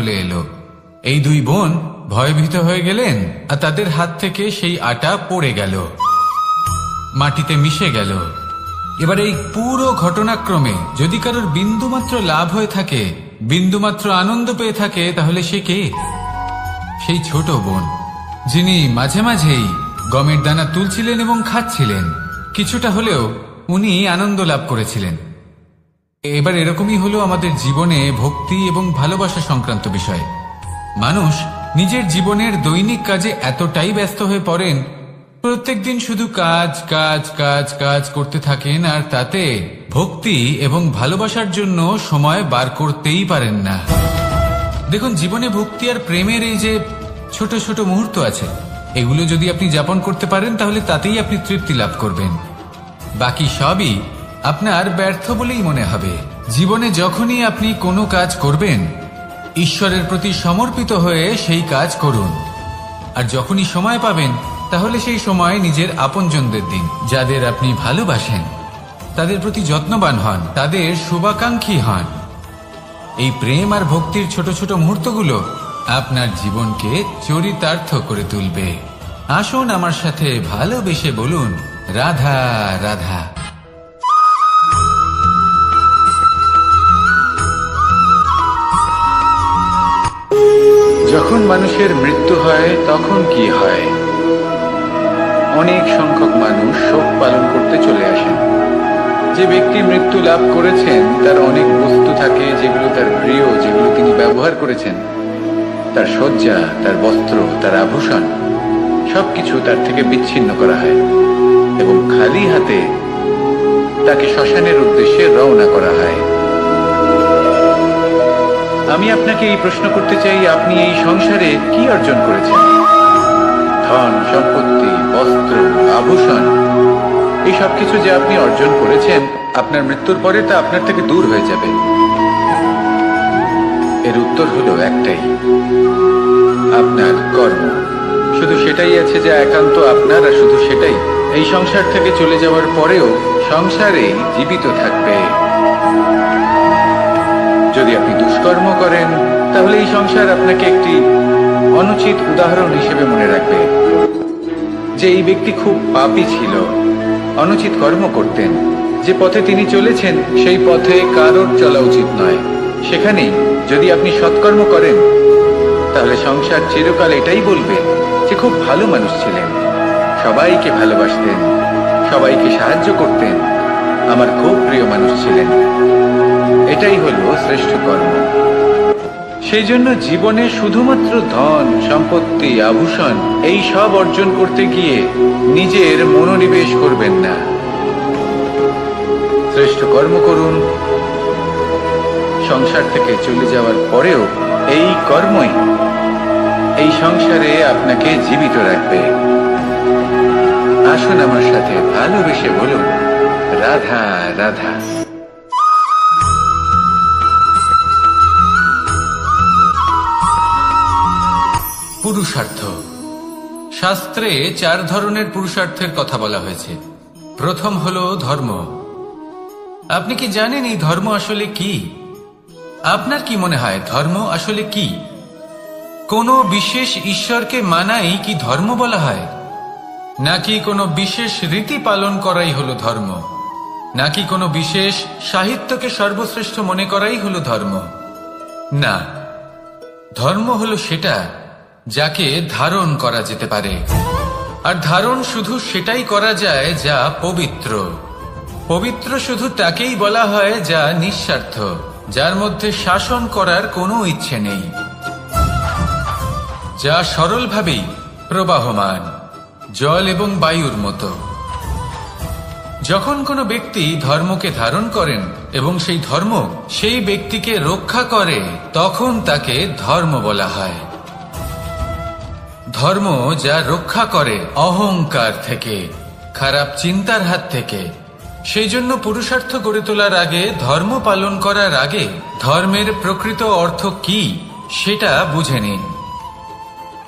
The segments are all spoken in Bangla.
চলে এলো। এই দুই বোন ভয়ভীত হয়ে গেলেন আর তাদের হাত থেকে সেই আটা পড়ে গেল, মাটিতে মিশে গেল। এবার এই পুরো ঘটনাক্রমে যদি কারোর বিন্দুমাত্র লাভ হয়ে থাকে, বিন্দুমাত্র আনন্দ পেয়ে থাকে, তাহলে সে কে? সেই ছোট বোন, যিনি মাঝে মাঝেই গমের দানা তুলছিলেন এবং খাচ্ছিলেন। কিছুটা হলেও উনি আনন্দ লাভ করেছিলেন। এবার এরকমই হলো আমাদের জীবনে ভক্তি এবং ভালোবাসা সংক্রান্ত বিষয়। মানুষ নিজের জীবনের দৈনিক কাজে এতটাই ব্যস্ত হয়ে পড়েন, প্রত্যেকদিন শুধু কাজ কাজ কাজ কাজ করতে থাকেন, আর তাতে ভক্তি এবং ভালোবাসার জন্য সময় বার করতেই পারেন না। দেখুন, জীবনে ভক্তি আর প্রেমের এই যে ছোট ছোট মুহূর্ত আছে, এগুলো যদি আপনি যাপন করতে পারেন তাহলে তাতেই আপনি তৃপ্তি লাভ করবেন। বাকি সবই আপনার ব্যর্থ বলেই মনে হবে। জীবনে যখনই আপনি কোনো কাজ করবেন, ঈশ্বরের প্রতি সমর্পিত হয়ে সেই কাজ করুন। আর যখনই সময় পাবেন, তাহলে সেই সময় নিজের আপনজনদের দিন। যাদের আপনি ভালোবাসেন তাদের প্রতি যত্নবান হন, তাদের শুভাকাঙ্ক্ষী হন। এই প্রেম আর ভক্তির ছোট ছোট মুহূর্তগুলো আপনার জীবনকে চরিতার্থ করে তুলবে। আসুন আমার সাথে ভালোবেসে বলুন, রাধা রাধা। যখন মানুষের মৃত্যু হয় তখন কি হয়? অনেক সংখ্যক মানুষ শোক পালন করতে চলে আসেন। যে ব্যক্তি মৃত্যু লাভ করেছেন তার অনেক বস্তু থাকে যেগুলো তার প্রিয়, যেগুলো তিনি ব্যবহার করেছেন। তার শয্যা, তার বস্ত্র, তার আভূষণ সবকিছু তার থেকে বিচ্ছিন্ন করা হয় এবং খালি হাতে তাকে শ্মশানের উদ্দেশ্যে রওনা করা হয়। আমি আপনাকে এই প্রশ্ন করতে চাই, আপনি এই সংসারে কি অর্জন করেছেন? ধন সম্পত্তি, বস্ত্র, আভূষণ, এই সবকিছু যে আপনি অর্জন করেছেন, আপনার মৃত্যুর পরে তা আপনার থেকে দূর হয়ে যাবে। এর উত্তর হলো একটাই, আপনার কর্ম। শুধু সেটাই আছে যা একান্ত আপনার, আর শুধু সেটাই এই সংসার থেকে চলে যাওয়ার পরেও সংসারেই জীবিত থাকবে। যদি আপনি দুষ্কর্ম করেন, তাহলে এই সংসার আপনাকে একটি অনুচিত উদাহরণ হিসেবে মনে রাখবে যে এই ব্যক্তি খুব পাপী ছিল, অনুচিত কর্ম করতেন। যে পথে তিনি চলেছেন সেই পথে কারোর চলা উচিত নয়। সেখানেই যদি আপনি সৎকর্ম করেন, তাহলে সংসার চিরকাল এটাই বলবে যে খুব ভালো মানুষ ছিলেন, সবাইকে ভালোবাসতেন, সবাইকে সাহায্য করতেন, আমার খুব প্রিয় মানুষ ছিলেন। এটাই হলো শ্রেষ্ঠ কর্ম। সেই জন্য জীবনে শুধুমাত্র ধন সম্পত্তি, আভূষণ এই সব অর্জন করতে গিয়ে নিজের মনোনিবেশ করবেন না। শ্রেষ্ঠ কর্ম করুন। সংসার থেকে চলে যাওয়ার পরেও এই কর্মই এই সংসারে আপনাকে জীবিত রাখবে। আসুন আমার সাথে ভালোবেসে বলুন, রাধা রাধা। পুরুষার্থ। শাস্ত্রে 4 ধরনের পুরুষার্থের কথা বলা হয়েছে। প্রথম হলো ধর্ম। আপনি কি জানেন এই ধর্ম আসলে কি? আপনার কি মনে হয় ধর্ম আসলে কি? কোনো বিশেষ ঈশ্বরকে মানাই কি ধর্ম বলা হয়? নাকি কোনো বিশেষ রীতি পালন করাই হলো ধর্ম? নাকি কোনো বিশেষ সাহিত্যকে সর্বশ্রেষ্ঠ মনে করাই হলো ধর্ম? না, ধর্ম হলো সেটা যাকে ধারণ করা যেতে পারে। আর ধারণ শুধু সেটাই করা যায় যা পবিত্র। পবিত্র শুধু তাকেই বলা হয় যা নিঃস্বার্থ, যার মধ্যে শাসন করার কোনো ইচ্ছে নেই, যা সরলভাবেই প্রবাহমান, জল এবং বায়ুর মতো। যখন কোনো ব্যক্তি ধর্মকে ধারণ করেন এবং সেই ধর্ম সেই ব্যক্তিকে রক্ষা করে, তখন তাকে ধর্ম বলা হয়। ধর্ম যা রক্ষা করে অহংকার থেকে, খারাপ চিন্তার হাত থেকে। সেই জন্য পুরুষার্থ গড়ে তোলার আগে, ধর্ম পালন করার আগে ধর্মের প্রকৃত অর্থ কি সেটা বুঝে নিন।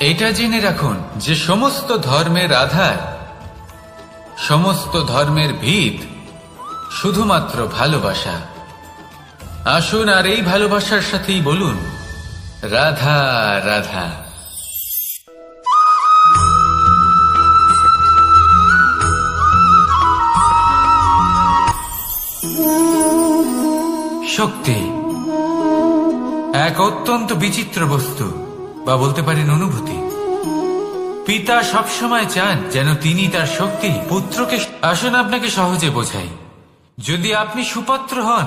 এটা জেনে রাখুন যে সমস্ত ধর্মের আধার, সমস্ত ধর্মের ভিত শুধুমাত্র ভালোবাসা। আসুন আর এই ভালোবাসার সাথেই বলুন, রাধা রাধা। শক্তি এক অত্যন্ত বিচিত্র বস্তু, বা বলতে পারেন অনুভূতি। পিতা সবসময় চান যেন তিনি তার শক্তি পুত্রকে। আসুন আপনাকে সহজে বোঝাই। যদি আপনি সুপাত্র হন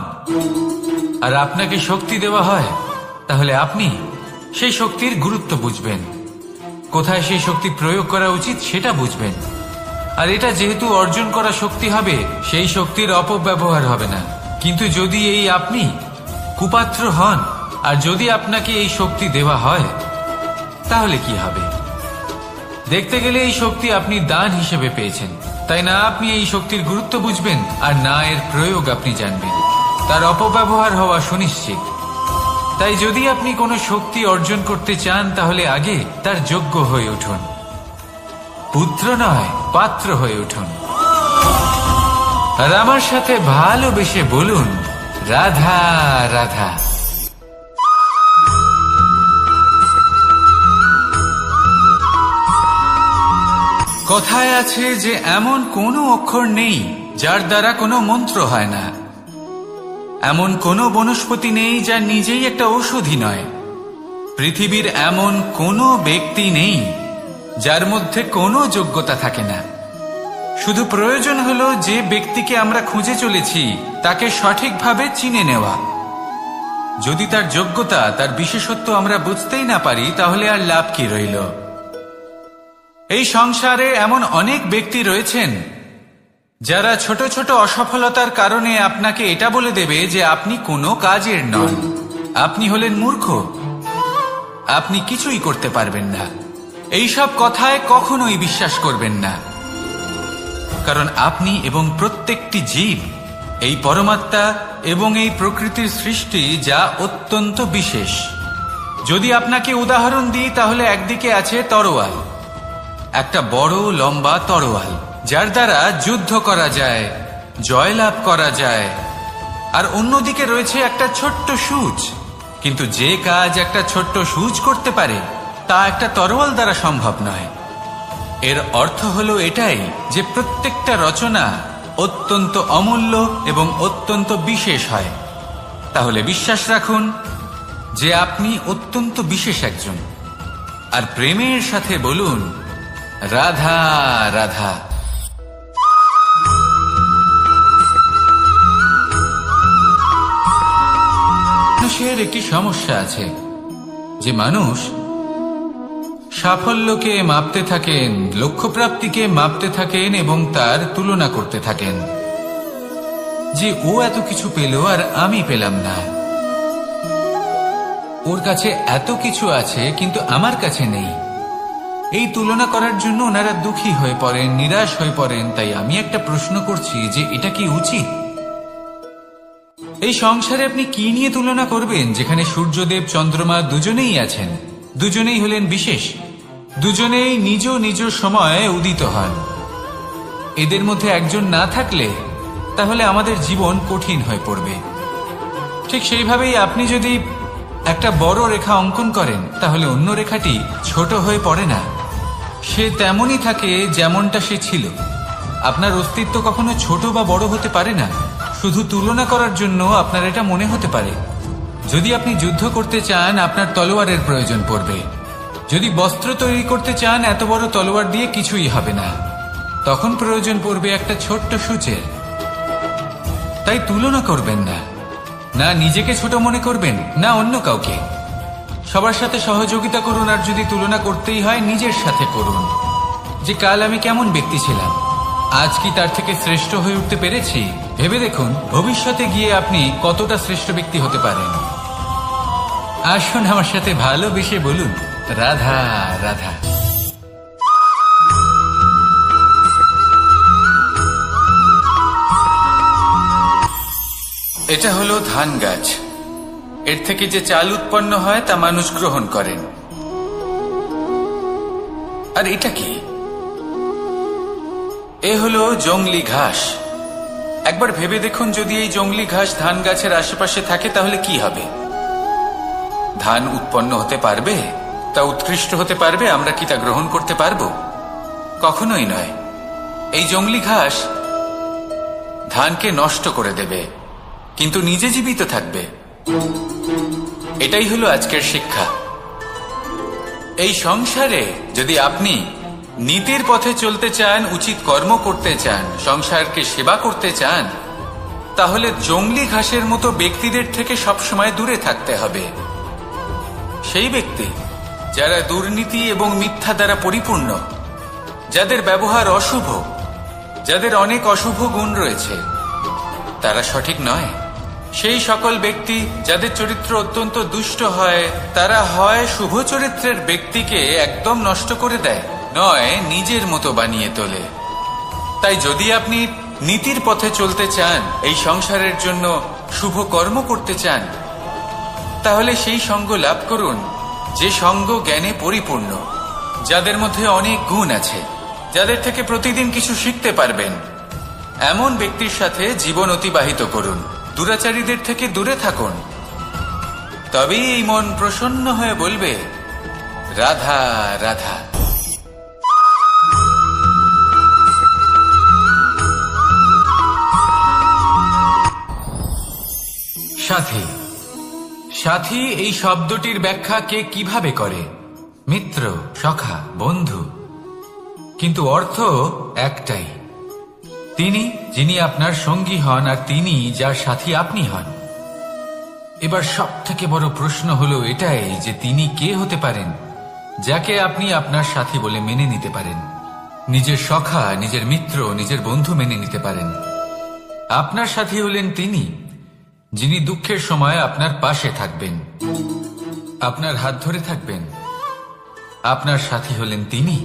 আর আপনাকে শক্তি দেওয়া হয়, তাহলে আপনি সেই শক্তির গুরুত্ব বুঝবেন, কোথায় সেই শক্তি প্রয়োগ করা উচিত সেটা বুঝবেন। আর এটা যেহেতু অর্জন করা শক্তি হবে, সেই শক্তির অপব্যবহার হবে না। কিন্তু যদি এই আপনি কুপাত্র হন আর যদি আপনাকে এই শক্তি দেওয়া হয়, তাহলে কি হবে? দেখতে গেলে এই শক্তি আপনি দান হিসেবে পেয়েছেন, তাই না আপনি এই শক্তির গুরুত্ব বুঝবেন আর না এর প্রয়োগ আপনি জানবেন। তার অপব্যবহার হওয়া সুনিশ্চিত। তাই যদি আপনি কোনো শক্তি অর্জন করতে চান, তাহলে আগে তার যোগ্য হয়ে উঠুন। পুত্র নয়, পাত্র হয়ে উঠুন। আর আমার সাথে ভালোবেসে বলুন, রাধা রাধা। কথায় আছে যে এমন কোনো অক্ষর নেই যার দ্বারা কোনো মন্ত্র হয় না, এমন কোনো বনস্পতি নেই যা নিজেই একটা ঔষধি নয়, পৃথিবীর এমন কোনো ব্যক্তি নেই যার মধ্যে কোনো যোগ্যতা থাকে না। শুধু প্রয়োজন হলো যে ব্যক্তিকে আমরা খুঁজে চলেছি তাকে সঠিকভাবে চিনে নেওয়া। যদি তার যোগ্যতা, তার বিশেষত্ব আমরা বুঝতেই না পারি, তাহলে আর লাভ কি রইল? এই সংসারে এমন অনেক ব্যক্তি রয়েছেন যারা ছোট ছোট অসফলতার কারণে আপনাকে এটা বলে দেবে যে আপনি কোনো কাজের নন, আপনি হলেন মূর্খ, আপনি কিছুই করতে পারবেন না। এইসব কথায় কখনোই বিশ্বাস করবেন না, কারণ আপনি এবং প্রত্যেকটি জীব এই পরমাত্মা এবং এই প্রকৃতির সৃষ্টি, যা অত্যন্ত বিশেষ। যদি আপনাকে উদাহরণ দিই, তাহলে একদিকে আছে তরোয়াল, একটা বড় লম্বা তরোয়াল, যার দ্বারা যুদ্ধ করা যায়, জয়লাভ করা যায়। আর অন্যদিকে রয়েছে একটা ছোট্ট সূচ, কিন্তু যে কাজ একটা ছোট্ট সূচ করতে পারে তা একটা তরোয়াল দ্বারা সম্ভব নয়। এর অর্থ হলো এটাই যে প্রত্যেকটা রচনা অত্যন্ত অমূল্য এবং অত্যন্ত বিশেষ হয়। তাহলে বিশ্বাস রাখুন যে আপনি অত্যন্ত বিশেষ একজন, আর প্রেমের সাথে বলুন, রাধা রাধা। মানুষের একটি সমস্যা আছে যে মানুষ সাফল্যকে মাপতে থাকেন, লক্ষ্যপ্রাপ্তিকে মাপতে থাকেন এবং তার তুলনা করতে থাকেন যে ও এত কিছু পেল আর আমি পেলাম না, ওর কাছে এত কিছু আছে কিন্তু আমার কাছে নেই। এই তুলনা করার জন্য ওনারা দুঃখী হয়ে পড়েন, নিরাশ হয়ে পড়েন। তাই আমি একটা প্রশ্ন করছি যে এটা কি উচিত? এই সংসারে আপনি কি নিয়ে তুলনা করবেন, যেখানে সূর্যদেব চন্দ্রমা দুজনেই আছেন, দুজনেই হলেন বিশেষ, দুজনেই নিজ নিজ সময়ে উদিত হন। এদের মধ্যে একজন না থাকলে তাহলে আমাদের জীবন কঠিন হয়ে পড়বে। ঠিক সেইভাবেই আপনি যদি একটা বড় রেখা অঙ্কন করেন, তাহলে অন্য রেখাটি ছোট হয়ে পড়ে না, সে তেমনই থাকে যেমনটা সে ছিল। আপনার অস্তিত্ব কখনো ছোট বা বড় হতে পারে না। শুধু তুলনা করার জন্য আপনার এটা মনে হতে পারে। যদি আপনি যুদ্ধ করতে চান, আপনার তলোয়ারের প্রয়োজন পড়বে। যদি বস্ত্র তৈরি করতে চান, এত বড় তলোয়ার দিয়ে কিছুই হবে না, তখন প্রয়োজন পড়বে একটা ছোট্ট সূচের। তাই তুলনা করবেন না, না নিজেকে ছোট মনে করবেন, না অন্য কাউকে। সবার সাথে সহযোগিতা করুন, আর যদি তুলনা করতেই হয় নিজের সাথে করুন, যে কাল আমি কেমন ব্যক্তি ছিলাম, আজ কি তার থেকে শ্রেষ্ঠ হয়ে উঠতে পেরেছি। ভেবে দেখুন ভবিষ্যতে গিয়ে আপনি কতটা শ্রেষ্ঠ ব্যক্তি হতে পারেন। আসুন আমার সাথে ভালোবেসে বলুন, রাধা রাধা। এটা হলো ধান গাছ। এর থেকে যে চাল উৎপন্ন হয় তা মানুষ গ্রহণ করেন। আর এটা কি? এ হলো জংলি ঘাস। একবার ভেবে দেখুন, যদি এই জংলি ঘাস ধান গাছের আশেপাশে থাকে তাহলে কি হবে? ধান উৎপন্ন হতে পারবে, তা উৎকৃষ্ট হতে পারবে, আমরা কি তা গ্রহণ করতে পারবো? কখনোই নয়। এই জংলি ঘাস ধানকে নষ্ট করে দেবে, কিন্তু নিজে জীবিত থাকবে। এটাই হলো আজকের শিক্ষা। এই সংসারে যদি আপনি নীতির পথে চলতে চান, উচিত কর্ম করতে চান, সংসারকে সেবা করতে চান, তাহলে জংলি ঘাসের মতো ব্যক্তিদের থেকে সবসময় দূরে থাকতে হবে। সেই ব্যক্তি যারা দুর্নীতি এবং মিথ্যা দ্বারা পরিপূর্ণ, যাদের ব্যবহার অশুভ, যাদের অনেক অশুভ গুণ রয়েছে, তারা সঠিক নয়। সেই সকল ব্যক্তি যাদের চরিত্র অত্যন্ত দুষ্ট হয়, তারা হয় শুভ চরিত্রের ব্যক্তিকে একদম নষ্ট করে দেয়, নয় নিজের মতো বানিয়ে তোলে। তাই যদি আপনি নীতির পথে চলতে চান, এই সংসারের জন্য শুভ কর্ম করতে চান, তাহলে সেই সঙ্গ লাভ করুন যে সঙ্গ জ্ঞানে পরিপূর্ণ, যাদের মধ্যে অনেক গুণ আছে, যাদের থেকে প্রতিদিন কিছু শিখতে পারবেন। এমন ব্যক্তির সাথে জীবন অতিবাহিত করুন, দুরাচারীদের থেকে দূরে থাকুন। তবেই এই মন প্রসন্ন হয়ে বলবে, রাধা রাধা। সাথী। সাথী এই শব্দটির ব্যাখ্যা কে কিভাবে করে? মিত্র, সখা, বন্ধু। কিন্তু অর্থ একটাই, তিনি যিনি আপনার সঙ্গী হন আর তিনি যার সাথী আপনি হন। এবার সব থেকে বড় প্রশ্ন হলো এটাই যে তিনি কে হতে পারেন যাকে আপনি আপনার সাথী বলে মেনে নিতে পারেন, নিজের সখা, নিজের মিত্র, নিজের বন্ধু মেনে নিতে পারেন। আপনার সাথী হলেন তিনি যিনি দুঃখের সময় আপনার পাশে থাকবেন, আপনার হাত ধরে থাকবেন। আপনার সাথী হলেন তিনি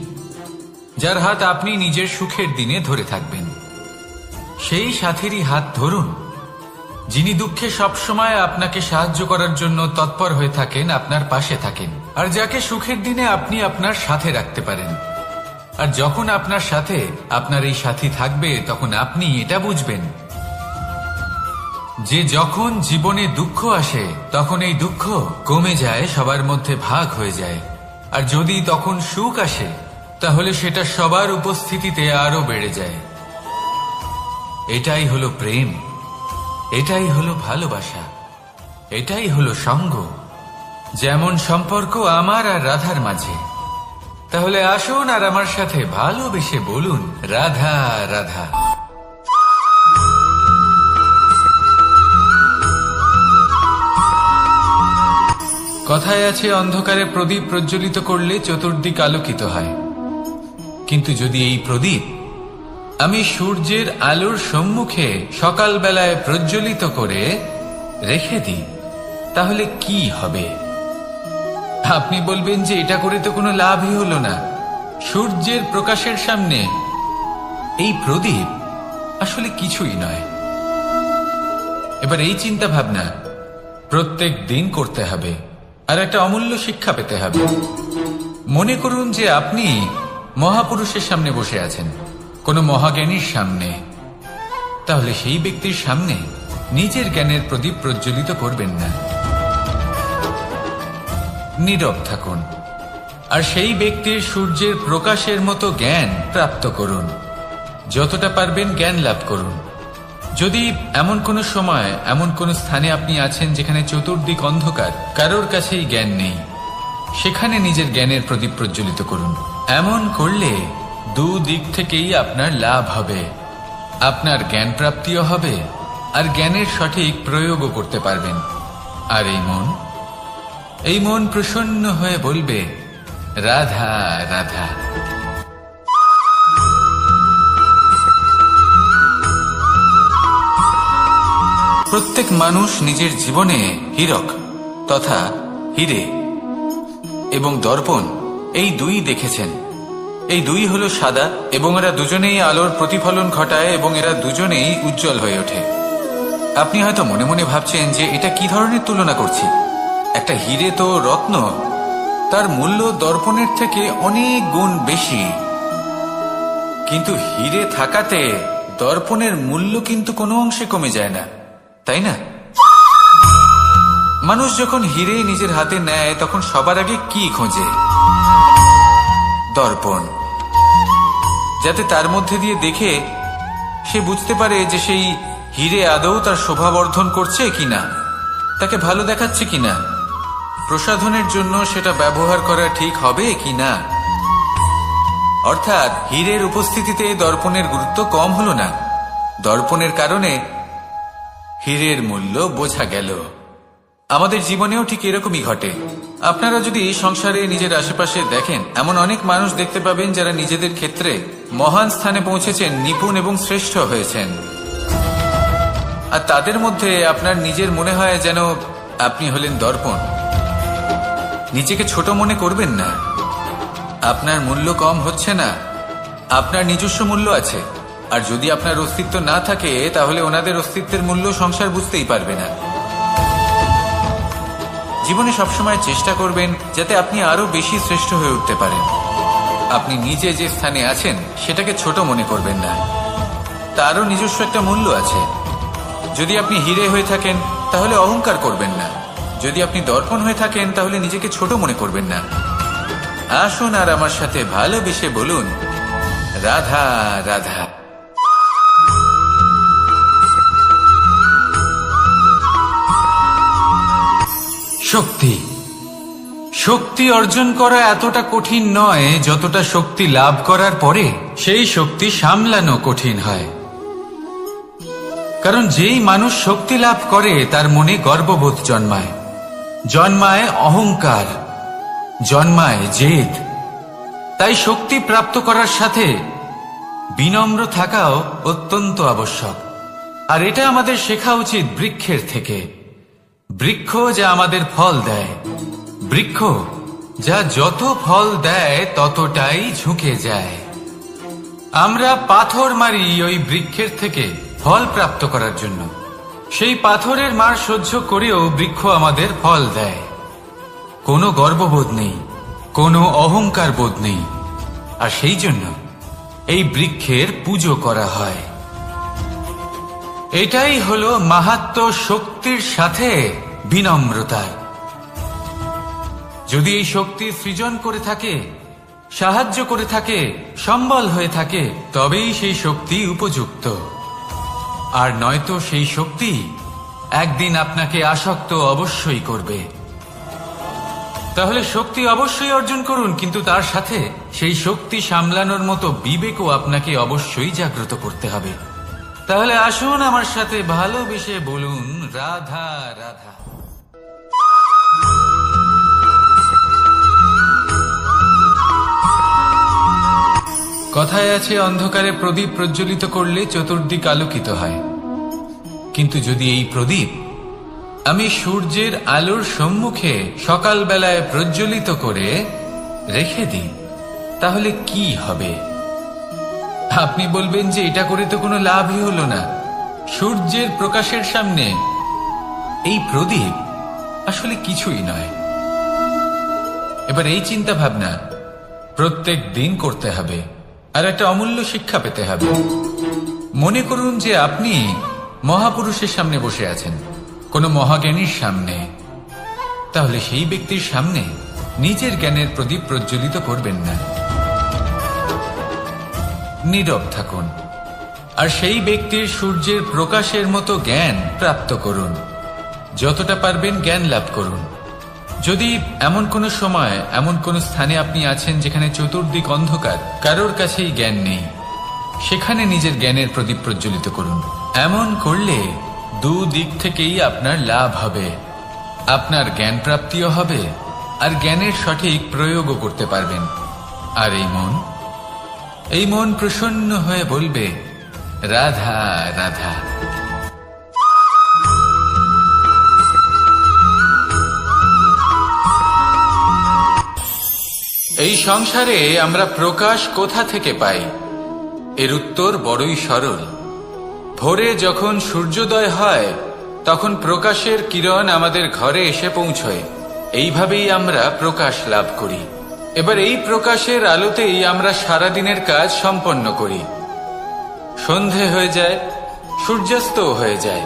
যার হাত আপনি নিজের সুখের দিনে ধরে থাকবেন। সেই সাথীরই হাত ধরুন যিনি দুঃখে সবসময় আপনাকে সাহায্য করার জন্য তৎপর হয়ে থাকেন, আপনার পাশে থাকেন, আর যাকে সুখের দিনে আপনি আপনার সাথে রাখতে পারেন। আর যখন আপনার সাথে আপনার এই সাথী থাকবে, তখন আপনি এটা বুঝবেন যে যখন জীবনে দুঃখ আসে, তখন এই দুঃখ কমে যায়, সবার মধ্যে ভাগ হয়ে যায়। আর যদি তখন সুখ আসে, তাহলে সেটা সবার উপস্থিতিতে আরো বেড়ে যায়। এটাই হলো প্রেম, এটাই হলো ভালোবাসা, এটাই হলো সঙ্গ। যেমন সম্পর্ক আমার আর রাধার মাঝে। তাহলে আসুন আর আমার সাথে ভালোবেসে বলুন, রাধা রাধা। কথায় আছে, অন্ধকারে প্রদীপ প্রজ্বলিত করলে চতুর্দিক আলোকিত হয়। কিন্তু যদি এই প্রদীপ আমি সূর্যের আলোর সম্মুখে সকালবেলায় প্রজ্বলিত করে রেখে দিই, তাহলে কি হবে? আপনি বলবেন যে এটা করে তো কোনো লাভই হলো না। সূর্যের প্রকাশের সামনে এই প্রদীপ আসলে কিছুই নয়। এবার এই চিন্তা ভাবনা প্রত্যেক দিন করতে হবে, আর একটা অমূল্য শিক্ষা পেতে হবে। মনে করুন যে আপনি মহাপুরুষের সামনে বসে আছেন, কোনো মহাজ্ঞানীর সামনে। তাহলে সেই ব্যক্তির সামনে নিজের জ্ঞানের প্রদীপ প্রজ্বলিত করবেন না, নীরব থাকুন, আর সেই ব্যক্তির সূর্যের প্রকাশের মতো জ্ঞান প্রাপ্ত করুন। যতটা পারবেন জ্ঞান লাভ করুন। যদি এমন কোনো সময়, এমন কোনো স্থানে আপনি আছেন যেখানে চতুর্দিক অন্ধকার, কারোর কাছেই জ্ঞান নেই, সেখানে নিজের জ্ঞানের প্রদীপ প্রজ্বলিত করুন। এমন করলে দুদিক থেকেই আপনার লাভ হবে। আপনার জ্ঞান প্রাপ্তিও হবে, আর জ্ঞানের সঠিক প্রয়োগও করতে পারবেন। আর এই মন প্রসন্ন হয়ে বলবে, রাধা রাধা। প্রত্যেক মানুষ নিজের জীবনে হীরক তথা হীরে এবং দর্পণ এই দুই দেখেছেন। এই দুই হলো সাদা, এবং এরা দুজনেই আলোর প্রতিফলন ঘটায়, এবং এরা দুজনেই উজ্জ্বল হয়ে ওঠে। আপনি হয়তো মনে মনে ভাবছেন যে এটা কি ধরনের তুলনা করছি। একটা হীরে তো রত্ন, তার মূল্য দর্পণের থেকে অনেক গুণ বেশি। কিন্তু হীরে থাকাতে দর্পণের মূল্য কিন্তু কোনো অংশে কমে যায় না, তাই না? মানুষ যখন হিরে নিজের হাতে নেয় তখন সবার আগে কি খোঁজে? দর্পণ, যাতে তার মধ্যে দিয়ে দেখে সে বুঝতে পারে যে সেই হিরে আদৌ তার শোভাবর্ধন করছে কিনা, তাকে ভালো দেখাচ্ছে কিনা, প্রসাধনের জন্য সেটা ব্যবহার করা ঠিক হবে কিনা। অর্থাৎ হীরের উপস্থিতিতে দর্পণের গুরুত্ব কম হলো না, দর্পণের কারণে হীরের মূল্য বোঝা গেল। আমাদের জীবনেও ঠিক এরকমই ঘটে। আপনারা যদি সংসারে নিজের আশেপাশে দেখেন, এমন অনেক মানুষ দেখতে পাবেন যারা নিজেদের ক্ষেত্রে মহান স্থানে পৌঁছেছেন, নিপুণ এবং শ্রেষ্ঠ হয়েছেন। আর তাদের মধ্যে আপনার নিজের মনে হয় যেন আপনি হলেন দর্পণ। নিজেকে ছোট মনে করবেন না। আপনার মূল্য কম হচ্ছে না, আপনার নিজস্ব মূল্য আছে। আর যদি আপনার অস্তিত্ব না থাকে তাহলে ওনাদের অস্তিত্বের মূল্য সংসার বুঝতেই পারবে না। জীবনে সবসময় চেষ্টা করবেন যাতে আপনি আরো বেশি শ্রেষ্ঠ হয়ে উঠতে পারেন। আপনি নিজে যে স্থানে আছেন সেটাকে ছোট মনে করবেন না, তারও নিজস্ব একটা মূল্য আছে। যদি আপনি হিরে হয়ে থাকেন তাহলে অহংকার করবেন না, যদি আপনি দর্পণ হয়ে থাকেন তাহলে নিজেকে ছোট মনে করবেন না। আসুন আর আমার সাথে ভালোবেসে বলুন, রাধা রাধা। শক্তি, শক্তি অর্জন করা এতটা কঠিন নয় যতটা শক্তি লাভ করার পরে সেই শক্তি সামলানো কঠিন হয়। কারণ যেই মানুষ শক্তি লাভ করে তার মনে গর্ববোধ জন্মায়, জন্মায় অহংকার, জন্মায় জেদ। তাই শক্তি প্রাপ্ত করার সাথে বিনম্র থাকাও অত্যন্ত আবশ্যক। আর এটা আমাদের শেখা উচিত বৃক্ষের থেকে। বৃক্ষ যা আমাদের ফল দেয়, বৃক্ষ যা যত ফল দেয় ততটাই ঝুঁকে যায়। আমরা পাথর মারি ওই বৃক্ষের থেকে ফল প্রাপ্ত করার জন্য। সেই পাথরের মার সহ্য করেও বৃক্ষ আমাদের ফল দেয়। কোনো গর্ববোধ নেই, কোনো অহংকার বোধ নেই। আর সেই জন্য এই বৃক্ষের পুজো করা হয়। এটাই হলো মাহাত্ম্য শক্তির সাথে বিনম্রতার। যদি এই শক্তি সৃজন করে থাকে, সাহায্য করে থাকে, সম্বল হয়ে থাকে, তবেই সেই শক্তি উপযুক্ত। আর নয়তো সেই শক্তি একদিন আপনাকে আসক্ত অবশ্যই করবে। তাহলে শক্তি অবশ্যই অর্জন করুন, কিন্তু তার সাথে সেই শক্তি সামলানোর মতো বিবেকও আপনাকে অবশ্যই জাগ্রত করতে হবে। তাহলে আসুন আমার সাথে ভালোবেসে বলুন, রাধা রাধা। কথায় আছে, অন্ধকারে প্রদীপ প্রজ্বলিত করলে চতুর্দিক আলোকিত হয়। কিন্তু যদি এই প্রদীপ আমি সূর্যের আলোর সম্মুখে সকালবেলায় প্রজ্বলিত করে রেখে দিই, তাহলে কি হবে? আপনি বলবেন যে এটা করে তো কোনো লাভই হলো না। সূর্যের প্রকাশের সামনে এই প্রদীপ আসলে কিছুই নয়। এবার এই চিন্তা ভাবনা প্রত্যেক দিন করতে হবে, আর একটা অমূল্য শিক্ষা পেতে হবে। মনে করুন যে আপনি মহাপুরুষের সামনে বসে আছেন, কোনো মহাজ্ঞানীর সামনে। তাহলে সেই ব্যক্তির সামনে নিজের জ্ঞানের প্রদীপ প্রজ্বলিত করবেন না, নীরব থাকুন। আর সেই ব্যক্তির সূর্যের প্রকাশের মতো জ্ঞান প্রাপ্ত করুন। যতটা পারবেন জ্ঞান লাভ করুন। যদি এমন কোনো সময়, এমন কোনো স্থানে আপনি আছেন যেখানে চতুর্দিক অন্ধকার, কারোর কাছেই জ্ঞান নেই, সেখানে নিজের জ্ঞানের প্রদীপ প্রজ্বলিত করুন। এমন করলে দুদিক থেকেই আপনার লাভ হবে। আপনার জ্ঞান প্রাপ্তিও হবে, আর জ্ঞানের সঠিক প্রয়োগও করতে পারবেন। আর এই মন প্রসন্ন হয়ে বলবে, রাধা রাধা। এই সংসারে আমরা প্রকাশ কোথা থেকে পাই? এর উত্তর বড়ই সরল। ভোরে যখন সূর্যোদয় হয় তখন প্রকাশের কিরণ আমাদের ঘরে এসে পৌঁছয়। এইভাবেই আমরা প্রকাশ লাভ করি। এবার এই প্রকাশের আলোতেই আমরা সারাদিনের কাজ সম্পন্ন করি। সন্ধে হয়ে যায়, সূর্যাস্ত হয়ে যায়,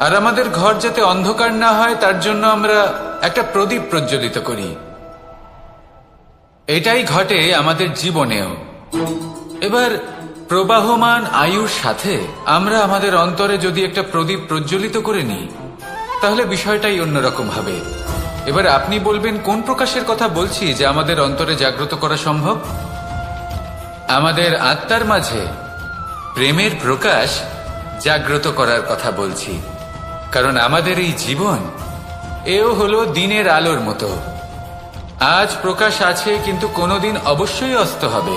আর আমাদের ঘর যাতে অন্ধকার না হয় তার জন্য আমরা একটা প্রদীপ প্রজ্বলিত করি। এটাই ঘটে আমাদের জীবনেও। এবার প্রবাহমান আয়ুর সাথে আমরা আমাদের অন্তরে যদি একটা প্রদীপ প্রজ্বলিত করে নিই, তাহলে বিষয়টাই অন্যরকম হবে। এবার আপনি বলবেন কোন প্রকাশের কথা বলছি যে আমাদের অন্তরে জাগ্রত করা সম্ভব? আমাদের আত্মার মাঝে প্রেমের প্রকাশ জাগ্রত করার কথা বলছি। কারণ আমাদের এই জীবন এও হলো দিনের আলোর মতো। আজ প্রকাশ আছে, কিন্তু কোনোদিন অবশ্যই অস্ত হবে।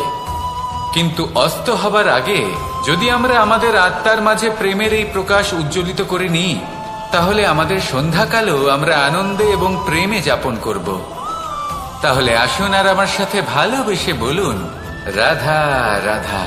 কিন্তু অস্ত হবার আগে যদি আমরা আমাদের আত্মার মাঝে প্রেমের এই প্রকাশ উজ্জ্বলিত করে নিই, তাহলে আমাদের সন্ধ্যাকালও আমরা আনন্দে এবং প্রেমে যাপন করব। তাহলে আসুন আর আমার সাথে ভালোবেসে বলুন, রাধা রাধা।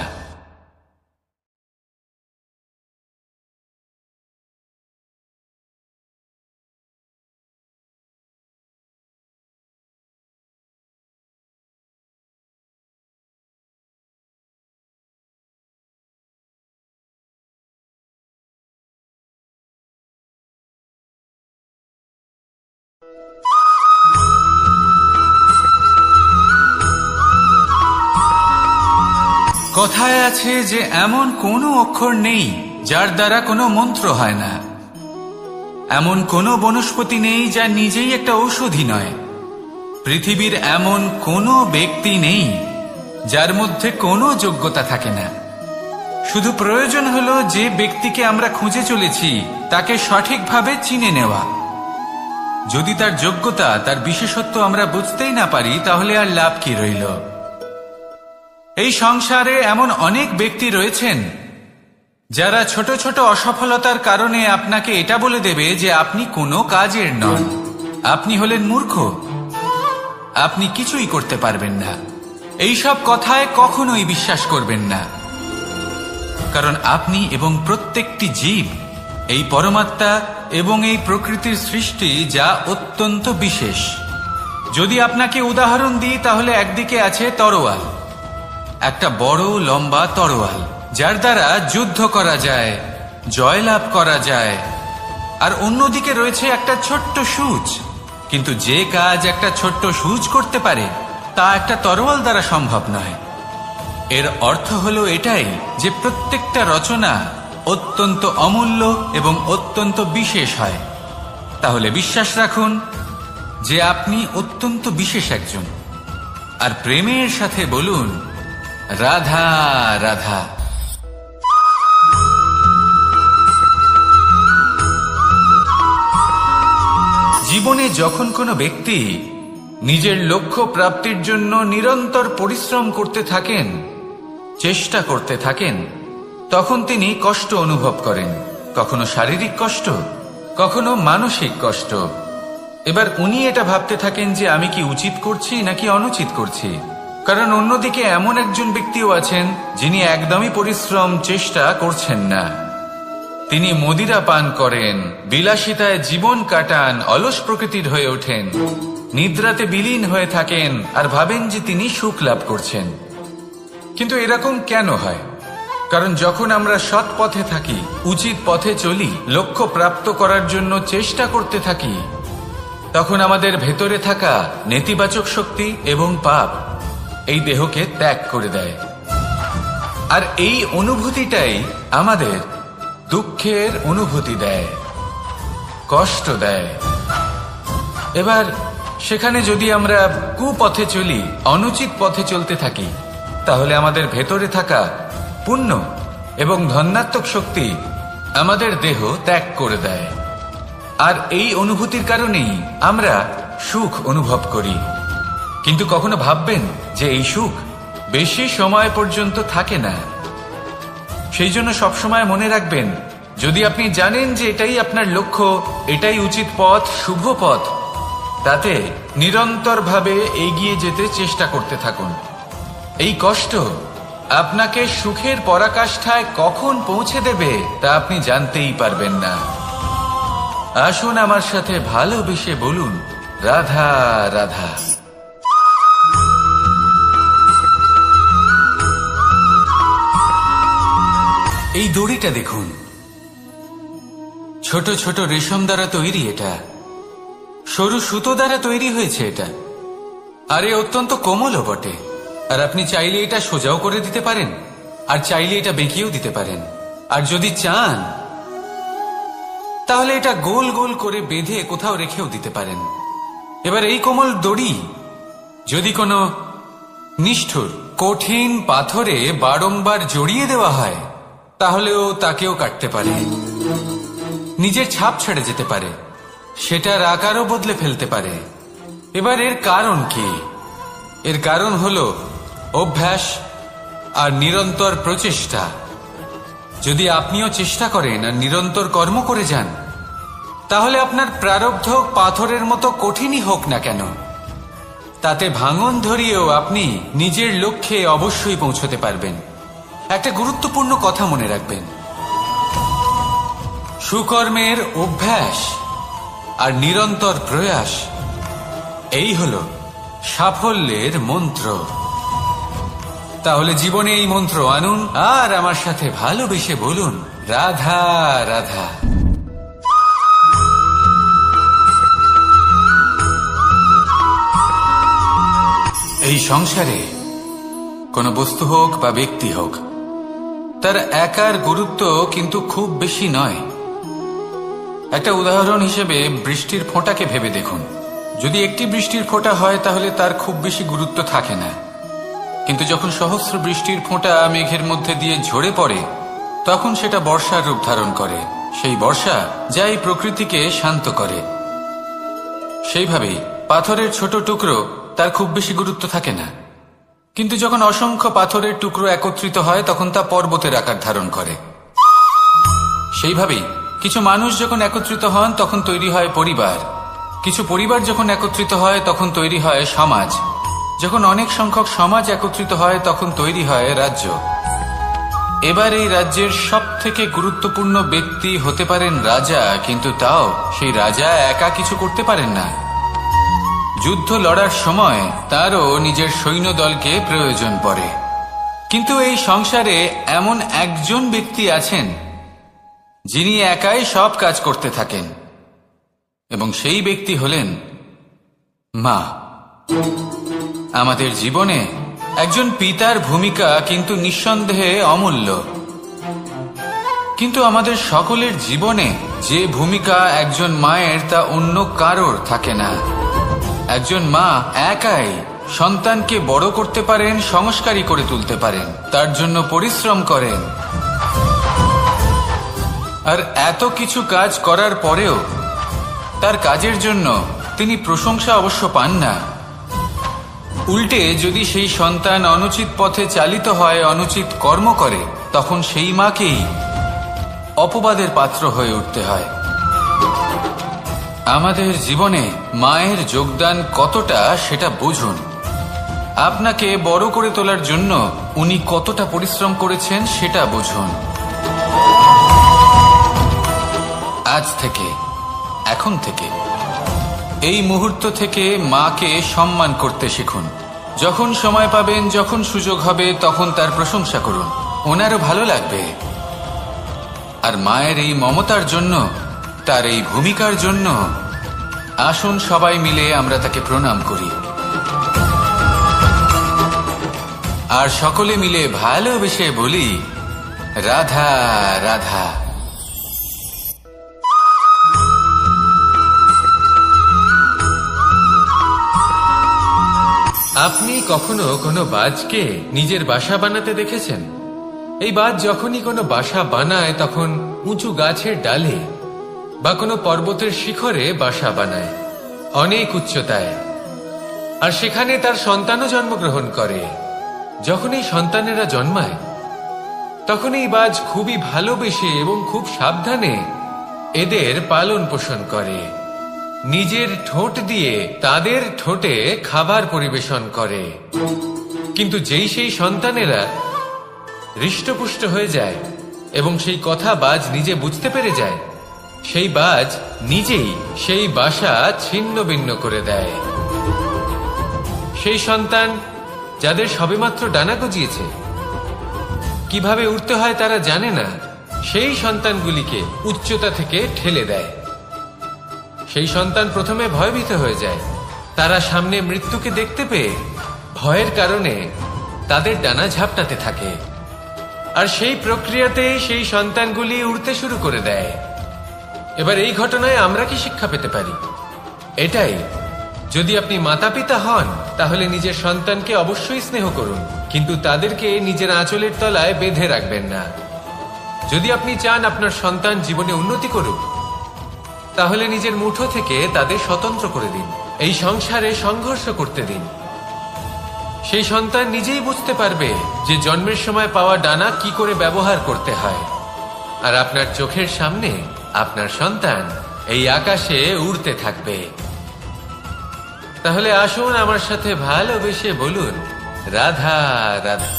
কথায় আছে যে এমন কোনো অক্ষর নেই যার দ্বারা কোনো মন্ত্র হয় না। এমন কোনো বনস্পতি নেই যা নিজেই একটা ঔষধি নয়। পৃথিবীর এমন কোনো ব্যক্তি নেই যার মধ্যে কোনো যোগ্যতা থাকে না। শুধু প্রয়োজন হলো যে ব্যক্তিকে আমরা খুঁজে চলেছি তাকে সঠিকভাবে চিনে নেওয়া। যদি তার যোগ্যতা, তার বিশেষত্ব আমরা বুঝতেই না পারি, তাহলে আর লাভ কি রইল? এই সংসারে এমন অনেক ব্যক্তি রয়েছেন যারা ছোট ছোট অসফলতার কারণে আপনাকে এটা বলে দেবে যে আপনি কোনো কাজের নন, আপনি হলেন মূর্খ, আপনি কিছুই করতে পারবেন না। এইসব কথায় কখনোই বিশ্বাস করবেন না। কারণ আপনি এবং প্রত্যেকটি জীব এই পরমাত্মা এবং এই প্রকৃতির সৃষ্টি, যা অত্যন্ত বিশেষ। যদি আপনাকে উদাহরণ দিই, তাহলে একদিকে আছে তরোয়াল, একটা বড় লম্বা তরোয়াল যার দ্বারা যুদ্ধ করা যায়, জয়লাভ করা যায়। আর অন্যদিকে রয়েছে একটা ছোট্ট সূচ। কিন্তু যে কাজ একটা ছোট্ট সূচ করতে পারে তা একটা তরোয়াল দ্বারা সম্ভব নয়। এর অর্থ হলো এটাই যে প্রত্যেকটা রচনা অত্যন্ত অমূল্য এবং অত্যন্ত বিশেষ হয়। তাহলে বিশ্বাস রাখুন যে আপনি অত্যন্ত বিশেষ একজন। আর প্রেমের সাথে বলুন, রাধা রাধা। জীবনে যখন কোনো ব্যক্তি নিজের লক্ষ্য প্রাপ্তির জন্য নিরন্তর পরিশ্রম করতে থাকেন, চেষ্টা করতে থাকেন, তখন তিনি কষ্ট অনুভব করেন। কখনো শারীরিক কষ্ট, কখনো মানসিক কষ্ট। এবার উনি এটা ভাবতে থাকেন যে আমি কি উচিত করছি নাকি অনুচিত করছি। কারণ অন্যদিকে এমন একজন ব্যক্তিও আছেন যিনি একদমই পরিশ্রম, চেষ্টা করছেন না। তিনি মদিরা পান করেন, বিলাসিতায় জীবন কাটান, অলস প্রকৃতির হয়ে ওঠেন, নিদ্রাতে বিলীন হয়ে থাকেন আর ভাবেন যে তিনি সুখ লাভ করছেন। কিন্তু এরকম কেন হয়? কারণ যখন আমরা সৎ পথে থাকি, উচিত পথে চলি, লক্ষ্য প্রাপ্ত করার জন্য চেষ্টা করতে থাকি, তখন আমাদের ভেতরে থাকা নেতিবাচক শক্তি এবং পাপ এই দেহকে ত্যাগ করে দেয়। আর এই অনুভূতিটাই আমাদের দুঃখের অনুভূতি দেয়, কষ্ট দেয়। এবার সেখানে যদি আমরা কুপথে চলি, অনুচিত পথে চলতে থাকি, তাহলে আমাদের ভেতরে থাকা পুণ্য এবং ধনাত্মক শক্তি আমাদের দেহ ত্যাগ করে দেয়। আর এই অনুভূতির কারণেই আমরা সুখ অনুভব করি। কিন্তু কখনো ভাববেন যে এই সুখ বেশি সময় পর্যন্ত থাকে না। সেই জন্য সবসময় মনে রাখবেন, যদি আপনি জানেন যে এটাই আপনার লক্ষ্য, এটাই উচিত পথ, শুভ পথ, তাতে নিরন্তরভাবে এগিয়ে যেতে চেষ্টা করতে থাকুন। এই কষ্ট আপনাকে সুখের পরাকাষ্ঠায় কখন পৌঁছে দেবে তা আপনি জানতেই পারবেন না। আসুন আমার সাথে ভালোবেসে বলুন, রাধা রাধা। এই দড়িটা দেখুন, ছোট ছোট রেশম দ্বারা তৈরি, এটা সরু সুতো দ্বারা তৈরি হয়েছে এটা, আর এ অত্যন্ত কোমলও বটে। আর আপনি চাইলে এটা সোজাও করে দিতে পারেন, আর চাইলে এটা বেঁকিয়েও দিতে পারেন, আর যদি চান তাহলে এটা গোল গোল করে বেঁধে কোথাও রেখেও দিতে পারেন। এবার এই কোমল দড়ি যদি কোনো নিষ্ঠুর কঠিন পাথরে বারংবার জড়িয়ে দেওয়া হয়, তাহলেও তাকেও কাটতে পারে, নিজের ছাপ ছেড়ে যেতে পারে, সেটার আকারও বদলে ফেলতে পারে। এবার এর কারণ কি? এর কারণ হলো অভ্যাস আর নিরন্তর প্রচেষ্টা। যদি আপনিও চেষ্টা করেন আর নিরন্তর কর্ম করে যান, তাহলে আপনার প্রারব্ধ পাথরের মতো কঠিনই হোক না কেন, তাতে ভাঙন ধরিয়েও আপনি নিজের লক্ষ্যে অবশ্যই পৌঁছতে পারবেন। একটা গুরুত্বপূর্ণ কথা মনে রাখবেন, সুকর্মের অভ্যাস আর নিরন্তর প্রয়াস, এই হলো সাফল্যের মন্ত্র। তাহলে জীবনে এই মন্ত্র আনুন আর আমার সাথে ভালোবেসে বলুন, রাধা রাধা। এই সংসারে কোনো বস্তু হোক বা ব্যক্তি হোক, তার একার গুরুত্ব কিন্তু খুব বেশি নয়। একটা উদাহরণ হিসেবে বৃষ্টির ফোঁটাকে ভেবে দেখুন। যদি একটি বৃষ্টির ফোঁটা হয় তাহলে তার খুব বেশি গুরুত্ব থাকে না, কিন্তু যখন সহস্র বৃষ্টির ফোঁটা মেঘের মধ্যে দিয়ে ঝরে পড়ে, তখন সেটা বর্ষার রূপ ধারণ করে। সেই বর্ষা যা এই প্রকৃতিকে শান্ত করে। সেইভাবেই পাথরের ছোট টুকরো, তার খুব বেশি গুরুত্ব থাকে না, কিন্তু যখন অসংখ্য পাথরের টুকরো একত্রিত হয় তখন তা পর্বতের আকার ধারণ করে। সেইভাবেই কিছু মানুষ যখন একত্রিত হন তখন তৈরি হয় পরিবার, কিছু পরিবার যখন একত্রিত হয় তখন তৈরি হয় সমাজ, যখন অনেক সংখ্যক সমাজ একত্রিত হয় তখন তৈরি হয় রাজ্য। এবার এই রাজ্যের সব থেকে গুরুত্বপূর্ণ ব্যক্তি হতে পারেন রাজা, কিন্তু তাও সেই রাজা একা কিছু করতে পারেন না। যুদ্ধ লড়ার সময় তারও নিজের সৈন্যদলকে প্রয়োজন পড়ে। কিন্তু এই সংসারে এমন একজন ব্যক্তি আছেন যিনি একাই সব কাজ করতে থাকেন, এবং সেই ব্যক্তি হলেন মা। আমাদের জীবনে একজন পিতার ভূমিকা কিন্তু নিঃসন্দেহে অমূল্য, কিন্তু আমাদের সকলের জীবনে যে ভূমিকা একজন মায়ের তা অন্য কারোর থাকে না। একজন মা একাই সন্তানকে বড় করতে পারেন, সংস্কারী করে তুলতে পারেন, তার জন্য পরিশ্রম করেন। আর এত কিছু কাজ করার পরেও তার কাজের জন্য তিনি প্রশংসা অবশ্য পান না। উল্টে যদি সেই সন্তান অনুচিত পথে চালিত হয়, অনুচিত কর্ম করে, তখন সেই মাকেই অপবাদের পাত্র হয়ে উঠতে হয়। আমাদের জীবনে মায়ের যোগদান কতটা সেটা বুঝুন। আপনাকে বড় করে তোলার জন্য উনি কতটা পরিশ্রম করেছেন সেটা বুঝুন। আজ থেকে, এখন থেকে, এই মুহূর্ত থেকে মাকে সম্মান করতে শিখুন। যখন সময় পাবেন, যখন সুযোগ হবে, তখন তার প্রশংসা করুন, ওনারও ভালো লাগবে। আর মায়ের এই মমতার জন্য, তার এই ভূমিকার জন্য আসুন সবাই মিলে আমরা তাকে প্রণাম করি, আর সকলে মিলে ভালোবেসে বলি, রাধা রাধা। আপনি কখনো কোনো বাজকে নিজের বাসা বানাতে দেখেছেন? এই বাজ যখনই কোনো বাসা বানায় তখন উঁচু গাছের ডালে বা কোনো পর্বতের শিখরে বাসা বানায়, অনেক উচ্চতায়, আর সেখানে তার সন্তানও জন্মগ্রহণ করে। যখন এই সন্তানেরা জন্মায় তখন এই বাজ খুবই ভালোবেসে এবং খুব সাবধানে এদের পালন পোষণ করে, নিজের ঠোঁট দিয়ে তাদের ঠোঁটে খাবার পরিবেশন করে। কিন্তু যেই সেই সন্তানেরা হৃষ্টপুষ্ট হয়ে যায় এবং সেই কথা বাজ নিজে বুঝতে পেরে যায়, সেই বাজ নিজেই সেই বাসা ছিন্ন ভিন্ন করে দেয়। সেই সন্তান যাদের সবেমাত্র ডানা গজিয়েছে, কিভাবে উঠতে হয় তারা জানে না, সেই সন্তানগুলিকে উচ্চতা থেকে ঠেলে দেয়। সেই সন্তান প্রথমে ভয়ভীত হয়ে যায়। তারা সামনে মৃত্যুকে দেখতে পেয়ে ভয়ের কারণে তাদের ডানা ঝাপটাতে থাকে, আর সেই প্রক্রিয়াতেই সেই সন্তানগুলি উড়তে শুরু করে দেয়। এবার এই ঘটনায় আমরা কি শিক্ষা পেতে পারি? এটাই, যদি আপনি মাতা পিতা হন তাহলে নিজের সন্তানকে অবশ্যই স্নেহ করুন, কিন্তু তাদেরকে নিজের আঁচলের তলায় বেঁধে রাখবেন না। যদি আপনি চান আপনার সন্তান জীবনে উন্নতি করুক, তাহলে নিজের মুঠো থেকে তাদের স্বতন্ত্র করে দিন। এই সংসারে সংঘর্ষ করতে দিন। সেই সন্তান নিজেই বুঝতে পারবে যে জন্মের সময় পাওয়া ডানা কি করে ব্যবহার করতে হয়। আর আপনার চোখের সামনে আপনার সন্তান এই আকাশে উড়তে থাকবে। তাহলে আসুন আমার সাথে ভালোবেসে বলুন, রাধা রাধা।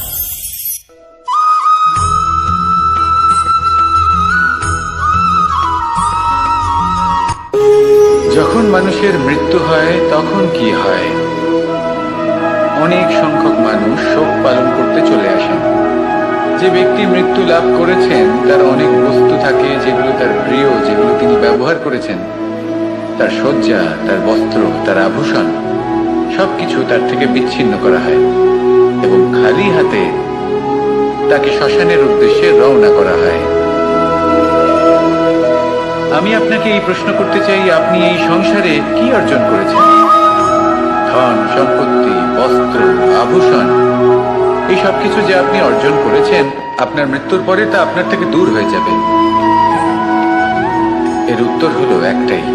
যখন মানুষের মৃত্যু হয় তখন কি হয়? অনেক সংখ্যক মানুষ শোক পালন করতে চলে আসেন। যে ব্যক্তি মৃত্যু লাভ করেছেন তার অনেক বস্তু থাকে যেগুলো তার প্রিয়, যেগুলো তিনি ব্যবহার করেছেন। তার শয্যা, তার বস্ত্র, তার আভূষণ সবকিছু তার থেকে বিচ্ছিন্ন করা হয় এবং খালি হাতে তাকে শ্মশানের উদ্দেশ্যে রওনা করা হয়। আমি আপনাকে এই প্রশ্ন করতে চাই, আপনি এই সংসারে কি অর্জন করেছেন? ধন সম্পত্তি, বস্ত্র, আভূষণ, এই সবকিছু যে আপনি অর্জন করেছেন, আপনার মৃত্যুর পরে তা আপনার থেকে দূর হয়ে যাবে। এর উত্তর হলো একটাই,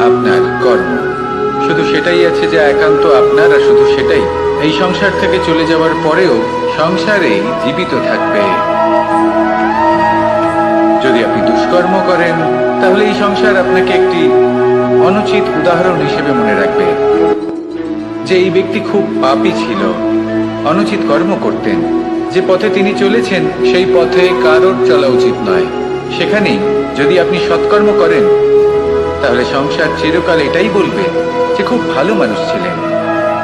আপনার কর্ম। শুধু সেটাই আছে যা একান্ত আপনার, আর শুধু সেটাই এই সংসার থেকে চলে যাওয়ার পরেও সংসারেই জীবিত থাকবে। যদি আপনি দুষ্কর্ম করেন তাহলে এই সংসার আপনাকে একটি অনুচিত উদাহরণ হিসেবে মনে রাখবে যে এই ব্যক্তি খুব পাপী ছিল, অনুচিত কর্ম করতেন। যে পথে তিনি চলেছেন সেই পথে কারোর চলা উচিত নয়। সেখানেই যদি আপনি সৎকর্ম করেন তাহলে সংসার চিরকাল এটাই বলবে যে খুব ভালো মানুষ ছিলেন,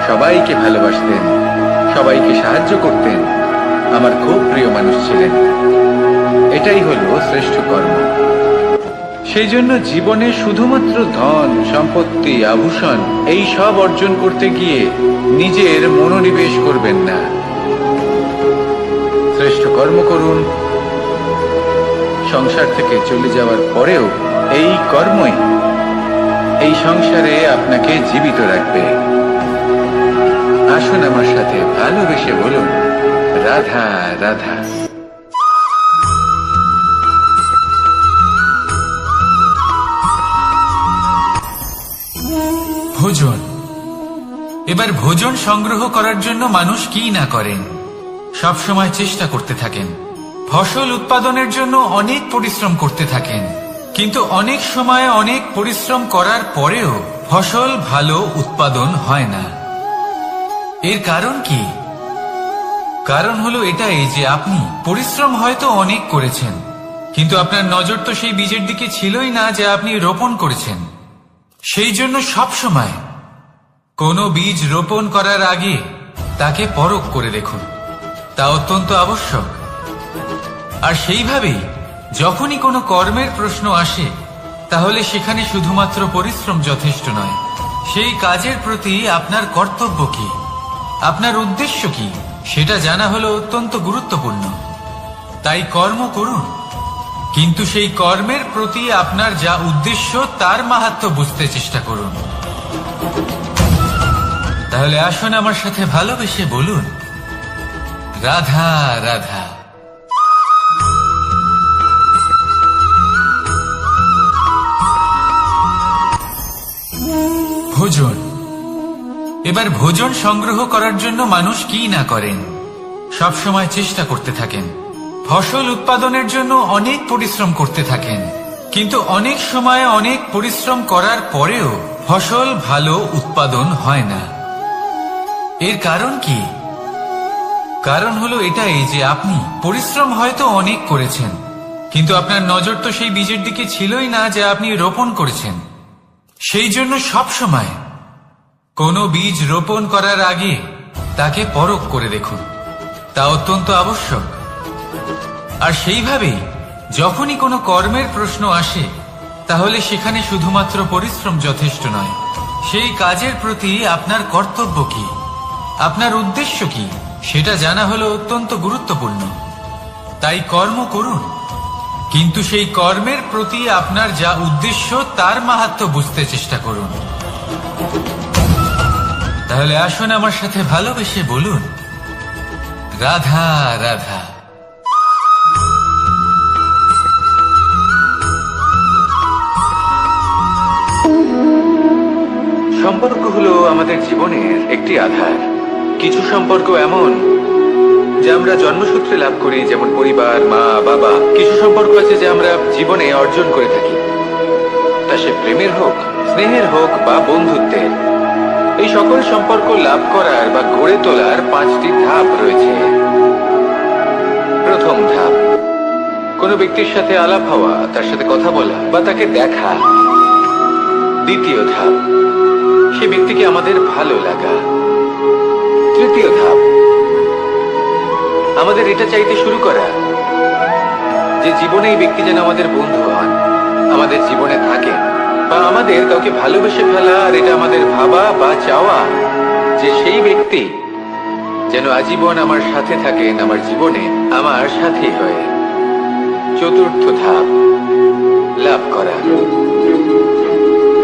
সবাইকে ভালোবাসতেন, সবাইকে সাহায্য করতেন, আমার খুব প্রিয় মানুষ ছিলেন। এটাই হলো শ্রেষ্ঠ কর্ম। সেই জন্য জীবনে শুধুমাত্র ধন সম্পত্তি, আভূষণ এই সব অর্জন করতে গিয়ে নিজের মনোনিবেশ করবেন না। শ্রেষ্ঠ কর্ম করুন। সংসার থেকে চলে যাওয়ার পরেও এই কর্মই এই সংসারে আপনাকে জীবিত রাখবে। আসুন আমার সাথে ভালোবেসে বলুন, রাধা রাধা। ভোজন। এবার ভোজন সংগ্রহ করার জন্য মানুষ কি না করেন, সব সময় চেষ্টা করতে থাকেন। ফসল উৎপাদনের জন্য অনেক পরিশ্রম করতে থাকেন, কিন্তু অনেক সময় অনেক পরিশ্রম করার পরেও ফসল ভালো উৎপাদন হয় না। এর কারণ কি? কারণ হলো এটাই যে আপনি পরিশ্রম হয়তো অনেক করেছেন, কিন্তু আপনার নজর তো সেই বীজের দিকে ছিলই না যা আপনি রোপণ করেছেন। সেই জন্য সব সময় কোনো বীজ রোপণ করার আগে তাকে পরখ করে দেখুন, তা অত্যন্ত আবশ্যক। আর সেইভাবেই যখনই কোনো কর্মের প্রশ্ন আসে তাহলে সেখানে শুধুমাত্র পরিশ্রম যথেষ্ট নয়, সেই কাজের প্রতি আপনার কর্তব্য কি, আপনার উদ্দেশ্য কি, সেটা জানা হলো অত্যন্ত গুরুত্বপূর্ণ। তাই কর্ম করুন, কিন্তু সেই কর্মের প্রতি আপনার যা উদ্দেশ্য তার মাহাত্ম্য বুঝতে চেষ্টা করুন। তাহলে আসুন আমার সাথে ভালোবেসে বলুন, রাধা রাধা। ভোজন। এবার ভোজন সংগ্রহ করার জন্য মানুষ কি না করেন, সব সময় চেষ্টা করতে থাকেন। ফসল উৎপাদনের জন্য অনেক পরিশ্রম করতে থাকেন, কিন্তু অনেক সময় অনেক পরিশ্রম করার পরেও ফসল ভালো উৎপাদন হয় না। এর কারণ কি? কারণ হলো এটাই যে আপনি পরিশ্রম হয়তো অনেক করেছেন, কিন্তু আপনার নজর তো সেই বীজের দিকে ছিলই না যা আপনি রোপণ করেছেন। সেই জন্য সব সময় কোনো বীজ রোপণ করার আগে তাকে পরখ করে দেখুন, তা অত্যন্ত আবশ্যক। আর সেইভাবেই যখনই কোনো কর্মের প্রশ্ন আসে, তাহলে সেখানে শুধুমাত্র পরিশ্রম যথেষ্ট নয়। সেই কাজের প্রতি আপনার কর্তব্য কি, আপনার উদ্দেশ্য কি, সেটা জানা হলো অত্যন্ত গুরুত্বপূর্ণ। তাই কর্ম করুন, কিন্তু সেই কর্মের প্রতি আপনার যা উদ্দেশ্য তার মাহাত্ম্য বুঝতে চেষ্টা করুন। তাহলে আসুন আমার সাথে ভালোবেসে বলুন, রাধা রাধা। সম্পর্ক হলো আমাদের জীবনের একটি আধার। কিছু সম্পর্ক এমন যা আমরা জন্মসূত্রে লাভ করি, যেমন পরিবার, মা, বাবা। কিছু সম্পর্ক আছে যে আমরা জীবনে অর্জন করে থাকি, তা সে প্রেমের হোক, স্নেহের হোক বা বন্ধুত্বের। এই সকল সম্পর্ক লাভ করার বা গড়ে তোলার 5টি ধাপ রয়েছে। প্রথম ধাপ, কোনো ব্যক্তির সাথে আলাপ হওয়া, তার সাথে কথা বলা বা তাকে দেখা। দ্বিতীয় ধাপ, সে ব্যক্তিকে আমাদের ভালো লাগা। তৃতীয় ধাপ, আমাদের এটা চাইতে শুরু করা যে জীবনে এই ব্যক্তি যেন আমাদের বন্ধু হন, আমাদের জীবনে থাকে, বা আমাদের কাউকে ভালোবেসে ফেলা। আর এটা আমাদের ভাবা বা চাওয়া যে সেই ব্যক্তি যেন আজীবন আমার সাথে থাকেন, আমার জীবনে আমার সাথী হয়ে। চতুর্থ ধাপ, লাভ করা।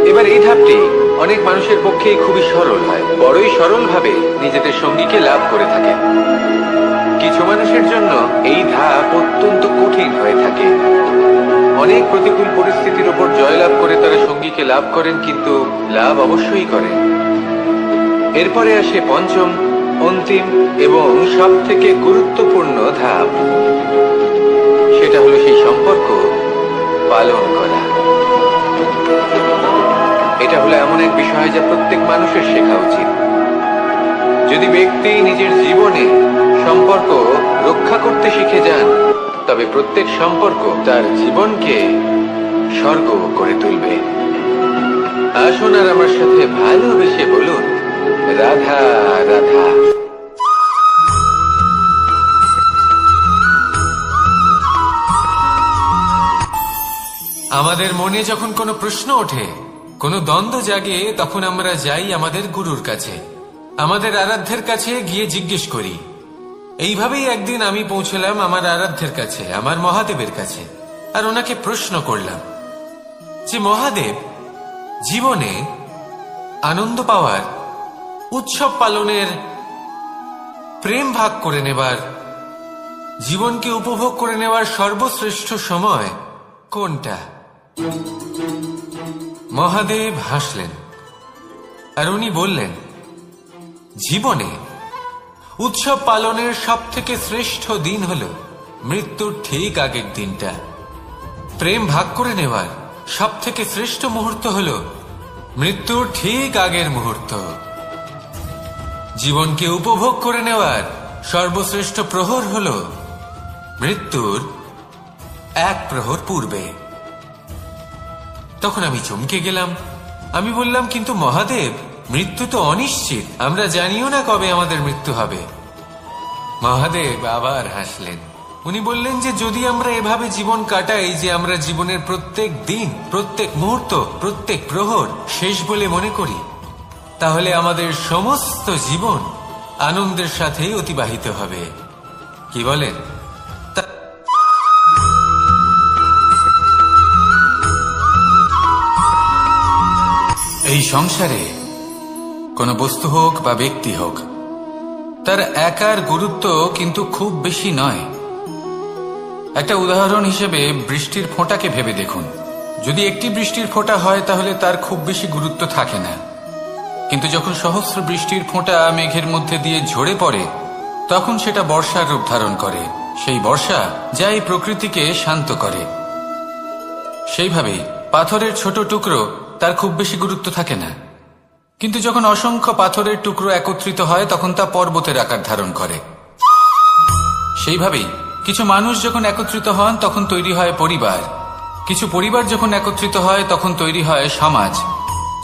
এবার এই ধাপটি অনেক মানুষের পক্ষেই খুবই সরল হয়, বড়ই সরলভাবে নিজেদের সঙ্গীকে লাভ করে থাকে। কিছু মানুষের জন্য এই ধাপ অত্যন্ত কঠিন হয়ে থাকে। অনেক প্রতিকূল পরিস্থিতির উপর জয়লাভ করে তারা সঙ্গীকে লাভ করেন, কিন্তু লাভ অবশ্যই করেন। এরপরে আসে পঞ্চম, অন্তিম এবং সব থেকে গুরুত্বপূর্ণ ধাপ। সেটা হলো সেই সম্পর্ক পালন করা। এটা হলো এমন এক বিষয় যা প্রত্যেক মানুষের শেখা উচিত। যদি ব্যক্তি নিজের জীবনে সম্পর্ক রক্ষা করতে শিখে যান, তবে প্রত্যেক সম্পর্ক তার জীবনকে স্বর্গ করে তুলবে। আসুন আর আমার সাথে ভালোবেসে বলুন, রাধা রাধা। আমাদের মনে যখন কোনো প্রশ্ন ওঠে, কোনো দ্বন্দ্ব জাগে, তখন আমরা যাই আমাদের গুরুর কাছে, আমাদের আরাধ্যের কাছে গিয়ে জিজ্ঞেস করি। এইভাবেই একদিন আমি পৌঁছলাম আমার আরাধ্যের কাছে, আমার মহাদেবের কাছে, আর ওনাকে প্রশ্ন করলাম যে মহাদেব, জীবনে আনন্দ পাওয়ার, উৎসব পালনের, প্রেম ভাগ করে নেবার, জীবনকে উপভোগ করে নেওয়ার সর্বশ্রেষ্ঠ সময় কোনটা? মহাদেব হাসলেন আর উনি বললেন, জীবনে উৎসব পালনের সব থেকে শ্রেষ্ঠ দিন হল মৃত্যুর ঠিক আগের দিনটা। প্রেম ভাগ করে নেওয়ার সব থেকে শ্রেষ্ঠ মুহূর্ত হল মৃত্যুর ঠিক আগের মুহূর্ত। জীবনকে উপভোগ করে নেওয়ার সর্বশ্রেষ্ঠ প্রহর হল মৃত্যুর 1 প্রহর পূর্বে। তখন আমি চমকে গেলাম। আমি বললাম, কিন্তু মহাদেব, মৃত্যু তো অনিশ্চিত, আমরা জানিও না কবে আমাদের মৃত্যু হবে। মহাদেব আবার হাসলেন। উনি বললেন যে যদি আমরা এভাবে জীবন কাটাই যে আমরা জীবনের প্রত্যেক দিন, প্রত্যেক মুহূর্ত, প্রত্যেক প্রহর শেষ বলে মনে করি, তাহলে আমাদের সমস্ত জীবন আনন্দের সাথেই অতিবাহিত হবে। কি বলেন? এই সংসারে কোনো বস্তু হোক বা ব্যক্তি হোক, তার একার গুরুত্ব কিন্তু খুব বেশি নয়। একটা উদাহরণ হিসেবে বৃষ্টির ফোঁটাকে ভেবে দেখুন। যদি একটি বৃষ্টির ফোঁটা হয় তাহলে তার খুব বেশি গুরুত্ব থাকে না, কিন্তু যখন সহস্র বৃষ্টির ফোঁটা মেঘের মধ্যে দিয়ে ঝরে পড়ে, তখন সেটা বর্ষার রূপ ধারণ করে। সেই বর্ষা যা এই প্রকৃতিকে শান্ত করে। সেইভাবেই পাথরের ছোট টুকরো, তার খুব বেশি গুরুত্ব থাকে না, কিন্তু যখন অসংখ্য পাথরের টুকরো একত্রিত হয় তখন তা পর্বতের আকার ধারণ করে। সেইভাবেই কিছু মানুষ যখন একত্রিত হন তখন তৈরি হয় পরিবার, কিছু পরিবার যখন একত্রিত হয় তখন তৈরি হয় সমাজ,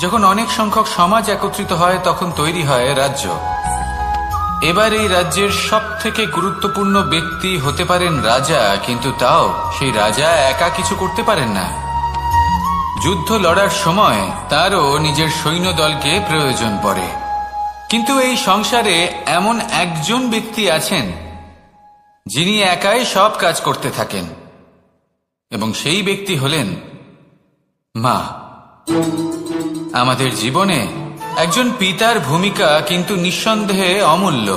যখন অনেক সংখ্যক সমাজ একত্রিত হয় তখন তৈরি হয় রাজ্য। এবার এই রাজ্যের সব থেকে গুরুত্বপূর্ণ ব্যক্তি হতে পারেন রাজা, কিন্তু তাও সেই রাজা একা কিছু করতে পারেন না। যুদ্ধ লড়ার সময় তারও নিজের সৈন্যদলকে প্রয়োজন পড়ে। কিন্তু এই সংসারে এমন একজন ব্যক্তি আছেন যিনি একাই সব কাজ করতে থাকেন, এবং সেই ব্যক্তি হলেন মা। আমাদের জীবনে একজন পিতার ভূমিকা কিন্তু নিঃসন্দেহে অমূল্য,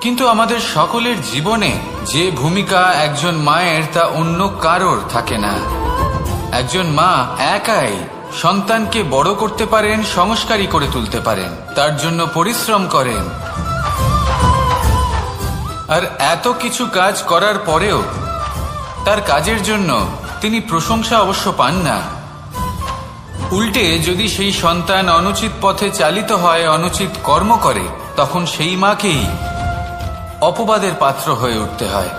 কিন্তু আমাদের সকলের জীবনে যে ভূমিকা একজন মায়ের তা অন্য কারোর থাকে না। একজন মা একাই সন্তানকে বড় করতে পারেন, সংস্কারী করে তুলতে পারেন, তার জন্য পরিশ্রম করেন। আর এত কিছু কাজ করার পরেও তার কাজের জন্য তিনি প্রশংসা অবশ্য পান না। উল্টে যদি সেই সন্তান অনুচিত পথে চালিত হয়, অনুচিত কর্ম করে, তখন সেই মাকেই অপবাদের পাত্র হয়ে উঠতে হয়।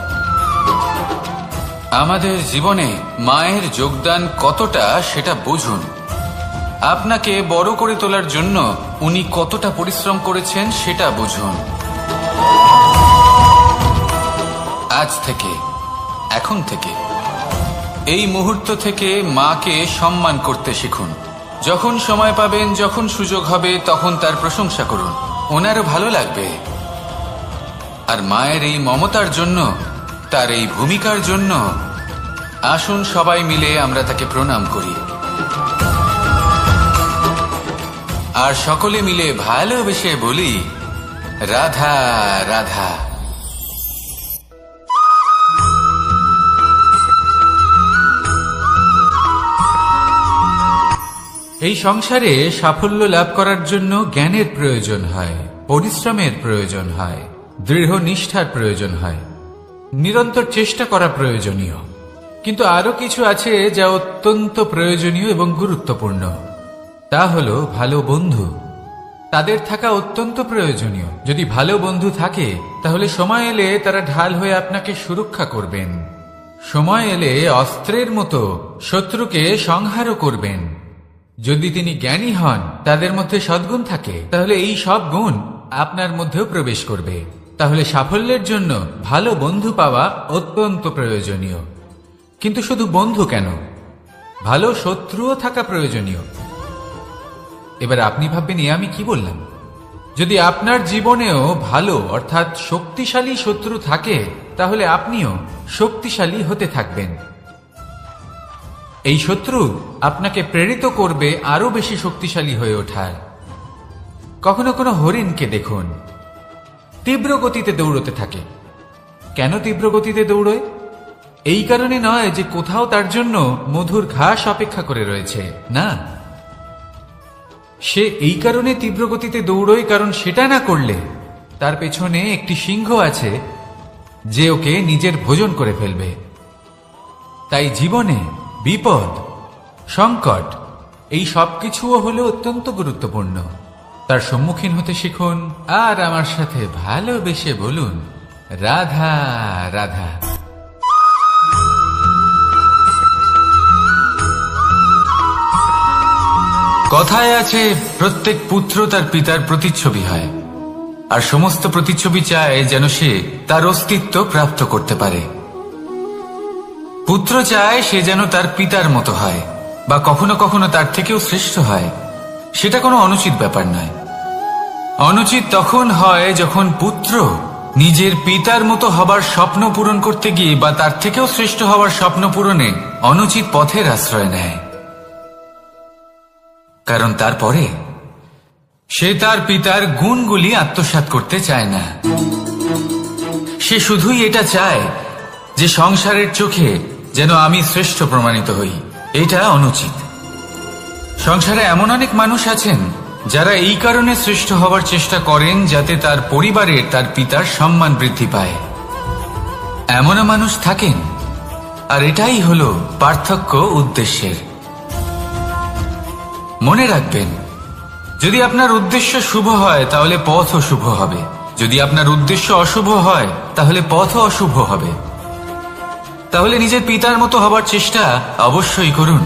আমাদের জীবনে মায়ের যোগদান কতটা সেটা বুঝুন। আপনাকে বড় করে তোলার জন্য উনি কতটা পরিশ্রম করেছেন সেটা বুঝুন। আজ থেকে, এখন থেকে, এই মুহূর্ত থেকে মাকে সম্মান করতে শিখুন। যখন সময় পাবেন, যখন সুযোগ হবে, তখন তার প্রশংসা করুন, ওনারও ভালো লাগবে। আর মায়ের এই মমতার জন্য, তার এই ভূমিকার জন্য আসুন সবাই মিলে আমরা তাকে প্রণাম করি, আর সকলে মিলে ভালোবেসে বলি, রাধা রাধা। এই সংসারে সাফল্য লাভ করার জন্য জ্ঞানের প্রয়োজন হয়, পরিশ্রমের প্রয়োজন হয়, দৃঢ় নিষ্ঠার প্রয়োজন হয়, নিরন্তর চেষ্টা করা প্রয়োজনীয়। কিন্তু আরো কিছু আছে যা অত্যন্ত প্রয়োজনীয় এবং গুরুত্বপূর্ণ। তা হলো ভালো বন্ধু। তাদের থাকা অত্যন্ত প্রয়োজনীয়। যদি ভালো বন্ধু থাকে তাহলে সময় এলে তারা ঢাল হয়ে আপনাকে সুরক্ষা করবেন। সময় এলে অস্ত্রের মতো শত্রুকে সংহারও করবেন। যদি তিনি জ্ঞানী হন, তাদের মধ্যে সদ্গুণ থাকে, তাহলে এই সব গুণ আপনার মধ্যেও প্রবেশ করবে। তাহলে সাফল্যের জন্য ভালো বন্ধু পাওয়া অত্যন্ত প্রয়োজনীয়। কিন্তু শুধু বন্ধু কেন, ভালো শত্রুও থাকা প্রয়োজনীয়। এবার আপনি ভাববেন, এ আমি কি বললাম? যদি আপনার জীবনেও ভালো অর্থাৎ শক্তিশালী শত্রু থাকে, তাহলে আপনিও শক্তিশালী হতে থাকবেন। এই শত্রু আপনাকে প্রেরিত করবে আরো বেশি শক্তিশালী হয়ে ওঠার। কখনো কোনো হরিণকে দেখুন, তীব্র গতিতে দৌড়তে থাকে। কেন তীব্র গতিতে দৌড়য়? এই কারণে নয় যে কোথাও তার জন্য মধুর ঘাস অপেক্ষা করে রয়েছে, না। সে এই কারণে তীব্র গতিতে দৌড়য় কারণ সেটা না করলে তার পেছনে একটি সিংহ আছে যে ওকে নিজের ভোজন করে ফেলবে। তাই জীবনে বিপদ, সংকট, এই সবকিছুও হলো অত্যন্ত গুরুত্বপূর্ণ। তার সম্মুখীন হতে শিখুন, আর আমার সাথে ভালোবেসে বলুন, রাধা রাধা। কথায় আছে, প্রত্যেক পুত্র তার পিতার প্রতিচ্ছবি হয়, আর সমস্ত প্রতিচ্ছবি চায় যেন সে তার অস্তিত্ব প্রাপ্ত করতে পারে। পুত্র চায় সে যেন তার পিতার মতো হয়, বা কখনো কখনো তার থেকেও শ্রেষ্ঠ হয়। সেটা কোনো অনুচিত ব্যাপার নয়। অনুচিত তখন হয় যখন পুত্র নিজের পিতার মতো হবার স্বপ্ন পূরণ করতে গিয়ে বা তার থেকেও শ্রেষ্ঠ হওয়ার স্বপ্ন পূরণে অনুচিত পথের আশ্রয় নেয়। কারণ তারপরে সে তার পিতার গুণগুলি আত্মসাৎ করতে চায় না। সে শুধুই এটা চায় যে সংসারের চোখে যেন আমি শ্রেষ্ঠ প্রমাণিত হই। এটা অনুচিত। সংসারে এমন অনেক মানুষ আছেন যারা এই কারণে শ্রেষ্ঠ হওয়ার চেষ্টা করেন যাতে তার পরিবারের, তার পিতার সম্মান বৃদ্ধি পায়। এমনও মানুষ থাকেন, আর এটাই হলো পার্থক্য উদ্দেশ্যের। মনে রাখবেন, যদি আপনার উদ্দেশ্য শুভ হয় তাহলে পথও শুভ হবে, যদি আপনার উদ্দেশ্য অশুভ হয় তাহলে পথও অশুভ হবে। তাহলে নিজের পিতার মতো হবার চেষ্টা অবশ্যই করুন,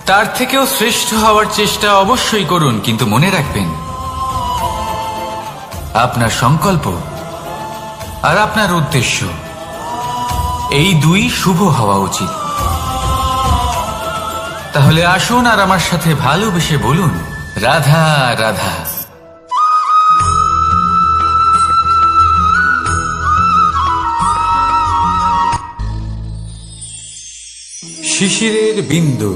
তার থেকেও শ্রেষ্ঠ হওয়ার চেষ্টা অবশ্যই করুন, কিন্তু মনে রাখবেন আপনার সংকল্প আর আপনার উদ্দেশ্য এই দুই শুভ হওয়া উচিত। তাহলে আসুন আর আমার সাথে ভালোবেসে বলুন, রাধা রাধা। শিশিরের বিন্দু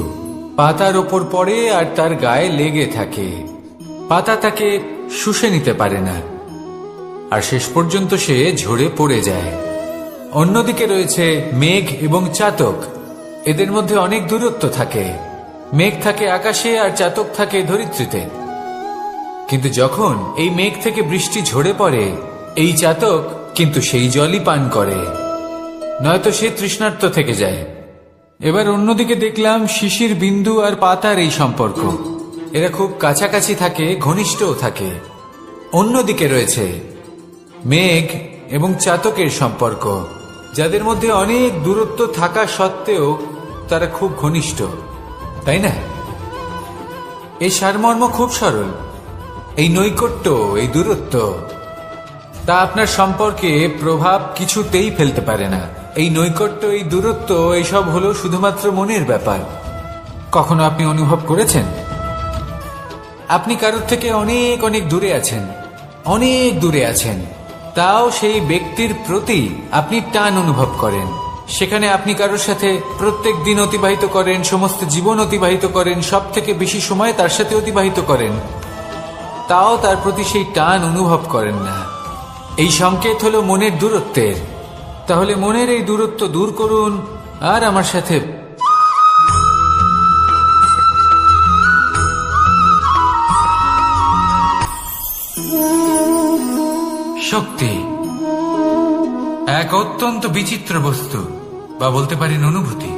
পাতার ওপর পড়ে আর তার গায়ে লেগে থাকে। পাতা তাকে শুষে নিতে পারে না, আর শেষ পর্যন্ত সে ঝরে পড়ে যায়। অন্যদিকে রয়েছে মেঘ এবং চাতক। এদের মধ্যে অনেক দূরত্ব থাকে। মেঘ থাকে আকাশে আর চাতক থাকে ধরিত্রীতে। কিন্তু যখন এই মেঘ থেকে বৃষ্টি ঝরে পড়ে, এই চাতক কিন্তু সেই জলই পান করে, নয়তো সে তৃষ্ণার্ত থেকে যায়। এবার অন্যদিকে দেখলাম শিশির বিন্দু আর পাতার এই সম্পর্ক। এরা খুব কাছাকাছি থাকে, ঘনিষ্ঠও থাকে। অন্যদিকে রয়েছে মেঘ এবং চাতকের সম্পর্ক, যাদের মধ্যে অনেক দূরত্ব থাকা সত্ত্বেও তারা খুব ঘনিষ্ঠ, তাই না? এই সারমর্ম খুব সরল। এই নৈকট্য, এই দূরত্ব, তা আপনার সম্পর্কে প্রভাব কিছুতেই ফেলতে পারে না। এই নৈকট্য, এই দূরত্ব, এইসব হলো শুধুমাত্র মনের ব্যাপার। কখনো আপনি অনুভব করেছেন আপনি কারোর থেকে অনেক অনেক দূরে আছেন, অনেক দূরে আছেন, তাও সেই ব্যক্তির প্রতি আপনি টান অনুভব করেন। সেখানে আপনি কারোর সাথে প্রত্যেক দিন অতিবাহিত করেন, সমস্ত জীবন অতিবাহিত করেন, সব থেকে বেশি সময় তার সাথে অতিবাহিত করেন, তাও তার প্রতি সেই টান অনুভব করেন না। এই সংকেত হলো মনের দূরত্বের। তাহলে মনের এই দূরত্ব দূর করুন আর আমার সাথে শক্তি এক অত্যন্ত বিচিত্র বস্তু, বা বলতে পারেন অনুভূতি।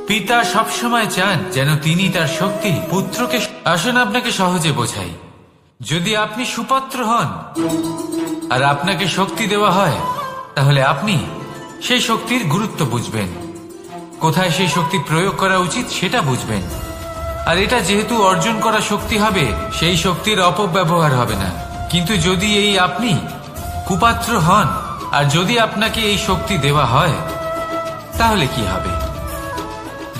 পিতা সবসময় চান যেন তিনি তার শক্তি পুত্রকে। আসুন আপনাকে সহজে বোঝাই। যদি আপনি সুপাত্র হন আর আপনাকে শক্তি দেওয়া হয়, তাহলে আপনি সেই শক্তির গুরুত্ব বুঝবেন, কোথায় সেই শক্তি প্রয়োগ করা উচিত সেটা বুঝবেন। আর এটা যেহেতু অর্জন করা শক্তি হবে, সেই শক্তির অপব্যবহার হবে না। কিন্তু যদি এই আপনি কুপাত্র হন আর যদি আপনাকে এই শক্তি দেওয়া হয়, তাহলে কি হবে?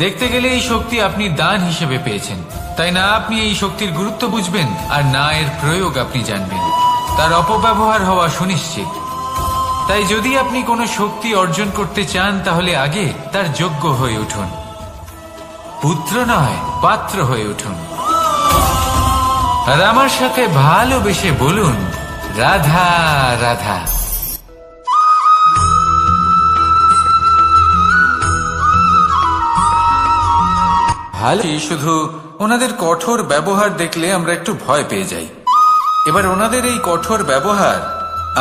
দেখতে গেলে এই শক্তি আপনি দান হিসেবে পেয়েছেন, তাই না? আপনি এই শক্তির গুরুত্ব বুঝবেন আর না এর প্রয়োগ আপনি জানবেন। তার অপব্যবহার হওয়া সুনিশ্চিত। তাই যদি আপনি কোনো শক্তি অর্জন করতে চান, তাহলে আগে তার যোগ্য হয়ে উঠুন। পুত্র নয়, পাত্র হয়ে উঠুন। আর আমার সাথে ভালোবেসে বলুন, রাধা রাধা। ভালো, শুধু ওনাদের কঠোর ব্যবহার দেখলে আমরা একটু ভয় পেয়ে যাই। এবার ওনাদের এই কঠোর ব্যবহার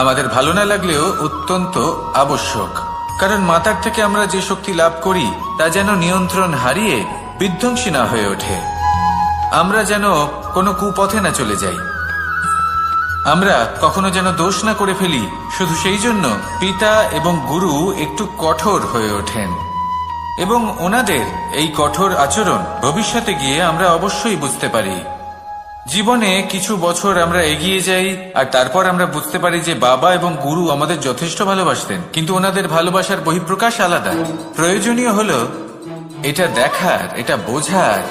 আমাদের ভালো না লাগলেও অত্যন্ত আবশ্যক, কারণ মাতার থেকে আমরা যে শক্তি লাভ করি তা যেন নিয়ন্ত্রণ হারিয়ে বিধ্বংসী না হয়ে ওঠে। আমরা যেন কোনো কুপথে না চলে যাই, আমরা কখনো যেন দোষ না করে ফেলি। শুধু সেই জন্য পিতা এবং গুরু একটু কঠোর হয়ে ওঠেন, এবং ওনাদের এই কঠোর আচরণ ভবিষ্যতে গিয়ে আমরা অবশ্যই বুঝতে পারি। জীবনে কিছু বছর আমরা এগিয়ে যাই আর তারপর আমরা বুঝতে পারি যে বাবা এবং গুরু আমাদের যথেষ্ট ভালোবাসতেন, কিন্তু ওনাদের ভালোবাসার বহিঃপ্রকাশ আলাদা। প্রয়োজনীয় হলো এটা দেখার, এটা বোঝার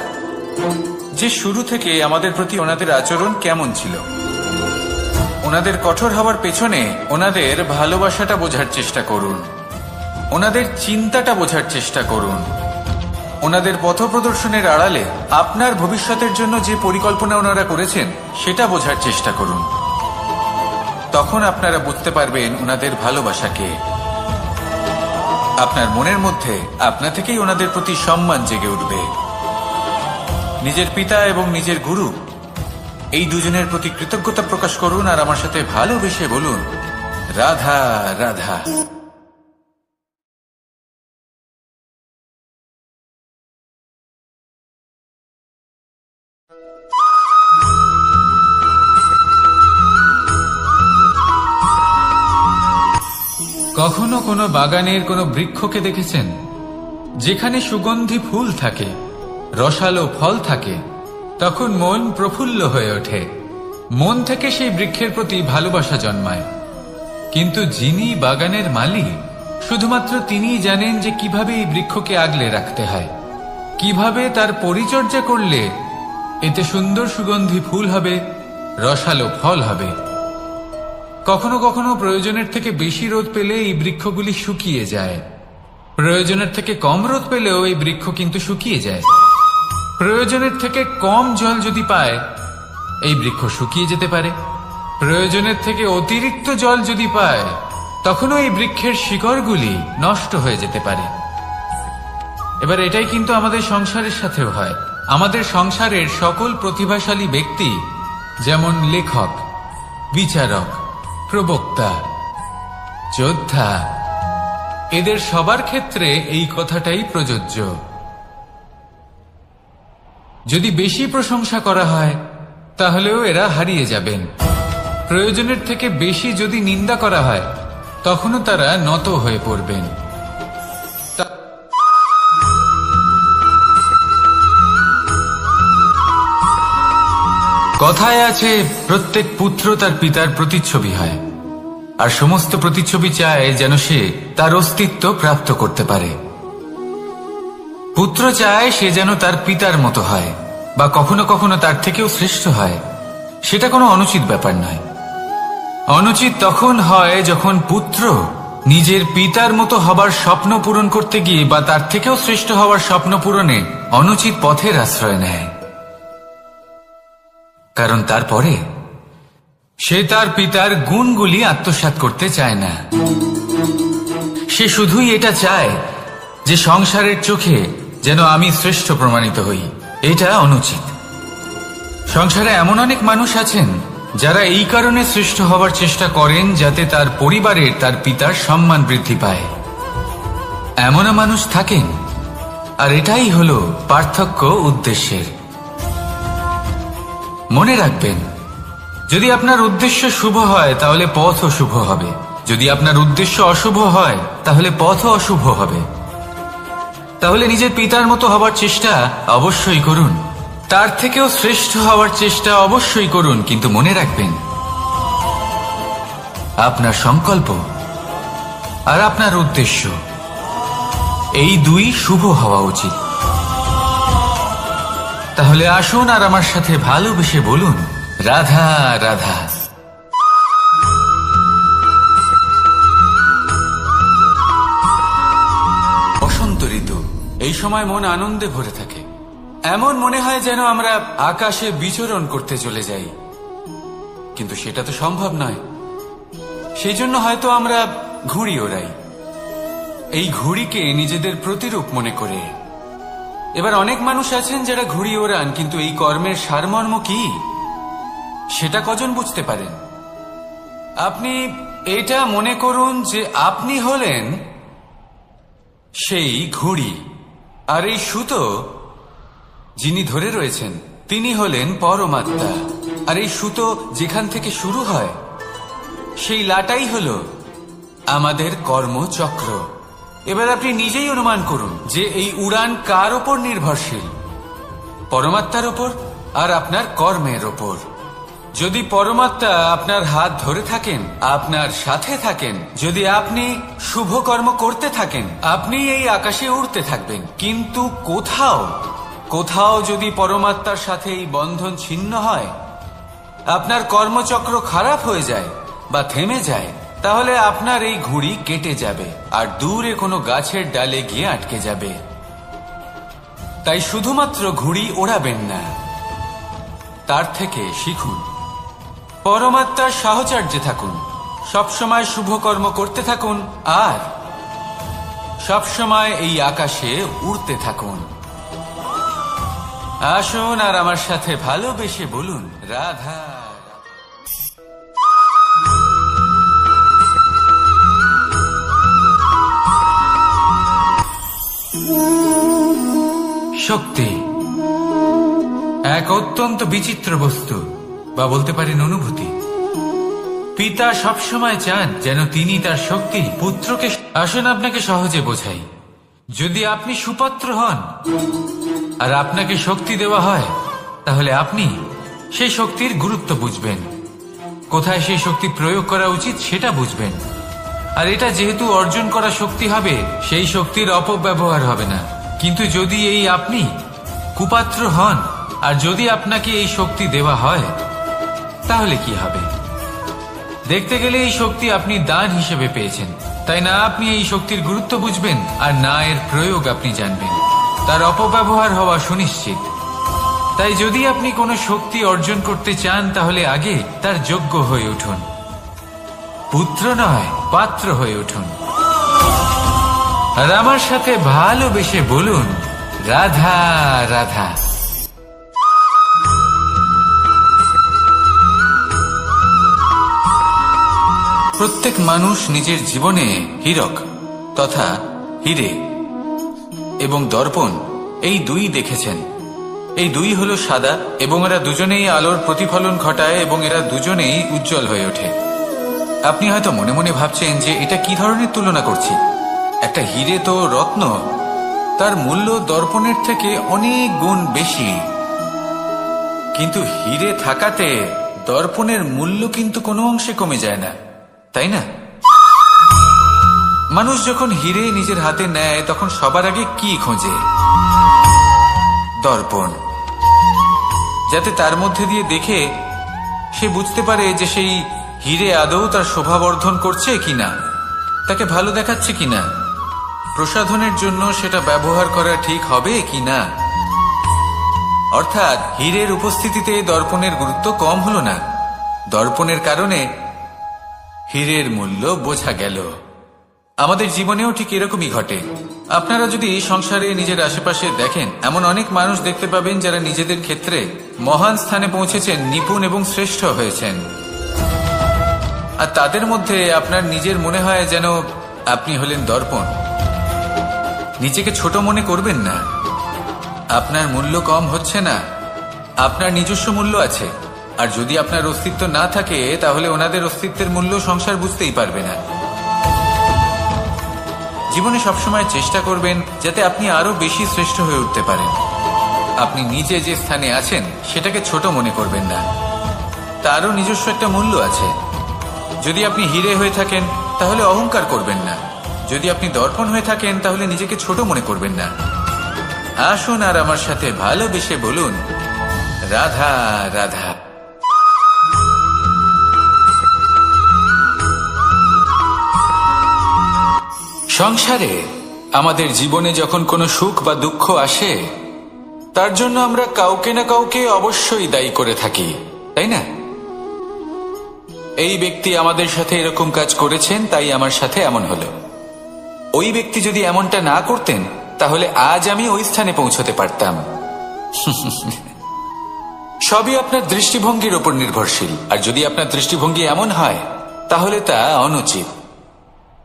যে শুরু থেকে আমাদের প্রতি ওনাদের আচরণ কেমন ছিল। ওনাদের কঠোর হওয়ার পেছনে ওনাদের ভালোবাসাটা বোঝার চেষ্টা করুন, ওনাদের চিন্তাটা বোঝার চেষ্টা করুন, ওনাদের পথপ্রদর্শনের আড়ালে আপনার ভবিষ্যতের জন্য যে পরিকল্পনা ওনারা করেছেন সেটা বোঝার চেষ্টা করুন। তখন আপনারা বুঝতে পারবেন ওনাদের ভালোবাসাকে। আপনার মনের মধ্যে আপনা থেকেই ওনাদের প্রতি সম্মান জেগে উঠবে। নিজের পিতা এবং নিজের গুরু এই দুজনের প্রতি কৃতজ্ঞতা প্রকাশ করুন আর আমার সাথে ভালোবেসে বলুন, রাধা রাধা। কখনো কোনো বাগানের কোনো বৃক্ষকে দেখেছেন যেখানে সুগন্ধি ফুল থাকে, রসালো ফল থাকে? তখন মন প্রফুল্ল হয়ে ওঠে, মন থেকে সেই বৃক্ষের প্রতি ভালোবাসা জন্মায়। কিন্তু যিনি বাগানের মালিক, শুধুমাত্র তিনিই জানেন যে কিভাবে এই বৃক্ষকে আগলে রাখতে হয়, কিভাবে তার পরিচর্যা করলে এতে সুন্দর সুগন্ধি ফুল হবে, রসালো ফল হবে। কখনো কখনো প্রয়োজনের থেকে বেশি রোদ পেলে এই বৃক্ষগুলি শুকিয়ে যায়, প্রয়োজনের থেকে কম রোদ পেলেও এই বৃক্ষ কিন্তু শুকিয়ে যায়। প্রয়োজনের থেকে কম জল যদি পায়, এই বৃক্ষ শুকিয়ে যেতে পারে। প্রয়োজনের থেকে অতিরিক্ত জল যদি পায়, তখনও এই বৃক্ষের শিকড়গুলি নষ্ট হয়ে যেতে পারে। এবার এটাই কিন্তু আমাদের সংসারের সাথেও হয়। আমাদের সংসারের সকল প্রতিভাশালী ব্যক্তি, যেমন লেখক, বিচারক, প্রবক্তা, যোদ্ধা, এদের সবার ক্ষেত্রে এই কথাটাই প্রযোজ্য। যদি বেশি প্রশংসা করা হয়, তাহলেও এরা হারিয়ে যাবেন। প্রয়োজনের থেকে বেশি যদি নিন্দা করা হয়, তখনও তারা নত হয়ে পড়বেন। কথায় আছে, প্রত্যেক পুত্র তার পিতার প্রতিচ্ছবি হয়, আর সমস্ত প্রতিচ্ছবি চায় যেন সে তার অস্তিত্ব প্রাপ্ত করতে পারে। পুত্র চায় সে যেন তার পিতার মতো হয়, বা কখনো কখনো তার থেকেও শ্রেষ্ঠ হয়। সেটা কোনো অনুচিত ব্যাপার নয়। অনুচিত তখন হয় যখন পুত্র নিজের পিতার মতো হবার স্বপ্ন পূরণ করতে গিয়ে বা তার থেকেও শ্রেষ্ঠ হওয়ার স্বপ্ন পূরণে অনুচিত পথের আশ্রয় নেয়। কারণ তারপরে সে তার পিতার গুণগুলি আত্মসাৎ করতে চায় না। সে শুধুই এটা চায় যে সংসারের চোখে যেন আমি শ্রেষ্ঠ প্রমাণিত হই। এটা অনুচিত। সংসারে এমন অনেক মানুষ আছেন যারা এই কারণে শ্রেষ্ঠ হবার চেষ্টা করেন যাতে তার পরিবারের তার পিতার সম্মান বৃদ্ধি পায়। এমনও মানুষ থাকেন, আর এটাই হলো পার্থক্য উদ্দেশ্যের। মনে রাখবেন, যদি আপনার উদ্দেশ্য শুভ হয় তাহলে পথও শুভ হবে, যদি আপনার উদ্দেশ্য অশুভ হয় তাহলে পথও অশুভ হবে। তাহলে নিজের পিতার মতো হবার চেষ্টা অবশ্যই করুন, তার থেকেও শ্রেষ্ঠ হওয়ার চেষ্টা অবশ্যই করুন, কিন্তু মনে রাখবেন আপনার সংকল্প আর আপনার উদ্দেশ্য এই দুই শুভ হওয়া উচিত। তাহলে আসুন আর আমার সাথে ভালোবেসে বলুন, রাধা রাধা। বসন্ত ঋতু, এই সময় মন আনন্দে ভরে থাকে। এমন মনে হয় যেন আমরা আকাশে বিচরণ করতে চলে যাই, কিন্তু সেটা তো সম্ভব নয়। সেই জন্য হয়তো আমরা ঘুড়ি ওড়াই, এই ঘুড়িকে নিজেদের প্রতিরূপ মনে করে। এবার অনেক মানুষ আছেন যারা ঘুড়ি ওড়ান, কিন্তু এই কর্মের সারমর্ম কি সেটা কজন বুঝতে পারেন? আপনি এটা মনে করুন যে আপনি হলেন সেই ঘুড়ি, আর এই সুতো যিনি ধরে রয়েছেন তিনি হলেন পরমাত্মা। আর এই সুতো যেখান থেকে শুরু হয় সেই লাটাই হলো আমাদের কর্মচক্র। এবার আপনি নিজেই অনুমান করুন যে এই উড়ান কার ওপর নির্ভরশীল, পরমাত্মার ওপর আর আপনার কর্মের ওপর। যদি পরমাত্মা আপনার হাত ধরে থাকেন, আপনার সাথে থাকেন, যদি আপনি শুভ কর্ম করতে থাকেন, আপনি এই আকাশে উড়তে থাকবেন। কিন্তু কোথাও যদি পরমাত্মার সাথে এই বন্ধন ছিন্ন হয়, আপনার কর্মচক্র খারাপ হয়ে যায় বা থেমে যায়, তাহলে আপনার এই ঘুড়ি কেটে যাবে আর দূরে কোনো গাছের ডালে গিয়ে আটকে যাবে। তাই শুধুমাত্র ঘুড়ি ওড়াবেন না, তার থেকে শিখুন, পরমাত্মার সাহচর্যে থাকুন, সবসময় শুভ কর্ম করতে থাকুন আর সবসময় এই আকাশে উড়তে থাকুন। আসুন আর আমার সাথে ভালোবেসে বলুন, রাধা। শক্তি এক অত্যন্ত বিচিত্র বস্তু, বা বলতে পারেন অনুভূতি। পিতা সবসময় চান যেন তিনি তার শক্তি পুত্রকে। আসুন আপনাকে সহজে বোঝাই। যদি আপনি সুপাত্র হন আর আপনাকে শক্তি দেওয়া হয়, তাহলে আপনি সেই শক্তির গুরুত্ব বুঝবেন, কোথায় সেই শক্তি প্রয়োগ করা উচিত সেটা বুঝবেন। আর এটা যেহেতু অর্জন করা শক্তি হবে, সেই শক্তির অপব্যবহার হবে না। কিন্তু যদি এই আপনি কুপাত্র হন আর যদি আপনাকে এই শক্তি দেওয়া হয়, তাহলে কি হবে? দেখতে গেলে এই শক্তি আপনি দান হিসেবে পেয়েছেন, তাই না আপনি এই শক্তির গুরুত্ব বুঝবেন আর না এর প্রয়োগ আপনি জানবেন। তার অপব্যবহার হওয়া সুনিশ্চিত। তাই যদি আপনি কোনো শক্তি অর্জন করতে চান, তাহলে আগে তার যোগ্য হয়ে উঠুন, পুত্র নয় পাত্র হয়ে উঠুন। আর আমার সাথে ভালোবেসে বলুন, রাধা রাধা। প্রত্যেক মানুষ নিজের জীবনে হীরক তথা হীরে এবং দর্পণ এই দুই দেখেছেন। এই দুই হলো সাদা এবং এরা দুজনেই আলোর প্রতিফলন ঘটায় এবং এরা দুজনেই উজ্জ্বল হয়ে ওঠে। আপনি হয়তো মনে মনে ভাবছেন যে এটা কি ধরনের তুলনা করছি। একটা হীরে তো রত্ন, তার মূল্য দর্পণের থেকে অনেক গুণ বেশি। কিন্তু হীরে থাকাতে দর্পণের মূল্য কিন্তু কোনো অংশে কমে যায় না, তাই না? মানুষ যখন হীরে নিজের হাতে নেয় তখন সবার আগে কি খোঁজে? দর্পণ, যাতে তার মধ্যে দিয়ে দেখে সে বুঝতে পারে যে সেই হীরে আদৌ তার শোভাবর্ধন করছে কিনা, তাকে ভালো দেখাচ্ছে কিনা, প্রসাধনের জন্য সেটা ব্যবহার করা ঠিক হবে কিনা। অর্থাৎ হীরের উপস্থিতিতে দর্পণের গুরুত্ব কম হলো না, দর্পণের কারণে হীরের মূল্য বোঝা গেল। আমাদের জীবনেও ঠিক এরকমই ঘটে। আপনারা যদি সংসারে নিজের আশেপাশে দেখেন, এমন অনেক মানুষ দেখতে পাবেন যারা নিজেদের ক্ষেত্রে মহান স্থানে পৌঁছেছেন, নিপুণ এবং শ্রেষ্ঠ হয়েছেন। আর তাদের মধ্যে আপনার নিজের মনে হয় যেন আপনি হলেন দর্পণ। নিজেকে ছোট মনে করবেন না। আপনার মূল্য কম হচ্ছে না, আপনার নিজস্ব মূল্য আছে। আর যদি আপনার অস্তিত্ব না থাকে, তাহলে ওনাদের অস্তিত্বের মূল্য সংসার বুঝতেই পারবে না। জীবনে সবসময় চেষ্টা করবেন যাতে আপনি আরো বেশি শ্রেষ্ঠ হয়ে উঠতে পারেন। আপনি নিজে যে স্থানে আছেন সেটাকে ছোট মনে করবেন না, তারও নিজস্ব একটা মূল্য আছে। যদি আপনি হীরে হয়ে থাকেন তাহলে অহংকার করবেন না, যদি আপনি দর্পণ হয়ে থাকেন তাহলে নিজেকে ছোট মনে করবেন না। আসুন আর আমার সাথে ভালোবেসে বলুন, রাধা রাধা। সংসারে আমাদের জীবনে যখন কোনো সুখ বা দুঃখ আসে, তার জন্য আমরা কাউকে না কাউকে অবশ্যই দায়ী করে থাকি, তাই না? এই ব্যক্তি আমাদের সাথে এরকম কাজ করেছেন, তাই আমার সাথে এমন হলো। ওই ব্যক্তি যদি এমনটা না করতেন, তাহলে আজ আমি ওই স্থানে পৌঁছতে পারতাম। সবই আপনার দৃষ্টিভঙ্গির উপর নির্ভরশীল। আর যদি আপনার দৃষ্টিভঙ্গি এমন হয়, তাহলে তা অনুচিত।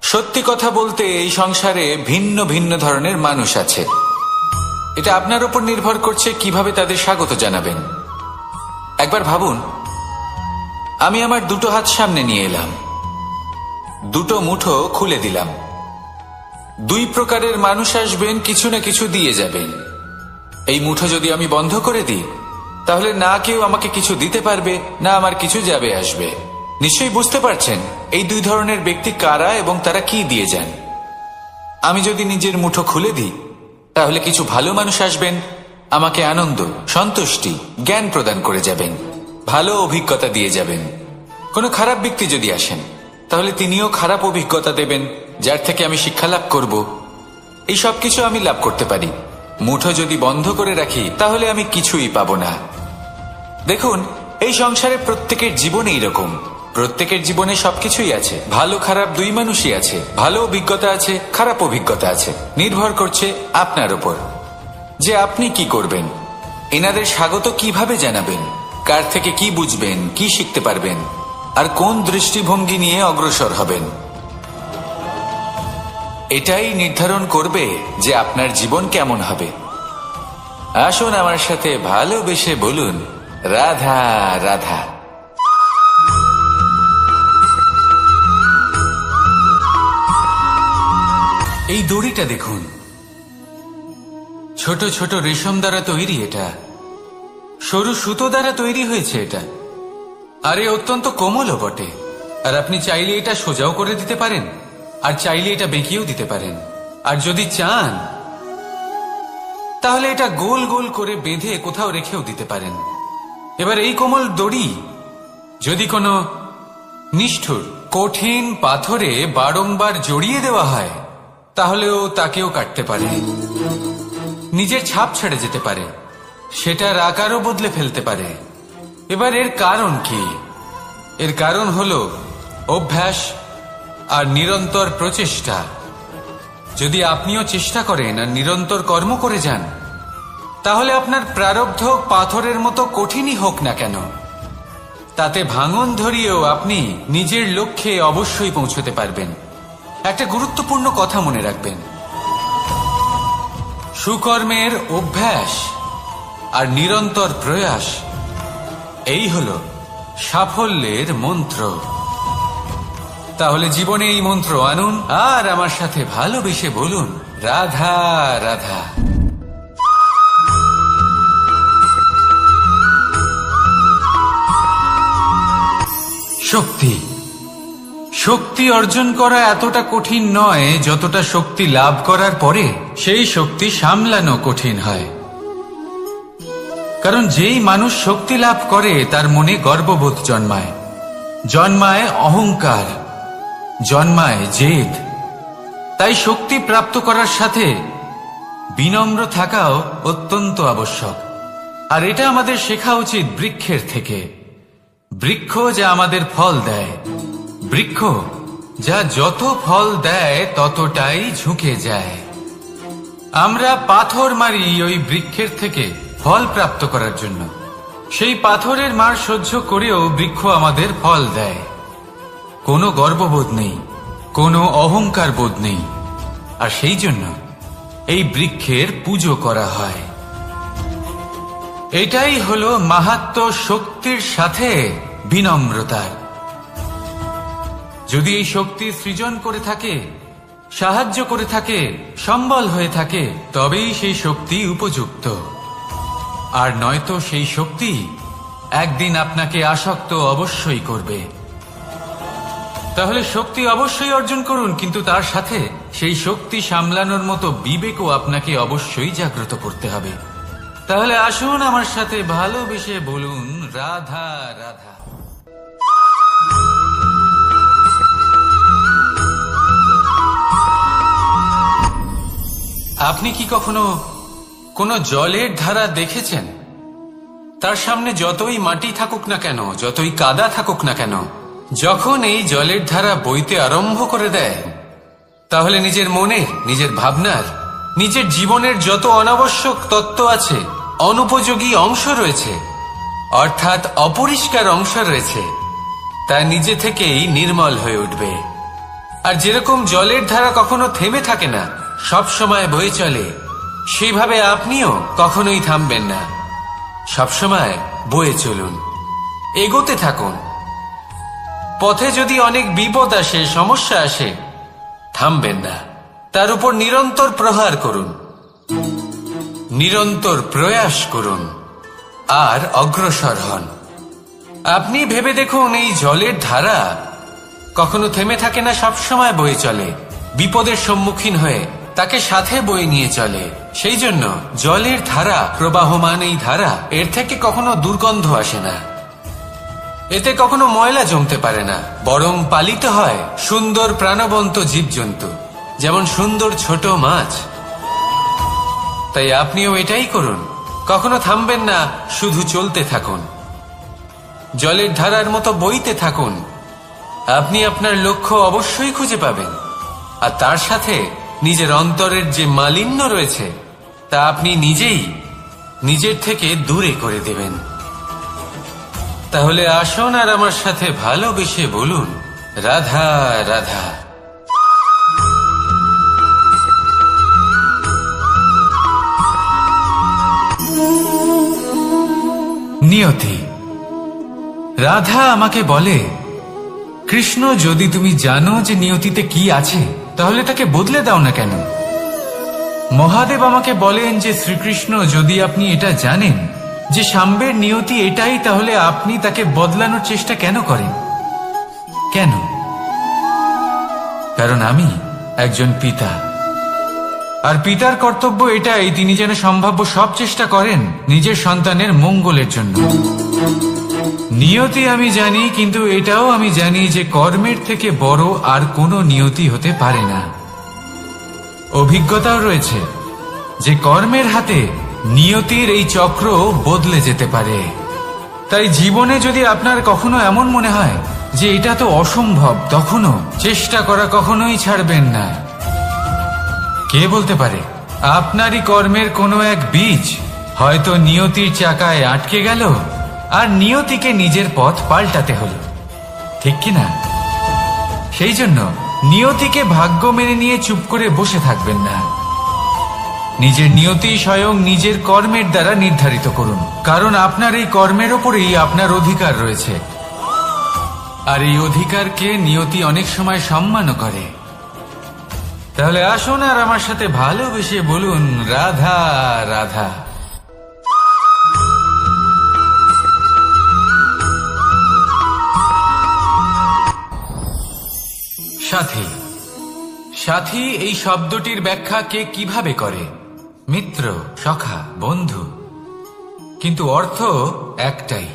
সত্যি কথা বলতে এই সংসারে ভিন্ন ভিন্ন ধরনের মানুষ আছে। এটা আপনার উপর নির্ভর করছে কিভাবে তাদের স্বাগত জানাবেন। একবার ভাবুন, আমি আমার দুটো হাত সামনে নিয়ে এলাম, দুটো মুঠো খুলে দিলাম। দুই প্রকারের মানুষ আসবেন, কিছু না কিছু দিয়ে যাবেন। এই মুঠো যদি আমি বন্ধ করে দিই, তাহলে না কেউ আমাকে কিছু দিতে পারবে, না আমার কিছু যাবে আসবে। নিশ্চয়ই বুঝতে পারছেন এই দুই ধরনের ব্যক্তি কারা এবং তারা কি দিয়ে যান। আমি যদি নিজের মুঠো খুলে দিই, তাহলে কিছু ভালো মানুষ আসবেন, আমাকে আনন্দ, সন্তুষ্টি, জ্ঞান প্রদান করে যাবেন, ভালো অভিজ্ঞতা দিয়ে যাবেন। কোনো খারাপ ব্যক্তি যদি আসেন, তাহলে তিনিও খারাপ অভিজ্ঞতা দেবেন, যার থেকে আমি শিক্ষা লাভ করব। এই সব কিছু আমি লাভ করতে পারি। মুঠো যদি বন্ধ করে রাখি, তাহলে আমি কিছুই পাবো না। দেখুন, এই সংসারে প্রত্যেকের জীবনে এইরকম। প্রত্যেকের জীবনে সবকিছুই আছে, ভালো খারাপ দুই মানুষই আছে। ভালো অভিজ্ঞতা আছে, খারাপ অভিজ্ঞতা আছে। নির্ভর করছে আপনার উপর যে আপনি কি করবেন, এনাদের স্বাগত কিভাবে জানাবেন, কার থেকে কি বুঝবেন, কি শিখতে পারবেন, আর কোন দৃষ্টিভঙ্গি নিয়ে অগ্রসর হবেন। এটাই নির্ধারণ করবে যে আপনার জীবন কেমন হবে। আসুন আমার সাথে ভালোবেসে বলুন, রাধা রাধা। এই দড়িটা দেখুন, ছোট ছোট রেশম দ্বারা তৈরি। এটা সরু সুতো দ্বারা তৈরি হয়েছে এটা, আর এ অত্যন্ত কোমলও বটে। আর আপনি চাইলে এটা সোজাও করে দিতে পারেন, আর চাইলে এটা বেঁকিয়েও দিতে পারেন, আর যদি চান তাহলে এটা গোল গোল করে বেঁধে কোথাও রেখেও দিতে পারেন। এবার এই কোমল দড়ি যদি কোনো নিষ্ঠুর কঠিন পাথরে বারংবার জড়িয়ে দেওয়া হয়, তাহলেও তাকেও কাটতে পারে, নিজের ছাপ ছেড়ে যেতে পারে, সেটার আকারও বদলে ফেলতে পারে। এবার এর কারণ কি? এর কারণ হলো অভ্যাস আর নিরন্তর প্রচেষ্টা। যদি আপনিও চেষ্টা করেন আর নিরন্তর কর্ম করে যান, তাহলে আপনার প্রারব্ধ পাথরের মতো কঠিনই হোক না কেন, তাতে ভাঙন ধরিয়েও আপনি নিজের লক্ষ্যে অবশ্যই পৌঁছতে পারবেন। একটা গুরুত্বপূর্ণ কথা মনে রাখবেন, সুকর্মের অভ্যাস আর নিরন্তর প্রয়াস, এই হলো সাফল্যের মন্ত্র। তাহলে জীবনে এই মন্ত্র আনুন আর আমার সাথে ভালোবেসে বলুন, রাধা রাধা। শক্তি শক্তি অর্জন করা এতটা কঠিন নয় যতটা শক্তি লাভ করার পরে সেই শক্তি সামলানো কঠিন হয়। কারণ যেই মানুষ শক্তি লাভ করে তার মনে গর্ববোধ জন্মায়, জন্মায় অহংকার, জন্মায় জেদ। তাই শক্তি প্রাপ্ত করার সাথে বিনম্র থাকাও অত্যন্ত আবশ্যক। আর এটা আমাদের শেখা উচিত বৃক্ষের থেকে। বৃক্ষ যা আমাদের ফল দেয়, বৃক্ষ যা যত ফল দেয় ততটাই ঝুঁকে যায়। আমরা পাথর মারি ওই বৃক্ষের থেকে ফল প্রাপ্ত করার জন্য। সেই পাথরের মার সহ্য করেও বৃক্ষ আমাদের ফল দেয়। কোনো গর্ববোধ নেই, কোনো অহংকার বোধ নেই, আর সেই জন্য এই বৃক্ষের পুজো করা হয়। এটাই হলো মাহাত্ম্য শক্তির সাথে বিনম্রতার। যদি এই শক্তি সৃজন করে থাকে, সাহায্য করে থাকে, সম্বল হয়ে থাকে, তবেই সেই শক্তি উপযুক্ত। আর নয়তো সেই শক্তি একদিন আপনাকে আসক্ত অবশ্যই করবে। তাহলে শক্তি অবশ্যই অর্জন করুন, কিন্তু তার সাথে সেই শক্তি সামলানোর মতো বিবেকও আপনাকে অবশ্যই জাগ্রত করতে হবে। তাহলে আসুন আমার সাথে ভালোবেসে বলুন, রাধা রাধা। আপনি কি কখনো কোনো জলের ধারা দেখেছেন? তার সামনে যতই মাটি থাকুক না কেন, যতই কাদা থাকুক না কেন, যখন এই জলের ধারা বইতে আরম্ভ করে দেয়, তাহলে নিজের মনে, নিজের ভাবনার, নিজের জীবনের যত অনাবশ্যক তত্ত্ব আছে, অনুপযোগী অংশ রয়েছে, অর্থাৎ অপরিষ্কার অংশ রয়েছে, তা নিজে থেকেই নির্মল হয়ে উঠবে। আর যেরকম জলের ধারা কখনো থেমে থাকে না, সব সময় বয়ে চলে, সেইভাবে আপনিও কখনোই থামবেন না। সবসময় বয়ে চলুন, এগোতে থাকুন। পথে যদি অনেক বিপদ আসে, সমস্যা আসে, থামবেন না, তার উপর নিরন্তর প্রহার করুন, নিরন্তর প্রয়াস করুন, আর অগ্রসর হন। আপনি ভেবে দেখুন, এই জলের ধারা কখনো থেমে থাকে না, সবসময় বয়ে চলে, বিপদের সম্মুখীন হয়ে তাকে সাথে বয়ে নিয়ে চলে। সেই জন্য জলের ধারা, প্রবাহমান এই ধারা, এর থেকে কখনো দুর্গন্ধ আসে না, এতে কখনো ময়লা জমতে পারে না, বরং পালিত হয় সুন্দর প্রাণবন্ত জীবজন্তু, যেমন সুন্দর ছোট মাছ। তাই আপনিও এটাই করুন, কখনো থামবেন না, শুধু চলতে থাকুন, জলের ধারার মতো বইতে থাকুন। আপনি আপনার লক্ষ্য অবশ্যই খুঁজে পাবেন, আর তার সাথে নিজের অন্তরের যে মালিন্য রয়েছে তা আপনি নিজেই নিজের থেকে দূরে করে দেবেন। তাহলে আসুন আর আমার সাথে ভালোবেসে বলুন, রাধা রাধা। নিয়তি। রাধা আমাকে বলে, কৃষ্ণ, যদি তুমি জানো যে নিয়তিতে কি আছে, তাহলে তাকে বদলে দাও না কেন? মহাদেব আমাকে বলেন যে শ্রীকৃষ্ণ, যদি আপনি এটা জানেন যে সাম্বের নিয়তি এটাই, তাহলে আপনি তাকে বদলানোর চেষ্টা কেন করেন? কেন? কারণ আমি একজন পিতা, আর পিতার কর্তব্য এটাই, তিনি যেন সম্ভাব্য সব চেষ্টা করেন নিজের সন্তানের মঙ্গলের জন্য। নিয়তি আমি জানি, কিন্তু এটাও আমি জানি যে কর্মের থেকে বড় আর কোনো নিয়তি হতে পারে না। অভিজ্ঞতাও রয়েছে যে কর্মের হাতে নিয়তির এই চক্র বদলে যেতে পারে। তাই জীবনে যদি আপনার কখনো এমন মনে হয় যে এটা তো অসম্ভব, তখনও চেষ্টা করা কখনোই ছাড়বেন না। কে বলতে পারে আপনারই কর্মের কোনো এক বীজ হয়তো নিয়তির চাকায় আটকে গেল, আর নিয়তিকে নিজের পথ পাল্টাতে হলো, ঠিক কিনা? সেই জন্য নিয়তিকে ভাগ্য মেনে নিয়ে চুপ করে বসে থাকবেন না। নিজের নিয়তি স্বয়ং নিজের কর্মের দ্বারা নির্ধারিত করুন, কারণ আপনার এই কর্মের ওপরেই আপনার অধিকার রয়েছে। আর এই অধিকারকে নিয়তি অনেক সময় সম্মানও করে। তাহলে আসুন আর আমার সাথে ভালোবেসে বলুন, রাধা রাধা। সাথী। সাথী এই শব্দটির ব্যাখ্যা কে কিভাবে করে? মিত্র, সখা, বন্ধু। কিন্তু অর্থ একটাই,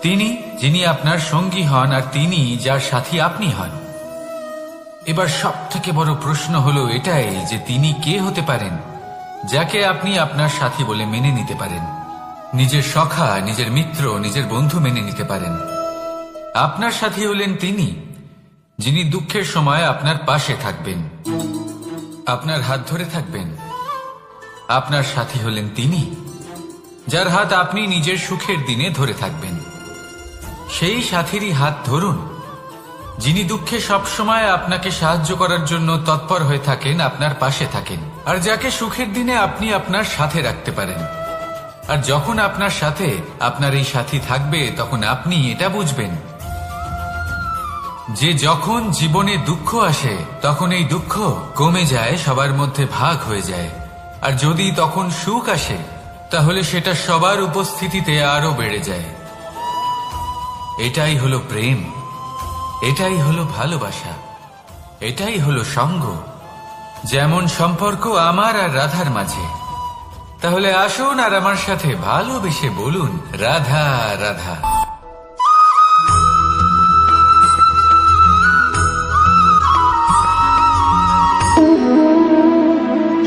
তিনি যিনি আপনার সঙ্গী হন আর তিনি যার সাথী আপনি হন। এবার সব থেকে বড় প্রশ্ন হলো এটাই যে তিনি কে হতে পারেন যাকে আপনি আপনার সাথী বলে মেনে নিতে পারেন, নিজের সখা, নিজের মিত্র, নিজের বন্ধু মেনে নিতে পারেন। আপনার সাথী হলেন তিনি যিনি দুঃখের সময় আপনার পাশে থাকবেন, আপনার হাত ধরে থাকবেন। আপনার সাথী হলেন তিনি যার হাত আপনি নিজের সুখের দিনে ধরে থাকবেন। সেই সাথীরই হাত ধরুন যিনি দুঃখে সবসময় আপনাকে সাহায্য করার জন্য তৎপর হয়ে থাকেন, আপনার পাশে থাকেন, আর যাকে সুখের দিনে আপনি আপনার সাথে রাখতে পারেন। আর যখন আপনার সাথে আপনার এই সাথী থাকবে, তখন আপনি এটা বুঝবেন যে যখন জীবনে দুঃখ আসে তখন এই দুঃখ কমে যায়, সবার মধ্যে ভাগ হয়ে যায়। আর যদি তখন সুখ আসে তাহলে সেটা সবার উপস্থিতিতে আরো বেড়ে যায়। এটাই হলো প্রেম, এটাই হলো ভালোবাসা, এটাই হলো সঙ্গ, যেমন সম্পর্ক আমার আর রাধার মাঝে। তাহলে আসুন আর আমার সাথে ভালোবেসে বলুন, রাধা রাধা।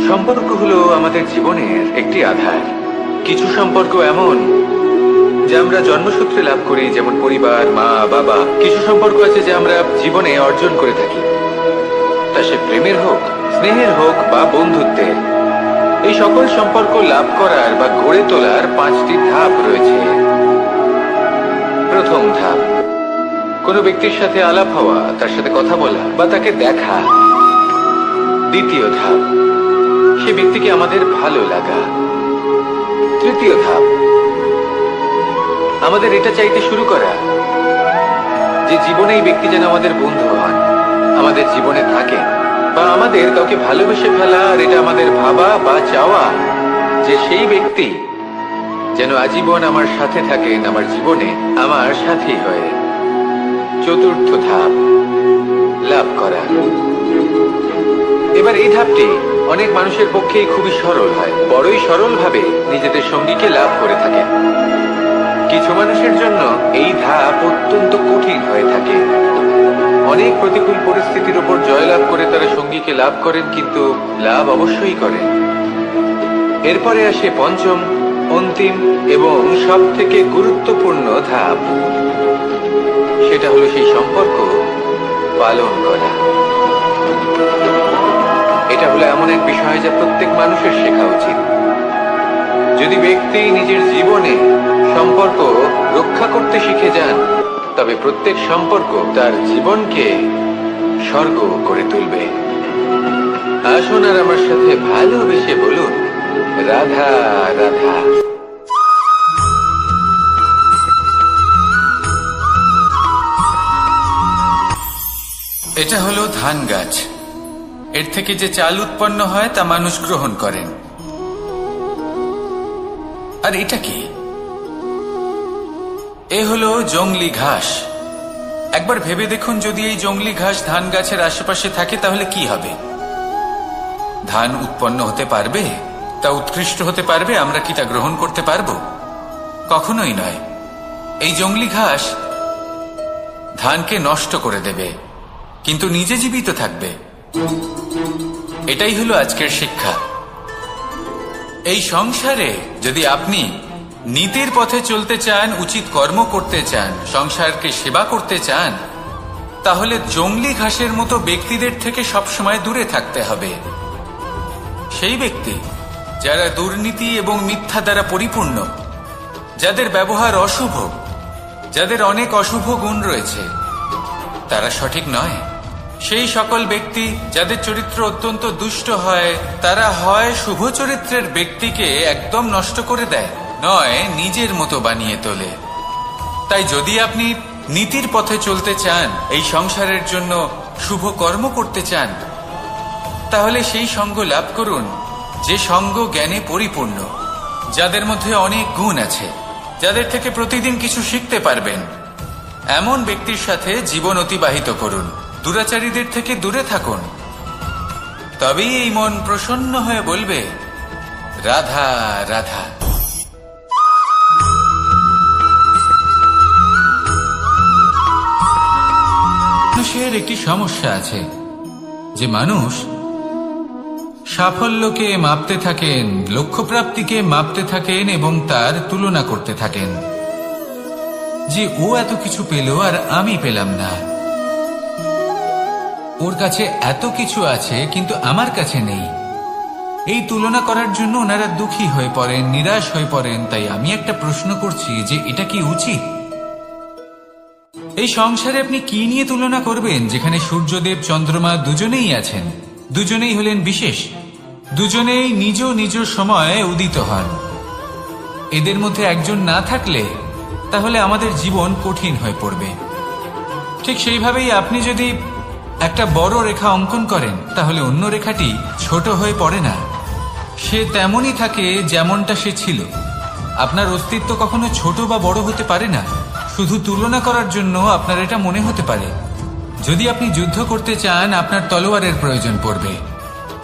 সম্পর্ক হলো আমাদের জীবনের একটি আধার। কিছু সম্পর্ক এমন যা আমরা জন্মসূত্রে লাভ করি, যেমন পরিবার, মা, বাবা। কিছু সম্পর্ক আছে যা আমরা জীবনে অর্জন করে থাকি, তা সে প্রেমের হোক, স্নেহের হোক বা বন্ধুত্বের। এই সকল সম্পর্ক লাভ করার বা গড়ে তোলার 5টি ধাপ রয়েছে। প্রথম ধাপ, কোনো ব্যক্তির সাথে আলাপ হওয়া, তার সাথে কথা বলা বা তাকে দেখা। দ্বিতীয় ধাপ, সে ব্যক্তিকে আমাদের ভালো লাগা। তৃতীয় ধাপ, আমাদের এটা চাইতে শুরু করা যে জীবনে এই ব্যক্তি যেন আমাদের বন্ধু হন, আমাদের জীবনে থাকে, বা আমাদের কাউকে ভালোবেসে ফেলা, আর এটা আমাদের ভাবা বা চাওয়া যে সেই ব্যক্তি যেন আজীবন আমার সাথে থাকেন, আমার জীবনে আমার সাথী হয়ে। চতুর্থ ধাপ, লাভ করা। এবার এই ধাপটি অনেক মানুষের পক্ষেই খুবই সরল হয়, বড়ই সরল ভাবে নিজেদের সঙ্গীকে লাভ করে থাকেন। কিছু মানুষের জন্য এই ধাপ অত্যন্ত কঠিন হয়ে থাকে। অনেক প্রতিকূল পরিস্থিতির উপর জয়লাভ করে তারা সঙ্গীকে লাভ করেন, কিন্তু লাভ অবশ্যই করেন। এরপরে আসে পঞ্চম, অন্তিম এবং সব থেকে গুরুত্বপূর্ণ ধাপ। সেটা হলো সেই সম্পর্ক পালন করা। এটা হলো এমন এক বিষয় যা প্রত্যেক মানুষের শেখা উচিত। যদি ব্যক্তি নিজের জীবনে সম্পর্ক রক্ষা করতে শিখে যান, তবে প্রত্যেক সম্পর্ক তার জীবনকে স্বর্গ করে তুলবে। আসুন আর আমার সাথে ভালোবেসে বলুন, রাধা রাধা। এটা হলো ধান গাছ। এর থেকে যে চাল উৎপন্ন হয় তা মানুষ গ্রহণ করেন। আর এটা কি? এ হলো জংলি ঘাস। একবার ভেবে দেখুন, যদি এই জংলি ঘাস ধান গাছের আশেপাশে থাকে তাহলে কি হবে? ধান উৎপন্ন হতে পারবে? তা উৎকৃষ্ট হতে পারবে? আমরা কি তা গ্রহণ করতে পারবো? কখনোই নয়। এই জংলি ঘাস ধানকে নষ্ট করে দেবে, কিন্তু নিজে জীবিত থাকবে। এটাই হলো আজকের শিক্ষা। এই সংসারে যদি আপনি নীতির পথে চলতে চান, উচিত কর্ম করতে চান, সংসারকে সেবা করতে চান, তাহলে জংলি ঘাসের মতো ব্যক্তিদের থেকে সবসময় দূরে থাকতে হবে। সেই ব্যক্তি যারা দুর্নীতি এবং মিথ্যা দ্বারা পরিপূর্ণ, যাদের ব্যবহার অশুভ, যাদের অনেক অশুভ গুণ রয়েছে, তারা সঠিক নয়। সেই সকল ব্যক্তি যাদের চরিত্র অত্যন্ত দুষ্ট হয়, তারা হয় শুভ চরিত্রের ব্যক্তিকে একদম নষ্ট করে দেয়, নয় নিজের মতো বানিয়ে তোলে। তাই যদি আপনি নীতির পথে চলতে চান, এই সংসারের জন্য শুভ কর্ম করতে চান, তাহলে সেই সঙ্গ লাভ করুন যে সঙ্গ জ্ঞানে পরিপূর্ণ, যাদের মধ্যে অনেক গুণ আছে, যাদের থেকে প্রতিদিন কিছু শিখতে পারবেন। এমন ব্যক্তির সাথে জীবন অতিবাহিত করুন, দুরাচারীদের থেকে দূরে থাকুন। তবেই এই মন প্রসন্ন হয়ে বলবে, রাধা রাধা। মানুষের একটি সমস্যা আছে যে মানুষ সাফল্যকে মাপতে থাকেন, লক্ষ্যপ্রাপ্তিকে মাপতে থাকেন এবং তার তুলনা করতে থাকেন যে ও এত কিছু পেল আর আমি পেলাম না, ওর কাছে এত কিছু আছে কিন্তু আমার কাছে নেই। এই তুলনা করার জন্য ওনারা দুঃখী হয়ে পড়েন, নিরাশ হয়ে পড়েন। তাই আমি একটা প্রশ্ন করছি যে এটা কি উচিত? এই সংসারে আপনি কি নিয়ে তুলনা করবেন, যেখানে সূর্যদেব চন্দ্রমা দুজনেই আছেন, দুজনেই হলেন বিশেষ, দুজনেই নিজ নিজ সময়ে উদিত হন। এদের মধ্যে একজন না থাকলে তাহলে আমাদের জীবন কঠিন হয়ে পড়বে। ঠিক সেইভাবেই আপনি যদি একটা বড় রেখা অঙ্কন করেন, তাহলে অন্য রেখাটি ছোট হয়ে পড়ে না, সে তেমনই থাকে যেমনটা সে ছিল। আপনার অস্তিত্ব কখনো ছোট বা বড় হতে পারে না। শুধু তুলনা করার জন্য আপনার এটা মনে হতে পারে। যদি আপনি যুদ্ধ করতে চান, আপনার তলোয়ারের প্রয়োজন পড়বে।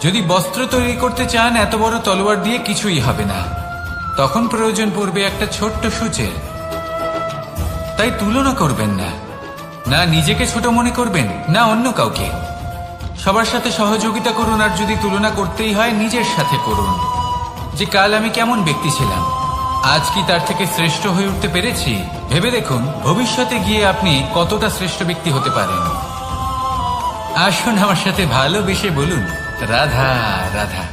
যদি বস্ত্র তৈরি করতে চান, এত বড় তলোয়ার দিয়ে কিছুই হবে না, তখন প্রয়োজন পড়বে একটা ছোট্ট সূচের। তাই তুলনা করবেন না, না নিজেকে ছোট মনে করবেন, না অন্য কাউকে। সবার সাথে সহযোগিতা করুন, আর যদি তুলনা করতেই হয় নিজের সাথে করুন, যে কাল আমি কেমন ব্যক্তি ছিলাম, আজ কি তার থেকে শ্রেষ্ঠ হয়ে উঠতে পেরেছি। ভেবে দেখুন ভবিষ্যতে গিয়ে আপনি কতটা শ্রেষ্ঠ ব্যক্তি হতে পারেন। আসুন আমার সাথে ভালোবেসে বলুন, রাধা রাধা।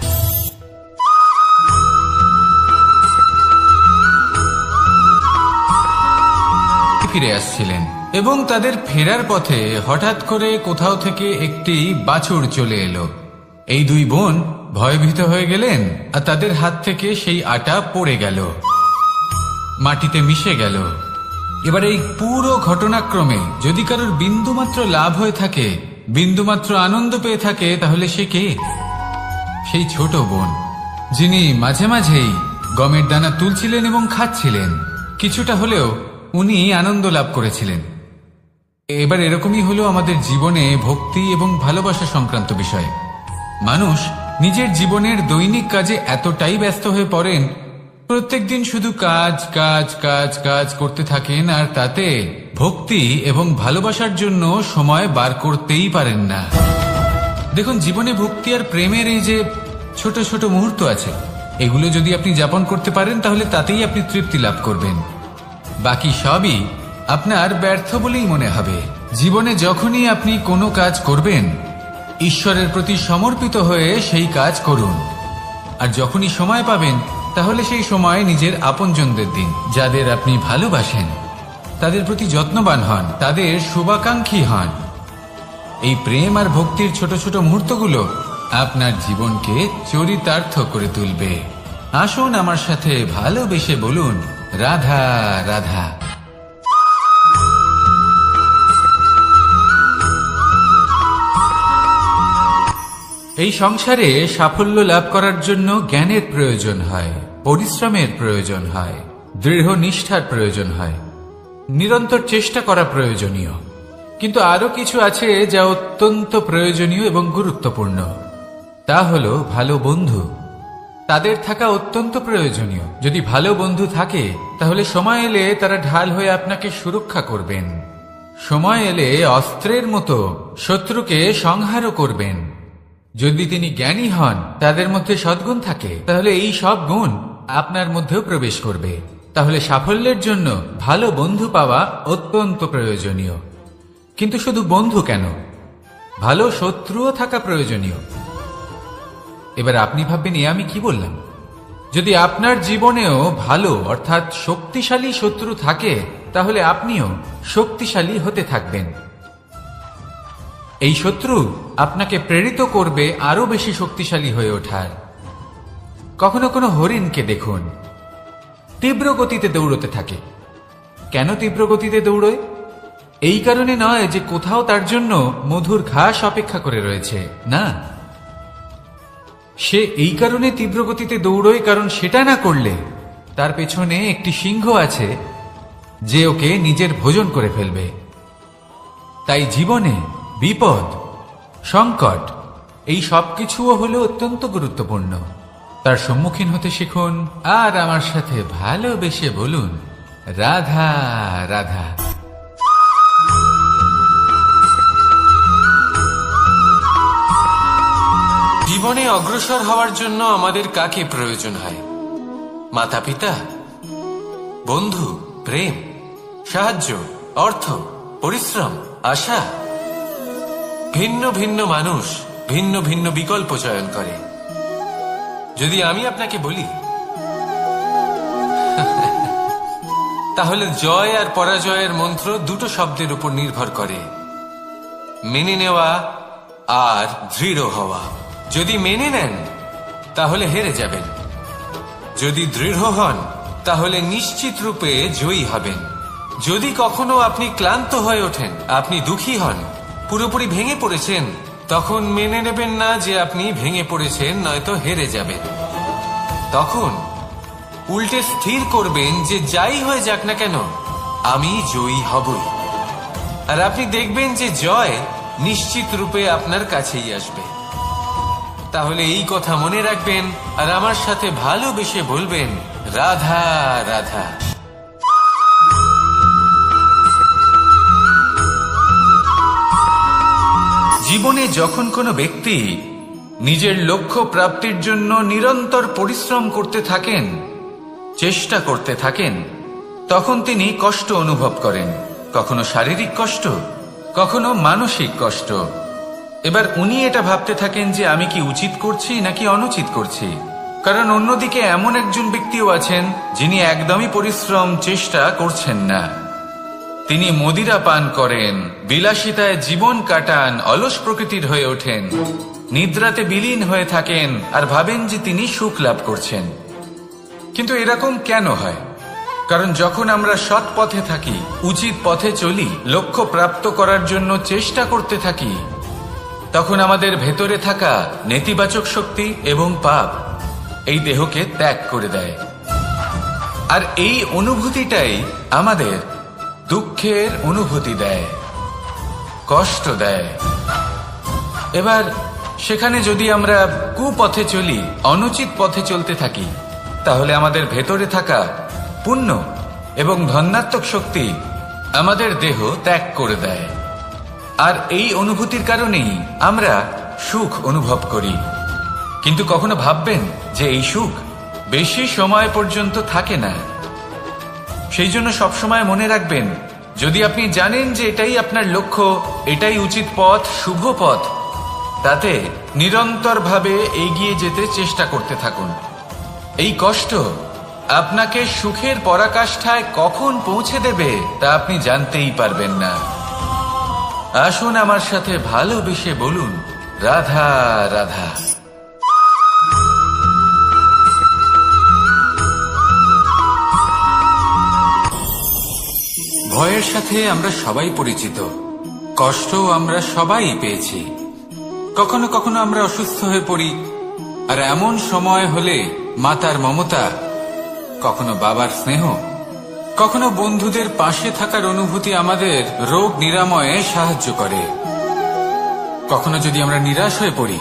ফিরে আসছিলেন এবং তাদের ফেরার পথে হঠাৎ করে কোথাও থেকে একটি বাছুর চলে এলো। এই দুই বোন ভয়ভীত হয়ে গেলেন, আর তাদের হাত থেকে সেই আটা পড়ে গেল, মাটিতে মিশে গেল। এবার এই পুরো ঘটনাক্রমে যদি কারোর বিন্দুমাত্র লাভ হয়ে থাকে, বিন্দুমাত্র আনন্দ পেয়ে থাকে, তাহলে সে কে? সেই ছোট বোন, যিনি মাঝে মাঝেই গমের দানা তুলছিলেন এবং খাচ্ছিলেন। কিছুটা হলেও উনি আনন্দ লাভ করেছিলেন। এবার এরকমই হলো আমাদের জীবনে ভক্তি এবং ভালোবাসা সংক্রান্ত বিষয়। মানুষ নিজের জীবনের দৈনিক কাজে এতটাই ব্যস্ত হয়ে পড়েন, প্রত্যেকদিন শুধু কাজ কাজ কাজ কাজ করতে থাকেন, আর তাতে ভক্তি এবং ভালোবাসার জন্য সময় বার করতেই পারেন না। দেখুন, জীবনে ভক্তি আর প্রেমের এই যে ছোট ছোট মুহূর্ত আছে, এগুলো যদি আপনি যাপন করতে পারেন, তাহলে তাতেই আপনি তৃপ্তি লাভ করবেন। বাকি সবই আপনার ব্যর্থ বলেই মনে হবে। জীবনে যখনই আপনি কোনো কাজ করবেন, ঈশ্বরের প্রতি সমর্পিত হয়ে সেই কাজ করুন। আর যখনই সময় পাবেন, তাহলে সেই সময় নিজের আপনজনদের দিন, যাদের আপনি ভালোবাসেন, তাদের প্রতি যত্নবান হন, তাদের শুভাকাঙ্ক্ষী হন। এই প্রেম আর ভক্তির ছোট ছোট মুহূর্তগুলো আপনার জীবনকে চরিতার্থ করে তুলবে। আসুন আমার সাথে ভালোবেসে বলুন, রাধা রাধা। এই সংসারে সাফল্য লাভ করার জন্য জ্ঞানের প্রয়োজন হয়, পরিশ্রমের প্রয়োজন হয়, দৃঢ় নিষ্ঠার প্রয়োজন হয়, নিরন্তর চেষ্টা করা প্রয়োজনীয়। কিন্তু আরো কিছু আছে যা অত্যন্ত প্রয়োজনীয় এবং গুরুত্বপূর্ণ। তা হলো ভালো বন্ধু। তাদের থাকা অত্যন্ত প্রয়োজনীয়। যদি ভালো বন্ধু থাকে তাহলে সময় এলে তারা ঢাল হয়ে আপনাকে সুরক্ষা করবেন। সময় এলে অস্ত্রের মতো শত্রুকে সংহারও করবেন। যদি তিনি জ্ঞানী হন, তাদের মধ্যে সদ্গুণ থাকে, তাহলে এই সব গুণ আপনার মধ্যেও প্রবেশ করবে। তাহলে সাফল্যের জন্য ভালো বন্ধু পাওয়া অত্যন্ত প্রয়োজনীয়। কিন্তু শুধু বন্ধু কেন, ভালো শত্রুও থাকা প্রয়োজনীয়। এবার আপনি ভাববেন, এ আমি কি বললাম? যদি আপনার জীবনেও ভালো অর্থাৎ শক্তিশালী শত্রু থাকে, তাহলে আপনিও শক্তিশালী হতে থাকবেন। এই শত্রু আপনাকে প্রেরিত করবে আরো বেশি শক্তিশালী হয়ে ওঠার। কখনো কোনো হরিণকে দেখুন, তীব্র গতিতে দৌড়তে থাকে। কেন তীব্র গতিতে দৌড়য়? এই কারণে নয় যে কোথাও তার জন্য মধুর ঘাস অপেক্ষা করে রয়েছে, না। সে এই কারণে তীব্র গতিতে দৌড়য় কারণ সেটা না করলে তার পেছনে একটি সিংহ আছে যে ওকে নিজের ভোজন করে ফেলবে। তাই জীবনে বিপদ, সংকট, এই সবকিছুও হলো অত্যন্ত গুরুত্বপূর্ণ। তার সম্মুখীন হতে শিখুন আর আমার সাথে ভালোবেসে বলুন, রাধা রাধা। জীবনে অগ্রসর হওয়ার জন্য আমাদের কাকে প্রয়োজন হয়? মাতা পিতা, বন্ধু, প্রেম, সাহায্য, অর্থ, পরিশ্রম, আশা। ভিন্ন ভিন্ন মানুষ ভিন্ন ভিন্ন বিকল্প চয়ন করে। যদি আমি আপনাকে বলি তাহলে জয় আর পরাজয়ের মন্ত্র দুটো শব্দের উপর নির্ভর করে, মেনে নেওয়া আর দৃঢ় হওয়া। যদি মেনে নেন তাহলে হেরে যাবেন, যদি দৃঢ় হন তাহলে নিশ্চিত রূপে জয়ী হবেন। যদি কখনো আপনি ক্লান্ত হয়ে ওঠেন, আপনি দুঃখী হন, পুরোপুরি ভেঙে পড়েছেন, তখন মেনে নেবেন না যে আপনি ভেঙে পড়েছেন, নয়তো হেরে যাবেন। তখন উল্টে স্থির করবেন যে যাই হয়ে যাক না কেন আমি জয়ী হবই। আর আপনি দেখবেন যে জয় নিশ্চিত রূপে আপনার কাছেই আসবে। তাহলে এই কথা মনে রাখবেন আর আমার সাথে ভালোবেসে বলবেন, রাধা রাধা। জীবনে যখন কোনো ব্যক্তি নিজের লক্ষ্য প্রাপ্তির জন্য নিরন্তর পরিশ্রম করতে থাকেন, চেষ্টা করতে থাকেন, তখন তিনি কষ্ট অনুভব করেন। কখনো শারীরিক কষ্ট, কখনো মানসিক কষ্ট। এবার উনি এটা ভাবতে থাকেন যে আমি কি উচিত করছি নাকি অনুচিত করছি। কারণ অন্যদিকে এমন একজন ব্যক্তিও আছেন যিনি একদমই পরিশ্রম চেষ্টা করছেন না। তিনি মদিরা পান করেন, বিলাসিতায় জীবন কাটান, অলস প্রকৃতির হয়ে ওঠেন, নিদ্রাতে বিলীন হয়ে থাকেন আর ভাবেন যে তিনি সুখ লাভ করছেন। কিন্তু এরকম কেন হয়? কারণ যখন আমরা সৎ পথে থাকি, উচিত পথে চলি, লক্ষ্য প্রাপ্ত করার জন্য চেষ্টা করতে থাকি, তখন আমাদের ভেতরে থাকা নেতিবাচক শক্তি এবং পাপ এই দেহকে ত্যাগ করে দেয়। আর এই অনুভূতিটাই আমাদের দুঃখের অনুভূতি দেয়, কষ্ট দেয়। এবার সেখানে যদি আমরা কুপথে চলি, অনুচিত পথে চলতে থাকি, তাহলে আমাদের ভেতরে থাকা পুণ্য এবং ধনাত্মক শক্তি আমাদের দেহ ত্যাগ করে দেয়। আর এই অনুভূতির কারণেই আমরা সুখ অনুভব করি। কিন্তু কখনো ভাববেন যে এই সুখ বেশি সময় পর্যন্ত থাকে না। সেই জন্য সবসময় মনে রাখবেন, যদি আপনি জানেন যে এটাই আপনার লক্ষ্য, এটাই উচিত পথ, শুভ পথ, তাতে নিরন্তরভাবে এগিয়ে যেতে চেষ্টা করতে থাকুন। এই কষ্ট আপনাকে সুখের পরাকাষ্ঠায় কখন পৌঁছে দেবে তা আপনি জানতেই পারবেন না। আসুন আমার সাথে ভালোবেসে বলুন, রাধা রাধা। ভয়ের সাথে আমরা সবাই পরিচিত, কষ্ট আমরা সবাই পেয়েছি। কখনো কখনো আমরা অসুস্থ হয়ে পড়ি, আর এমন সময় হলে মাতার মমতা কখনো বাবার স্নেহ, কখনো বন্ধুদের পাশে থাকার অনুভূতি আমাদের রোগ নিরাময়ে সাহায্য করে। কখনো যদি আমরা নিরাশ হয়ে পড়ি,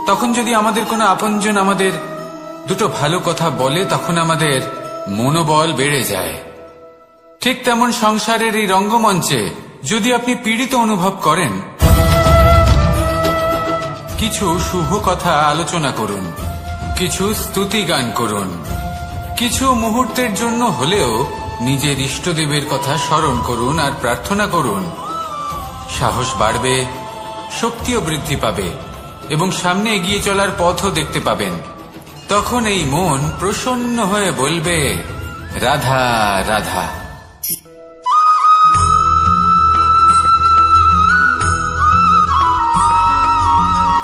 তখন যদি আমাদের কোনো আপনজন আমাদের দুটো ভালো কথা বলে, তখন আমাদের মনোবল বেড়ে যায়। ঠিক তেমন সংসারের এই রঙ্গমঞ্চে যদি আপনি পীড়িত অনুভব করেন, কিছু শুভ কথা আলোচনা করুন, কিছু স্তুতি গান করুন, কিছু মুহূর্তের জন্য হলেও নিজের ইষ্টদেবের কথা স্মরণ করুন আর প্রার্থনা করুন। সাহস বাড়বে, শক্তিও বৃদ্ধি পাবে এবং সামনে এগিয়ে চলার পথও দেখতে পাবেন। তখন এই মন প্রসন্ন হয়ে বলবে, রাধা রাধা।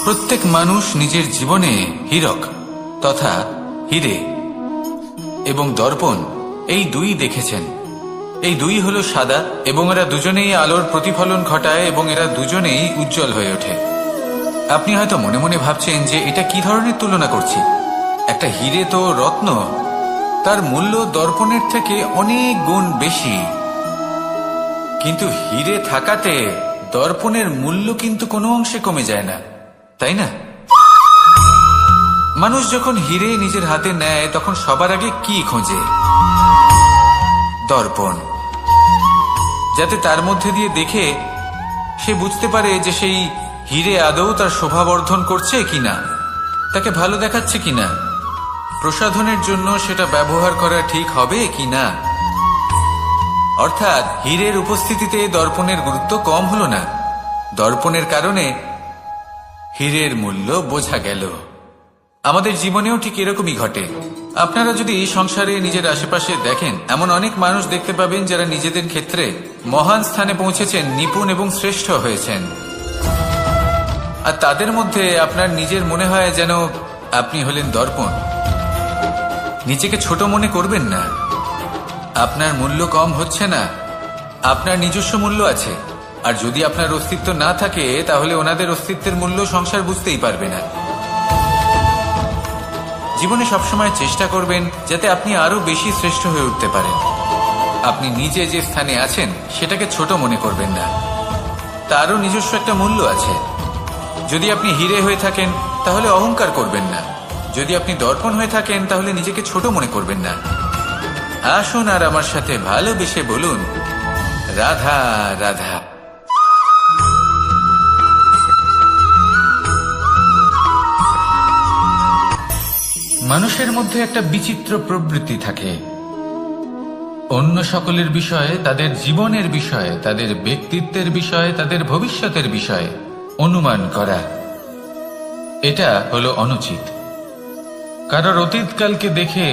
প্রত্যেক মানুষ নিজের জীবনে হীরক তথা হীরে এবং দর্পণ এই দুই দেখেছেন। এই দুই হলো সাদা এবং এরা দুজনেই আলোর প্রতিফলন ঘটায় এবং এরা দুজনেই উজ্জ্বল হয়ে ওঠে। আপনি হয়তো মনে মনে ভাবছেন যে এটা কি ধরনের তুলনা করছি। একটা হীরে তো রত্ন, তার মূল্য দর্পণের থেকে অনেক গুণ বেশি। কিন্তু হীরে থাকাতে দর্পণের মূল্য কিন্তু কোনো অংশে কমে যায় না, তাই না? মানুষ যখন হীরে নিজের হাতে নেয় তখন সবার আগে কি খোঁজে? দর্পণ, যাতে তার মধ্যে দিয়ে দেখে সে বুঝতে পারে যে সেই হীরে আদৌ তার শোভাবর্ধন করছে কিনা, তাকে ভালো দেখাচ্ছে কিনা, প্রসাধনের জন্য সেটা ব্যবহার করা ঠিক হবে কিনা। অর্থাৎ হীরের উপস্থিতিতে দর্পণের গুরুত্ব কম হলো না, দর্পণের কারণে হীরের মূল্য বোঝা গেল। আমাদের জীবনেও ঠিক এরকমই ঘটে। আপনারা যদি সংসারে নিজের আশেপাশে দেখেন, এমন অনেক মানুষ দেখতে পাবেন যারা নিজেদের ক্ষেত্রে মহান স্থানে পৌঁছেছেন, নিপুণ এবং শ্রেষ্ঠ হয়েছেন। আর তাদের মধ্যে আপনার নিজের মনে হয় যেন আপনি হলেন দর্পণ। নিজেকে ছোট মনে করবেন না। আপনার মূল্য কম হচ্ছে না, আপনার নিজস্ব মূল্য আছে। আর যদি আপনার অস্তিত্ব না থাকে, তাহলে ওনাদের অস্তিত্বের মূল্য সংসার বুঝতেই পারবে না। জীবনে সবসময় চেষ্টা করবেন যাতে আপনি আরো বেশি শ্রেষ্ঠ হয়ে উঠতে পারেন। আপনি নিজে যে স্থানে আছেন সেটাকে ছোট মনে করবেন না, তারও নিজস্ব একটা মূল্য আছে। যদি আপনি হীরে হয়ে থাকেন তাহলে অহংকার করবেন না, যদি আপনি দর্পণ হয়ে থাকেন তাহলে নিজেকে ছোট মনে করবেন না। আসুন আর আমার সাথে ভালোবেসে বলুন, রাধা রাধা। মানুষের মধ্যে একটা বিচিত্র প্রবৃত্তি থাকে, অন্য সকলের বিষয়ে, তাদের জীবনের বিষয়ে, তাদের ব্যক্তিত্বের বিষয়ে, তাদের ভবিষ্যতের বিষয়ে অনুমান করা। এটা হলো অনুচিত। কারোর অতীতকালকে দেখে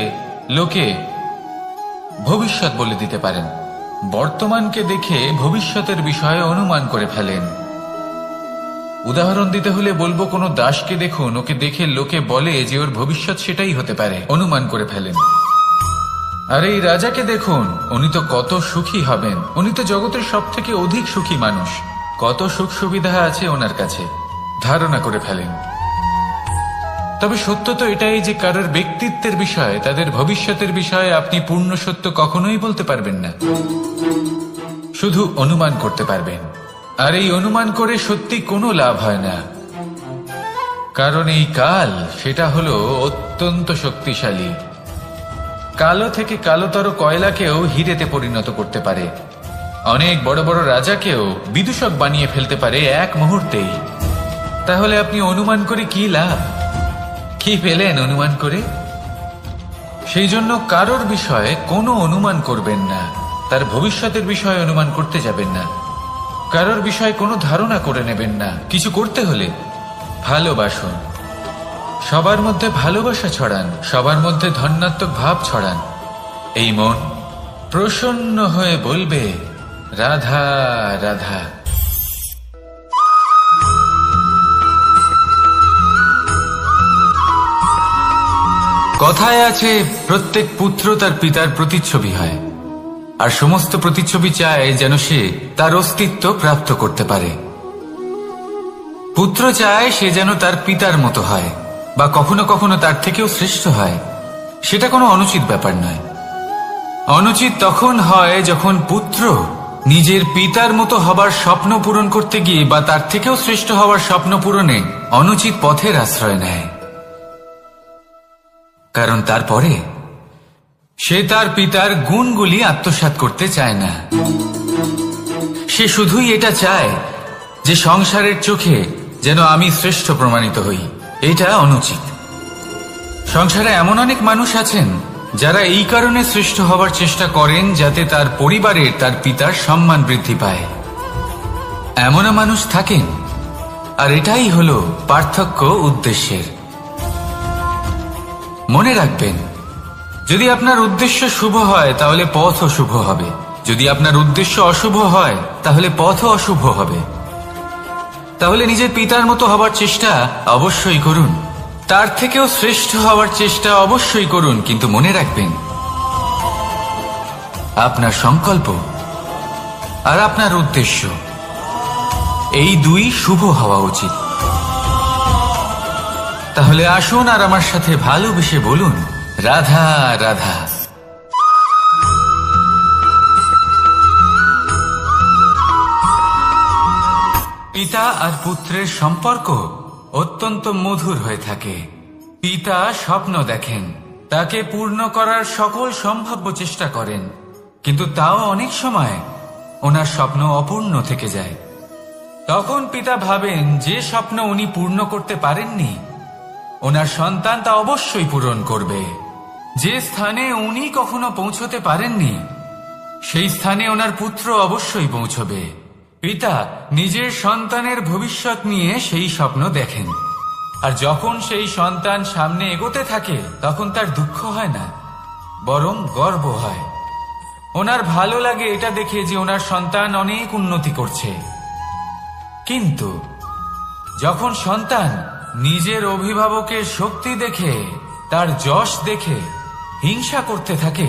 লোকে ভবিষ্যৎ বলে দিতে পারেন, বর্তমানকে দেখে ভবিষ্যতের বিষয়ে অনুমান করে ফেলেন। উদাহরণ দিতে হলে বলবো, কোনো দাসকে দেখুন, ওকে দেখে লোকে বলে যে ওর ভবিষ্যৎ সেটাই হতে পারে, অনুমান করে ফেলেন। আর এই রাজাকে দেখুন, উনি তো কত সুখী হবেন, উনি তো জগতের সব থেকে অধিক সুখী মানুষ, কত সুখ সুবিধা আছে ওনার কাছে, ধারণা করে ফেলেন। তবে সত্য তো এটাই যে কারোর ব্যক্তিত্বের বিষয়ে, তাদের ভবিষ্যতের বিষয়ে আপনি পূর্ণ সত্য কখনোই বলতে পারবেন না, শুধু অনুমান করতে পারবেন। আর এই অনুমান করে সত্যি কোনো লাভ হয় না, কারণ এই কাল সেটা হলো অত্যন্ত শক্তিশালী। কালো থেকে কালোতর কয়লাকেও হীরেতে পরিণত করতে পারে, অনেক বড় বড় রাজাকেও বিদূষক বানিয়ে ফেলতে পারে এক মুহূর্তেই। তাহলে আপনি অনুমান করে কি লাভ? কি পেলেন অনুমান করে? সেই জন্য কারোর বিষয়ে কোনো অনুমান করবেন না, তার ভবিষ্যতের বিষয়ে অনুমান করতে যাবেন না, কারোর বিষয়ে কোনো ধারণা করে নেবেন না। কিছু করতে হলে ভালোবাসুন, সবার মধ্যে ভালোবাসা ছড়ান, সবার মধ্যে ধন্যাত্মক ভাব ছড়ান। এই মন প্রসন্ন হয়ে বলবে, রাধা রাধা। কথায় আছে, প্রত্যেক পুত্র তার পিতার প্রতিচ্ছবি হয়, আর সমস্ত প্রতিচ্ছবি চায় যেন সে তার অস্তিত্ব প্রাপ্ত করতে পারে। পুত্র চায় সে যেন তার পিতার মতো হয়, বা কখনো কখনো তার থেকেও শ্রেষ্ঠ হয়। সেটা কোনো অনুচিত ব্যাপার নয়, অনুচিত তখন হয় যখন পুত্র নিজের পিতার মতো হবার স্বপ্ন পূরণ করতে গিয়ে বা তার থেকেও শ্রেষ্ঠ হওয়ার স্বপ্ন পূরণে অনুচিত পথের আশ্রয় নেয়। কারণ তারপরে সে তার পিতার গুণগুলি আত্মসাৎ করতে চায় না। সে শুধুই এটা চায় যে সংসারের চোখে যেন আমি শ্রেষ্ঠ প্রমাণিত হই। এটা অনুচিত। সংসারে এমন অনেক মানুষ আছেন যারা এই কারণে শ্রেষ্ঠ হবার চেষ্টা করেন যাতে তার পরিবারের তার পিতার সম্মান বৃদ্ধি পায়। এমনও মানুষ থাকেন, আর এটাই হলো পার্থক্য উদ্দেশ্যের। মনে রাখবেন, যদি আপনার উদ্দেশ্য শুভ হয় তাহলে পথও শুভ হবে, যদি আপনার উদ্দেশ্য অশুভ হয় তাহলে পথও অশুভ হবে। তাহলে নিজের পিতার মতো হবার চেষ্টা অবশ্যই করুন, তার থেকেও শ্রেষ্ঠ হওয়ার চেষ্টা অবশ্যই করুন, কিন্তু মনে রাখবেন আপনার সংকল্প আর আপনার উদ্দেশ্য এই দুই শুভ হওয়া উচিত। তাহলে আসুন আর আমার সাথে ভালোবেসে বলুন, রাধা রাধা। পিতা আর পুত্রের সম্পর্ক অত্যন্ত মধুর হয়ে থাকে। পিতা স্বপ্ন দেখেন, তাকে পূর্ণ করার সকল সম্ভাব্য চেষ্টা করেন, কিন্তু তাও অনেক সময় ওনার স্বপ্ন অপূর্ণ থেকে যায়। তখন পিতা ভাবেন যে স্বপ্ন উনি পূর্ণ করতে পারেননি ওনার সন্তান তা অবশ্যই পূরণ করবে। যে স্থানে উনি কখনো পৌঁছতে পারেননি সেই স্থানে ওনার পুত্র অবশ্যই পৌঁছবে। পিতা নিজের সন্তানের ভবিষ্যৎ নিয়ে সেই স্বপ্ন দেখেন, আর যখন সেই সন্তান সামনে এগোতে থাকে তখন তার দুঃখ হয় না, বরং গর্ব হয়। ওনার ভালো লাগে এটা দেখে যে ওনার সন্তান অনেক উন্নতি করছে। কিন্তু যখন সন্তান নিজের অভিভাবকের শক্তি দেখে, তার যশ দেখে হিংসা করতে থাকে,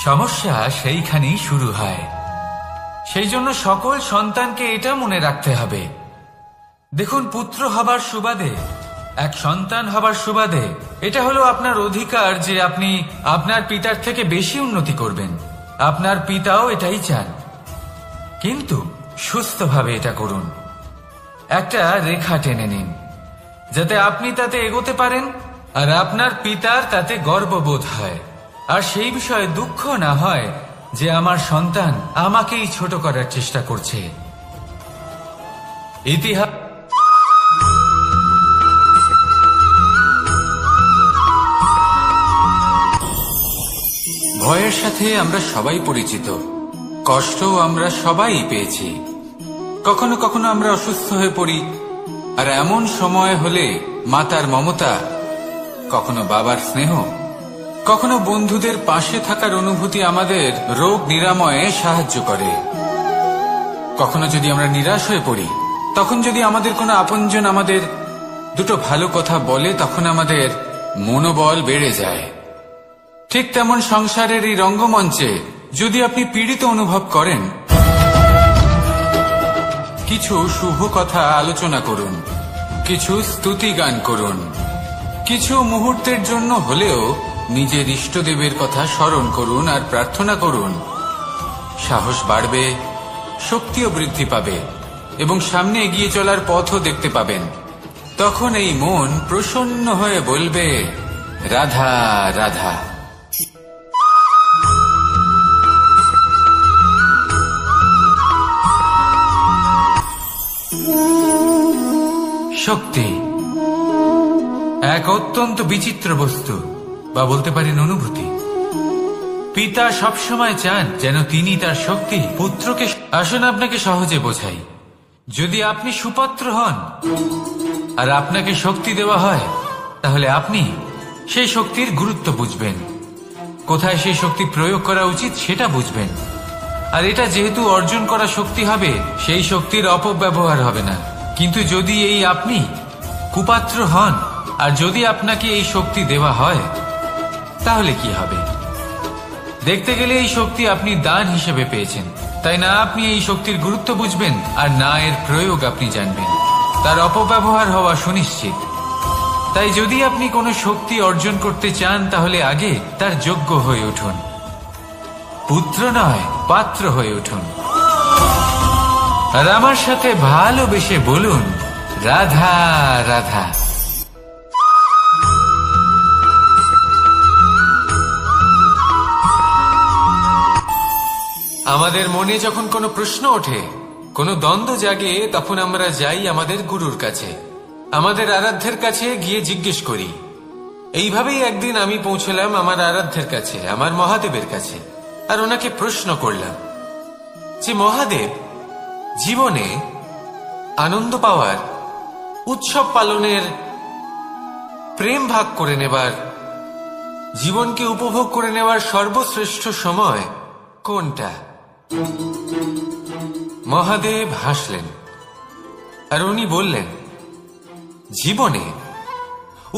সমস্যা সেইখানেই শুরু হয়। সেই জন্য সকল সন্তানকে এটা মনে রাখতে হবে, দেখুন, পুত্র হবার সুবাদে, এক সন্তান হবার সুবাদে এটা হলো আপনার অধিকার যে আপনি আপনার পিতার থেকে বেশি উন্নতি করবেন। আপনার পিতাও এটাই চান, কিন্তু সুস্থভাবে এটা করুন। একটা রেখা টেনে নিন যাতে আপনি তাতে এগোতে পারেন আর আপনার পিতার তাতে গর্ববোধ হয়, আর সেই বিষয়ে দুঃখ না হয় যে আমার সন্তান আমাকেই ছোট করার চেষ্টা করছে। ইতিহাস ভয়ের সাথে আমরা সবাই পরিচিত, কষ্টও আমরা সবাই পেয়েছি। কখনো কখনো আমরা অসুস্থ হয়ে পড়ি, আর এমন সময় হলে মাতার মমতা, কখনো বাবার স্নেহ, কখনো বন্ধুদের পাশে থাকার অনুভূতি আমাদের রোগ নিরাময়ে সাহায্য করে। কখনো যদি আমরা নিরাশ হয়ে পড়ি, তখন যদি আমাদের কোনো আপনজন আমাদের দুটো ভালো কথা বলে, তখন আমাদের মনোবল বেড়ে যায়। ঠিক তেমন সংসারের এই রঙ্গমঞ্চে যদি আপনি পীড়িত অনুভব করেন, কিছু শুভ কথা আলোচনা করুন, কিছু স্তুতি গান করুন, কিছু মুহূর্তের জন্য হলেও নিজের ইষ্টদেবের কথা স্মরণ করুন আর প্রার্থনা করুন। সাহস বাড়বে, শক্তিও বৃদ্ধি পাবে এবং সামনে এগিয়ে চলার পথও দেখতে পাবেন। তখন এই মন প্রসন্ন হয়ে বলবে, রাধা রাধা। শক্তি এক অত্যন্ত বিচিত্র বস্তু, বা বলতে পারেন অনুভূতি। পিতা সবসময় চান যেন তিনি তার শক্তি পুত্রকে, আসুন আপনাকে সহজে বোঝাই। যদি আপনি সুপাত্র হন আর আপনাকে শক্তি দেওয়া হয়, তাহলে আপনি সেই শক্তির গুরুত্ব বুঝবেন, কোথায় সেই শক্তি প্রয়োগ করা উচিত সেটা বুঝবেন। আর এটা যেহেতু অর্জন করা শক্তি হবে, সেই শক্তির অপব্যবহার হবে না। কিন্তু যদি এই আপনি কুপাত্র হন আর যদি আপনাকে এই শক্তি দেওয়া হয়, তাহলে কি হবে? দেখতে গেলে এই শক্তি আপনি দান হিসেবে পেয়েছেন, তাই না আপনি এই শক্তির গুরুত্ব বুঝবেন আর না এর প্রয়োগ আপনি জানবেন। তার অপব্যবহার হওয়া সুনিশ্চিত। তাই যদি আপনি কোনো শক্তি অর্জন করতে চান তাহলে আগে তার যোগ্য হয়ে উঠুন, পুত্র নয় পাত্র হয়ে উঠুন। আর আমার সাথে ভালোবেসে বলুন, রাধা রাধা। আমাদের মনে যখন কোনো প্রশ্ন ওঠে, কোনো দ্বন্দ্ব জাগে, তখন আমরা যাই আমাদের গুরুর কাছে, আমাদের আরাধ্যের কাছে গিয়ে জিজ্ঞেস করি। এইভাবেই একদিন আমি পৌঁছলাম আমার আরাধ্যের কাছে, আমার মহাদেবের কাছে, আর ওনাকে প্রশ্ন করলাম যে মহাদেব, জীবনে আনন্দ পাওয়ার, উৎসব পালনের, প্রেম ভাগ করে নেবার, জীবনকে উপভোগ করে নেওয়ার সর্বশ্রেষ্ঠ সময় কোনটা? মহাদেব হাসলেন আর উনি বললেন, জীবনে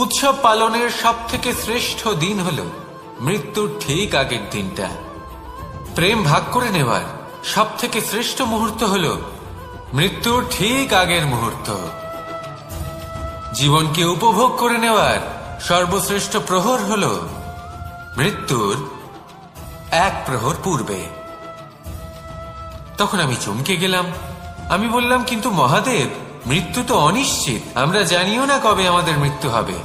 উৎসব পালনের সব থেকে শ্রেষ্ঠ দিন হল মৃত্যুর ঠিক আগের দিনটা। প্রেম ভাগ করে নেওয়ার সব থেকে শ্রেষ্ঠ মুহূর্ত হল মৃত্যুর ঠিক আগের মুহূর্ত। জীবনকে উপভোগ করে নেওয়ার সর্বশ্রেষ্ঠ প্রহর হল মৃত্যুর এক প্রহর পূর্বে। তখন আমি চমকে গেলাম। আমি বললাম, কিন্তু মহাদেব, মৃত্যু তো অনিশ্চিত, আমরা জানিও না কবে আমাদের মৃত্যু হবে।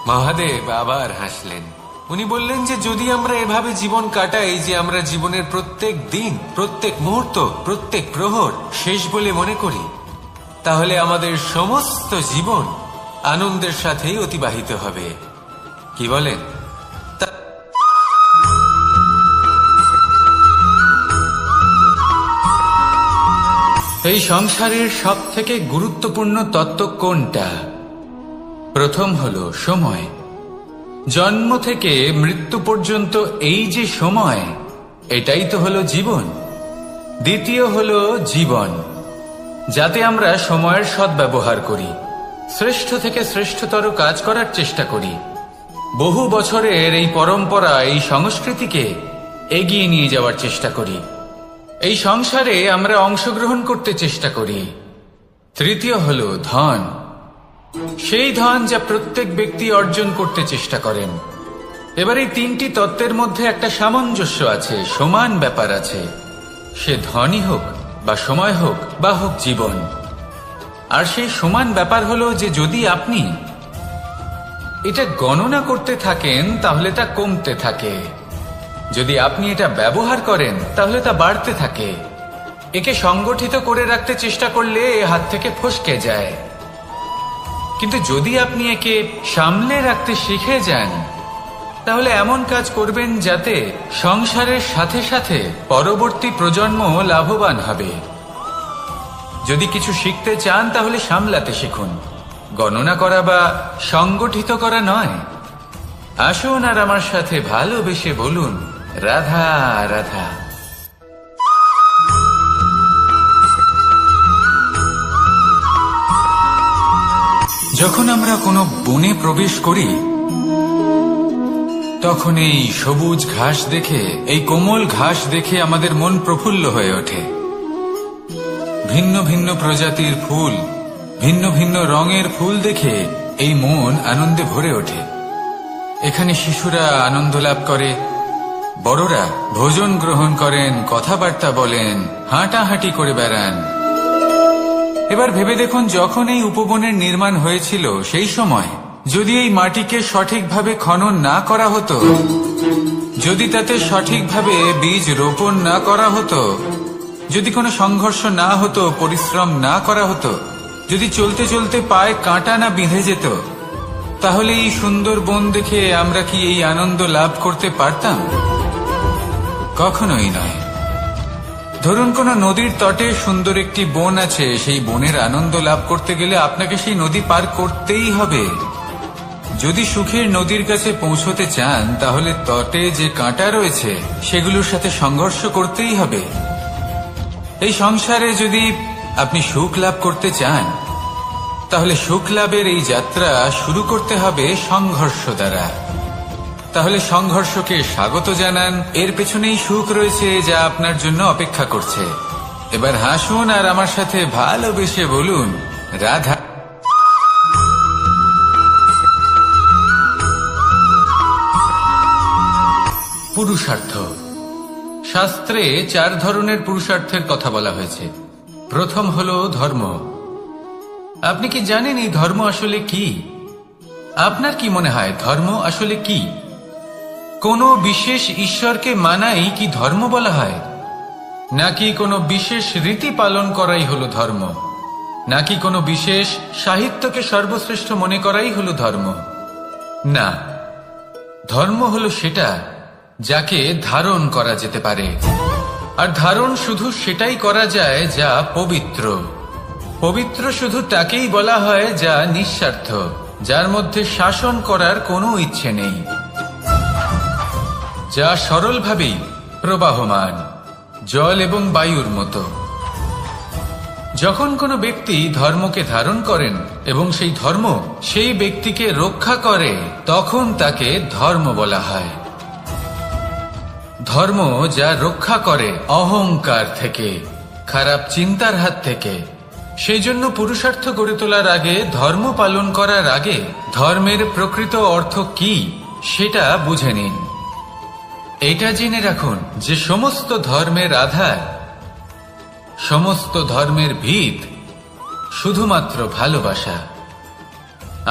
মহাদেব আবার হাসলেন। উনি বললেন যে যদি আমরা এভাবে জীবন কাটাই যে আমরা জীবনের প্রত্যেক দিন, প্রত্যেক মুহূর্ত, প্রত্যেক প্রহর শেষ বলে মনে করি, তাহলে আমাদের সমস্ত জীবন আনন্দের সাথেই অতিবাহিত হবে। কি বলেন? এই সংসারের সব থেকে গুরুত্বপূর্ণ তত্ত্ব কোনটা? প্রথম হলো সময়। জন্ম থেকে মৃত্যু পর্যন্ত এই যে সময়, এটাই তো হলো জীবন। দ্বিতীয় হলো জীবন, যাতে আমরা সময়ের সদ্ব্যবহার করি, শ্রেষ্ঠ থেকে শ্রেষ্ঠতর কাজ করার চেষ্টা করি। বহু বছরের এই পরম্পরা, এই সংস্কৃতিকে এগিয়ে নিয়ে যাওয়ার চেষ্টা করি। এই সংসারে আমরা অংশগ্রহণ করতে চেষ্টা করি। তৃতীয় হলো ধন, সেই ধন যা প্রত্যেক ব্যক্তি অর্জন করতে চেষ্টা করেন। এবার এই তিনটি তত্ত্বের মধ্যে একটা সামঞ্জস্য আছে, সমান ব্যাপার আছে। সে ধনই হোক বা সময় হোক বা হোক জীবন। আর সেই সমান ব্যাপার হলো যে যদি আপনি এটা গণনা করতে থাকেন তাহলে তা কমতে থাকে, যদি আপনি এটা ব্যবহার করেন তাহলে তা বাড়তে থাকে। একে সংগঠিত করে রাখতে চেষ্টা করলে এ হাত থেকে ফসকে যায়, কিন্তু যদি আপনি একে সামলে রাখতে শিখে যান তাহলে এমন কাজ করবেন যাতে সংসারের সাথে সাথে পরবর্তী প্রজন্ম লাভবান হবে। যদি কিছু শিখতে চান তাহলে সামলাতে শিখুন, গণনা করা বা সংগঠিত করা নয়। আসুন আর আমার সাথে ভালোবেসে বলুন, রাধা রাধা। যখন আমরা কোনো বনে প্রবেশ করি তখন এই সবুজ ঘাস দেখে, এই কোমল ঘাস দেখে আমাদের মন প্রফুল্ল হয়ে ওঠে। ভিন্ন ভিন্ন প্রজাতির ফুল, ভিন্ন ভিন্ন রঙের ফুল দেখে এই মন আনন্দে ভরে ওঠে। এখানে শিশুরা আনন্দ লাভ করে, বড়রা ভোজন গ্রহণ করেন, কথাবার্তা বলেন, হাঁটাহাঁটি করে বেড়ান। এবার ভেবে দেখুন, যখন এই উপবনের নির্মাণ হয়েছিল সেই সময় যদি এই মাটিকে সঠিকভাবে খনন না করা হতো, যদি তাতে সঠিকভাবে বীজ রোপণ না করা হতো, যদি কোনো সংঘর্ষ না হতো, পরিশ্রম না করা হতো, যদি চলতে চলতে পায়ে কাঁটা না বিঁধে যেত, তাহলে এই সুন্দর বন দেখে আমরা কি এই আনন্দ লাভ করতে পারতাম? কখনোই নয়। ধরুন কোনো নদীর তটে সুন্দর একটি বন আছে, সেই বনের আনন্দ লাভ করতে গেলে আপনাকে সেই নদী পার করতেই হবে। যদি সুখের নদীর কাছে পৌঁছতে চান তাহলে তটে যে কাঁটা রয়েছে সেগুলোর সাথে সংঘর্ষ করতেই হবে। এই সংসারে যদি আপনি সুখ লাভ করতে চান তাহলে সুখ লাভের এই যাত্রা শুরু করতে হবে সংঘর্ষ দ্বারা। তাহলে সংঘর্ষকে স্বাগত জানান, এর পেছনেই সুখ রয়েছে যা আপনার জন্য অপেক্ষা করছে। এবার হাসুন আর আমার সাথে ভালোবেসে বলুন, রাধা। পুরুষার্থ। শাস্ত্রে 4 ধরনের পুরুষার্থের কথা বলা হয়েছে। প্রথম হলো ধর্ম। আপনি কি জানেন এই ধর্ম আসলে কি? আপনার কি মনে হয় ধর্ম আসলে কি? কোনো বিশেষ ঈশ্বরকে মানাই কি ধর্ম বলা হয়? নাকি কোনো বিশেষ রীতি পালন করাই হলো ধর্ম? নাকি কোনো বিশেষ সাহিত্যকে সর্বশ্রেষ্ঠ মনে করাই হলো ধর্ম? না, ধর্ম হলো সেটা যাকে ধারণ করা যেতে পারে। আর ধারণ শুধু সেটাই করা যায় যা পবিত্র। পবিত্র শুধু তাকেই বলা হয় যা নিঃস্বার্থ, যার মধ্যে শাসন করার কোনো ইচ্ছে নেই, যা সরলভাবেই প্রবাহমান, জল এবং বায়ুর মতো। যখন কোনো ব্যক্তি ধর্মকে ধারণ করেন এবং সেই ধর্ম সেই ব্যক্তিকে রক্ষা করে, তখন তাকে ধর্ম বলা হয়। ধর্ম যা রক্ষা করে অহংকার থেকে, খারাপ চিন্তার হাত থেকে। সেই জন্য পুরুষার্থ গড়ে তোলার আগে, ধর্ম পালন করার আগে ধর্মের প্রকৃত অর্থ কি সেটা বুঝে নিন। এটা জেনে রাখুন যে সমস্ত ধর্মের আধার, সমস্ত ধর্মের ভিত শুধুমাত্র ভালোবাসা।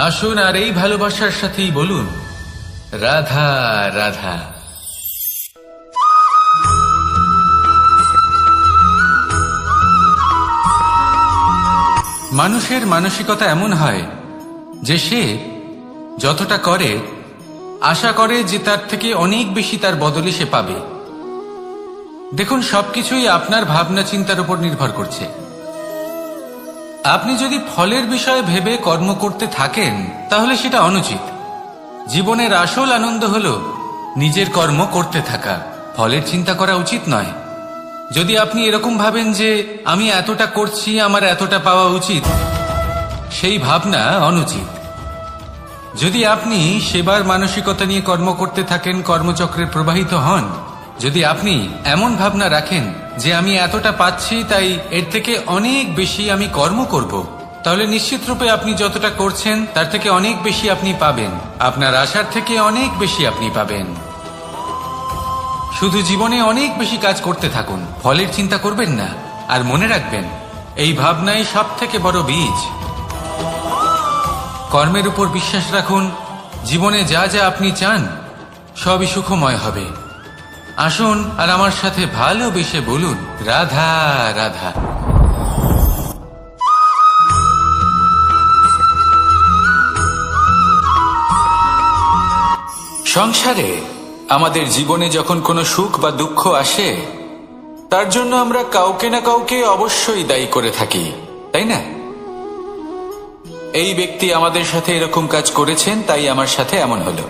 আসুন আর এই ভালোবাসার সাথেই বলুন রাধা রাধা। মানুষের মানসিকতা এমন হয় যে সে যতটা করে আশা করে যে তার থেকে অনেক বেশি তার বদলে সে পাবে। দেখুন, সবকিছুই আপনার ভাবনা চিন্তার উপর নির্ভর করছে। আপনি যদি ফলের বিষয়ে ভেবে কর্ম করতে থাকেন তাহলে সেটা অনুচিত। জীবনের আসল আনন্দ হলো নিজের কর্ম করতে থাকা, ফলের চিন্তা করা উচিত নয়। যদি আপনি এরকম ভাবেন যে আমি এতটা করছি, আমার এতটা পাওয়া উচিত, সেই ভাবনা অনুচিত। যদি আপনি সেবার মানসিকতা নিয়ে কর্ম করতে থাকেন, কর্মচক্রে প্রবাহিত হন, যদি আপনি এমন ভাবনা রাখেন যে আমি এতটা পাচ্ছি তাই এর থেকে অনেক বেশি আমি কর্ম করব, তাহলে নিশ্চিত রূপে আপনি যতটা করছেন তার থেকে অনেক বেশি আপনি পাবেন। আপনার আশার থেকে অনেক বেশি আপনি পাবেন। শুধু জীবনে অনেক বেশি কাজ করতে থাকুন, ফলের চিন্তা করবেন না। আর মনে রাখবেন, এই ভাবনাই সব থেকে বড় বীজ। কর্মের উপর বিশ্বাস রাখুন। জীবনে যা যা আপনি চান সবই সুখময় হবে। আসুন আর আমার সাথে ভালোবেসে বলুন রাধা রাধা। সংসারে আমাদের জীবনে যখন কোনো সুখ বা দুঃখ আসে, তার জন্য আমরা কাউকে না কাউকে অবশ্যই দায়ী করে থাকি, তাই না? এই ব্যক্তি আমাদের সাথে এরকম কাজ করেছেন তাই আমার সাথে এমন হলো।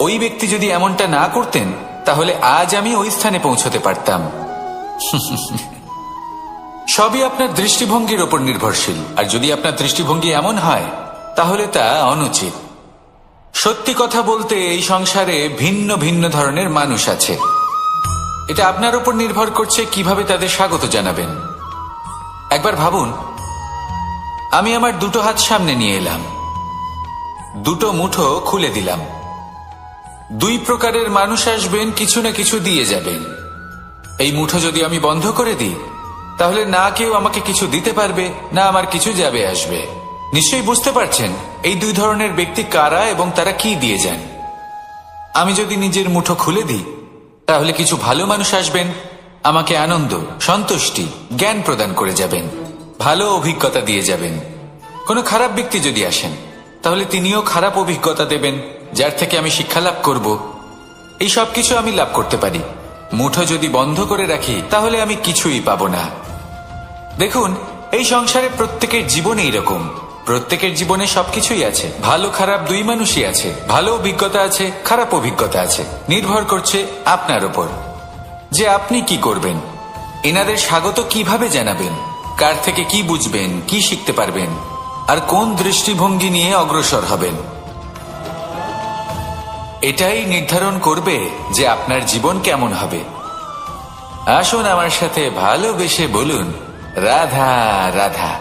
ওই ব্যক্তি যদি এমনটা না করতেন তাহলে আজ আমি ওই স্থানে পৌঁছতে পারতাম। সবই আপনার দৃষ্টিভঙ্গির ওপর নির্ভরশীল। আর যদি আপনার দৃষ্টিভঙ্গি এমন হয় তাহলে তা অনুচিত। সত্যি কথা বলতে এই সংসারে ভিন্ন ভিন্ন ধরনের মানুষ আছে। এটা আপনার উপর নির্ভর করছে কিভাবে তাদের স্বাগত জানাবেন। একবার ভাবুন, আমি আমার দুটো হাত সামনে নিয়ে এলাম, দুটো মুঠো খুলে দিলাম। দুই প্রকারের মানুষ আসবেন, কিছু না কিছু দিয়ে যাবেন। এই মুঠো যদি আমি বন্ধ করে দিই তাহলে না কেউ আমাকে কিছু দিতে পারবে, না আমার কিছু যাবে আসবে। নিশ্চয়ই বুঝতে পারছেন এই দুই ধরনের ব্যক্তি কারা এবং তারা কি দিয়ে যান। আমি যদি নিজের মুঠো খুলে দিই তাহলে কিছু ভালো মানুষ আসবেন, আমাকে আনন্দ, সন্তুষ্টি, জ্ঞান প্রদান করে যাবেন, ভালো অভিজ্ঞতা দিয়ে যাবেন। কোনো খারাপ ব্যক্তি যদি আসেন তাহলে তিনিও খারাপ অভিজ্ঞতা দেবেন, যার থেকে আমি শিক্ষা লাভ করব। এই সব কিছু আমি লাভ করতে পারি। মুঠো যদি বন্ধ করে রাখি তাহলে আমি কিছুই পাবো না। দেখুন, এই সংসারে প্রত্যেকের জীবনে এইরকম। প্রত্যেকের জীবনে সবকিছুই আছে, ভালো খারাপ দুই মানুষই আছে। ভালো অভিজ্ঞতা আছে, খারাপ অভিজ্ঞতা আছে। নির্ভর করছে আপনার উপর যে আপনি কি করবেন, এনাদের স্বাগত কিভাবে জানাবেন, কার থেকে কি বুঝবেন, কি শিখতে পারবেন, আর কোন দৃষ্টিভঙ্গি নিয়ে অগ্রসর হবেন। এটাই নির্ধারণ করবে যে আপনার জীবন কেমন হবে। আসুন আমার সাথে ভালোবেসে বলুন রাধা রাধা।